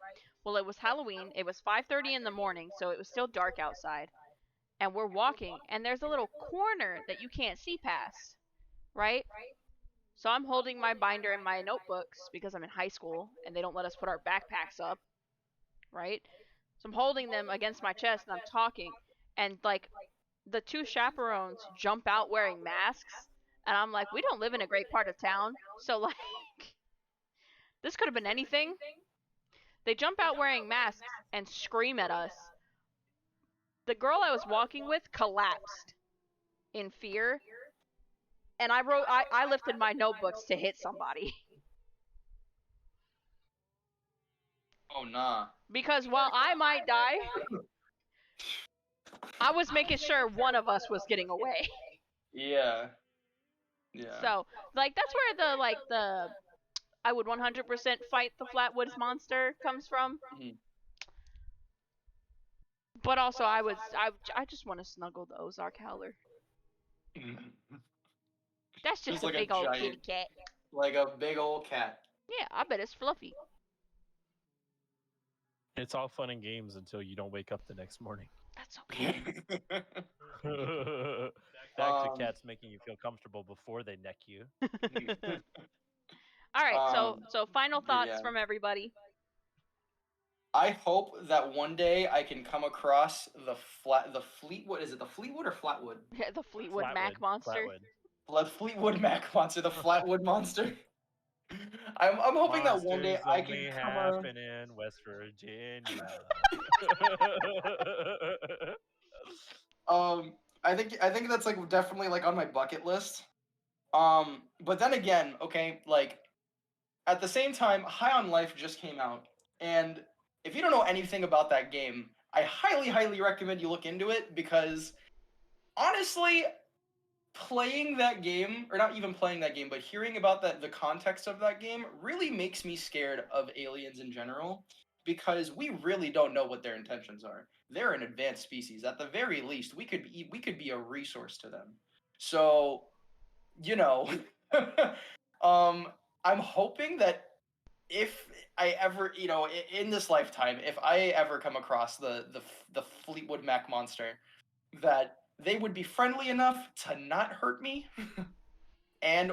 Well, it was Halloween. It was 5:30 in the morning, so it was still dark outside. And we're walking, and there's a little corner that you can't see past, right? So I'm holding my binder and my notebooks because I'm in high school and they don't let us put our backpacks up, right? So I'm holding them against my chest and I'm talking, and like the two chaperones jump out wearing masks, and I'm like, we don't live in a great part of town, so like this could have been anything. They jump out wearing masks and scream at us. The girl I was walking with collapsed in fear, and I lifted my notebooks to hit somebody. Oh, nah. Because while I might die, I was making sure one of us was getting away. Yeah. Yeah. So, like, that's where the I would 100% fight the Flatwoods monster comes from. Mhm. But also, I just want to snuggle the Ozark Howler. That's just a like big a old giant, kitty cat. like a big old cat. Yeah, I bet it's fluffy. It's all fun and games until you don't wake up the next morning. That's okay. Back to cats making you feel comfortable before they neck you. All right, so final thoughts yeah. from everybody. I hope that one day I can come across the Fleetwood. Is it the Fleetwood or Flatwood? Yeah, the Fleetwood Mac monster. Flatwood. The Fleetwood Mac monster, the Flatwood monster. I'm hoping that one day I can come happen in West Virginia. I think that's like definitely like on my bucket list. But then again, okay, like at the same time, High on Life just came out, and if you don't know anything about that game, I highly recommend you look into it, because honestly, playing that game, or not even playing that game, but hearing about the context of that game really makes me scared of aliens in general, because we really don't know what their intentions are. They're an advanced species. At the very least, we could be a resource to them. So, you know, I'm hoping that if I ever, you know, in this lifetime, if I ever come across the Fleetwood Mac monster, that they would be friendly enough to not hurt me, and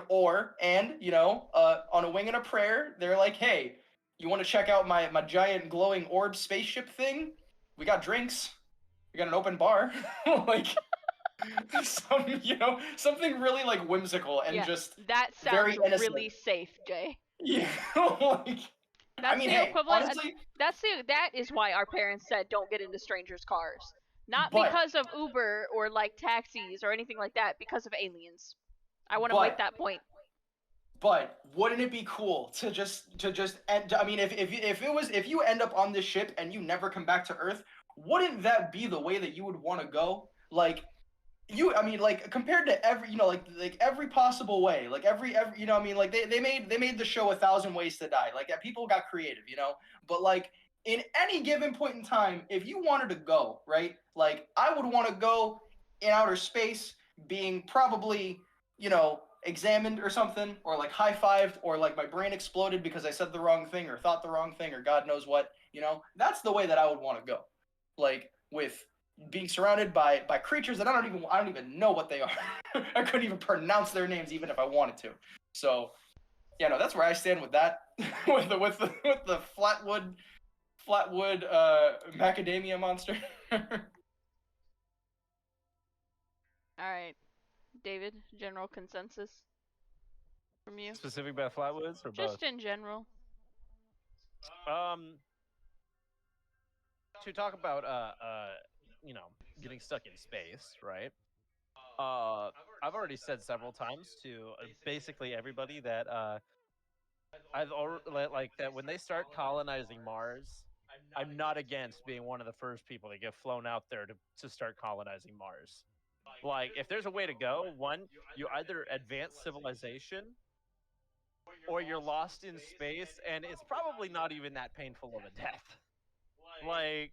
you know, on a wing and a prayer, they're like, hey, you want to check out my giant glowing orb spaceship thing? We got drinks. We got an open bar. Like, something really like whimsical and just that sounds very innocent. Really safe, Jay. Yeah, like, that's I mean, the hey, equivalent. Honestly, that is why our parents said don't get into strangers' cars, not because of Uber or like taxis or anything like that, because of aliens. I want to make that point. But wouldn't it be cool to just end? I mean, if you end up on this ship and you never come back to Earth, wouldn't that be the way that you would want to go? Like, I mean, like compared to every, like every possible way, like every, I mean, like they made the show 1,000 Ways to Die. Like people got creative, but like in any given point in time, if you wanted to go, right, like I would want to go in outer space, being probably, examined or something, or like high-fived, or like my brain exploded because I said the wrong thing or thought the wrong thing or God knows what, that's the way that I would want to go, like with being surrounded by creatures that I don't even know what they are. I couldn't even pronounce their names even if I wanted to. So, yeah, no, that's where I stand with that. with the Flatwood macadamia monster. All right, David. General consensus from you? Specific about Flatwoods or Just both? in general. To talk about getting stuck in space, right? I've already said several times to basically everybody that I've already like that when they start colonizing Mars, I'm not against being one of the first people that get flown out there to start colonizing Mars. Like, if there's a way to go, one, you either advance civilization or you're lost in space, and it's probably not even that painful of a death. Like,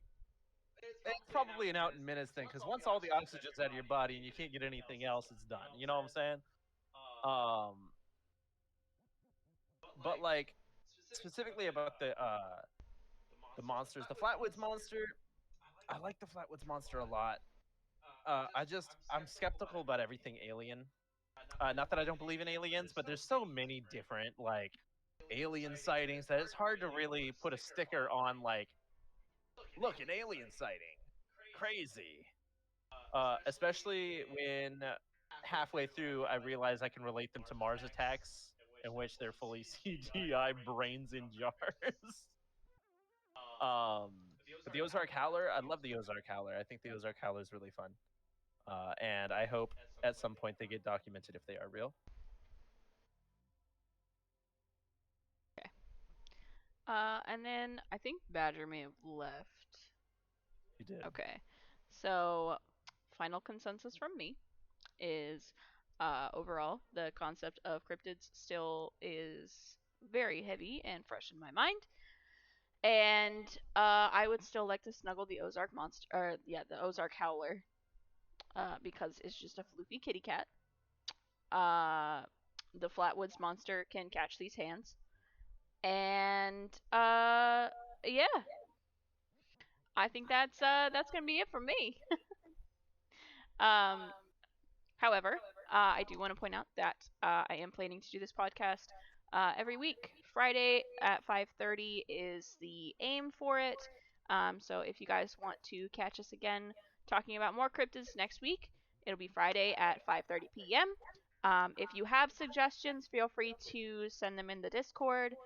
it's probably an out in minutes thing, because once all the oxygen's out of your body and you can't get anything else, it's done. You know what I'm saying? But like specifically about the monsters, the Flatwoods monster, I like the Flatwoods monster a lot. I'm skeptical about everything alien. Not that I don't believe in aliens, but there's so many different like alien sightings that it's hard to really put a sticker on like, look, an alien sighting, crazy. Especially when halfway through I realize I can relate them to Mars attacks, in which they're fully CGI brains in jars. But the Ozark Howler, I love the Ozark Howler. I think the Ozark Howler is really fun. And I hope at some point they get documented if they are real. Okay. And then I think Badger may have left. You did. Okay. So, final consensus from me is overall, the concept of cryptids still is very heavy and fresh in my mind. And I would still like to snuggle the Ozark monster, or the Ozark Howler, because it's just a floofy kitty cat. The Flatwoods monster can catch these hands, and yeah, I think that's gonna be it for me. However, I do want to point out that I am planning to do this podcast every week. Friday at 5:30 is the aim for it. So if you guys want to catch us again talking about more cryptids next week, it'll be Friday at 5:30 p.m. If you have suggestions, feel free to send them in the Discord.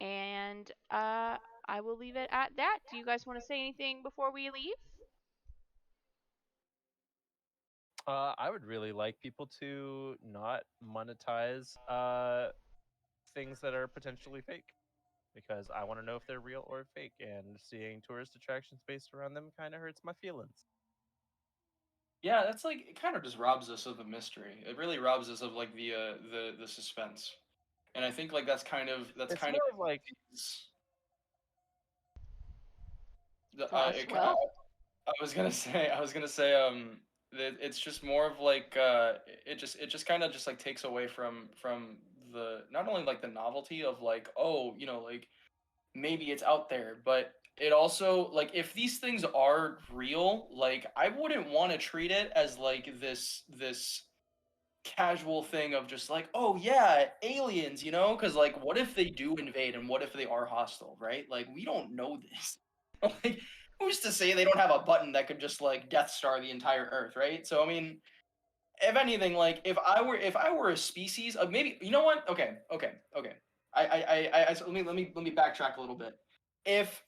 And I will leave it at that. Do you guys want to say anything before we leave? I would really like people to not monetize things that are potentially fake, because I want to know if they're real or fake, and seeing tourist attractions based around them kind of hurts my feelings. Yeah, that's like, it kind of just robs us of the mystery. It really robs us of like the suspense. And I think like that's kind of It's more of like I was gonna say it's just more of like it just kind of just like takes away from the, not only like the novelty of like, oh, like maybe it's out there, but it also, like, if these things are real, like I wouldn't want to treat it as like this casual thing of just like, oh yeah, aliens, because like what if they do invade and what if they are hostile, right? Like we don't know this. Like, who's to say they don't have a button that could just like Death Star the entire Earth, right? So I mean, if anything, like if I were a species of, maybe, you know what? Okay. So let me backtrack a little bit. If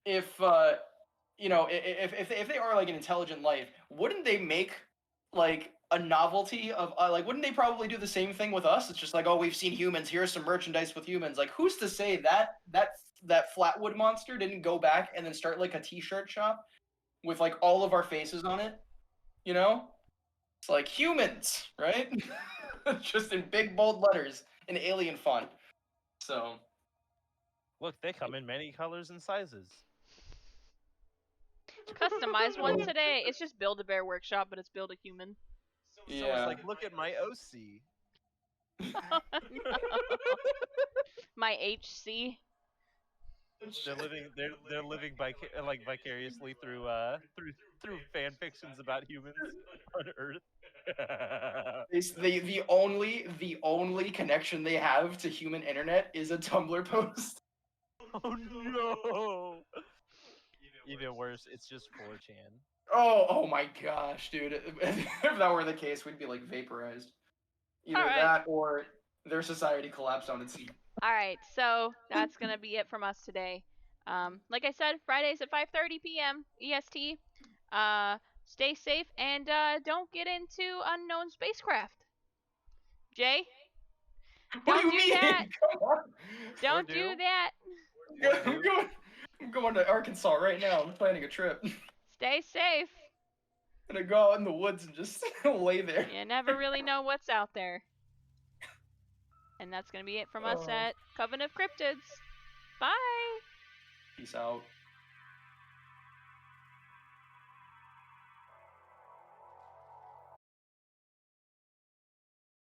if they are like an intelligent life, wouldn't they make like a novelty of like, wouldn't they probably do the same thing with us? It's just like, oh, we've seen humans, here's some merchandise with humans. Like, who's to say that Flatwood monster didn't go back and then start like a t-shirt shop with like all of our faces on it. You know, it's like humans, right? Just in big bold letters in alien font. So Look, they come in many colors and sizes. Customize one today. It's just Build-A-Bear Workshop, but it's Build-A-Human. So yeah. it's like, look at my OC. My HC. They're living vicariously through fan fictions about humans on Earth. It's the only connection they have to human internet is a Tumblr post. Oh no! Even worse, it's just 4chan. Oh my gosh, dude! If that were the case, we'd be like vaporized. Either All right. that or their society collapsed on its feet. All right, so that's gonna be it from us today. Like I said, Fridays at 5:30 p.m. EST. Stay safe and don't get into unknown spacecraft. Jay, What don't do you do mean? that. Come on. Don't do. do that. I'm going to Arkansas right now. I'm planning a trip. Stay safe. I'm gonna go out in the woods and just lay there. You never really know what's out there. And that's gonna be it from us at Coven of Cryptids. Bye. Peace out.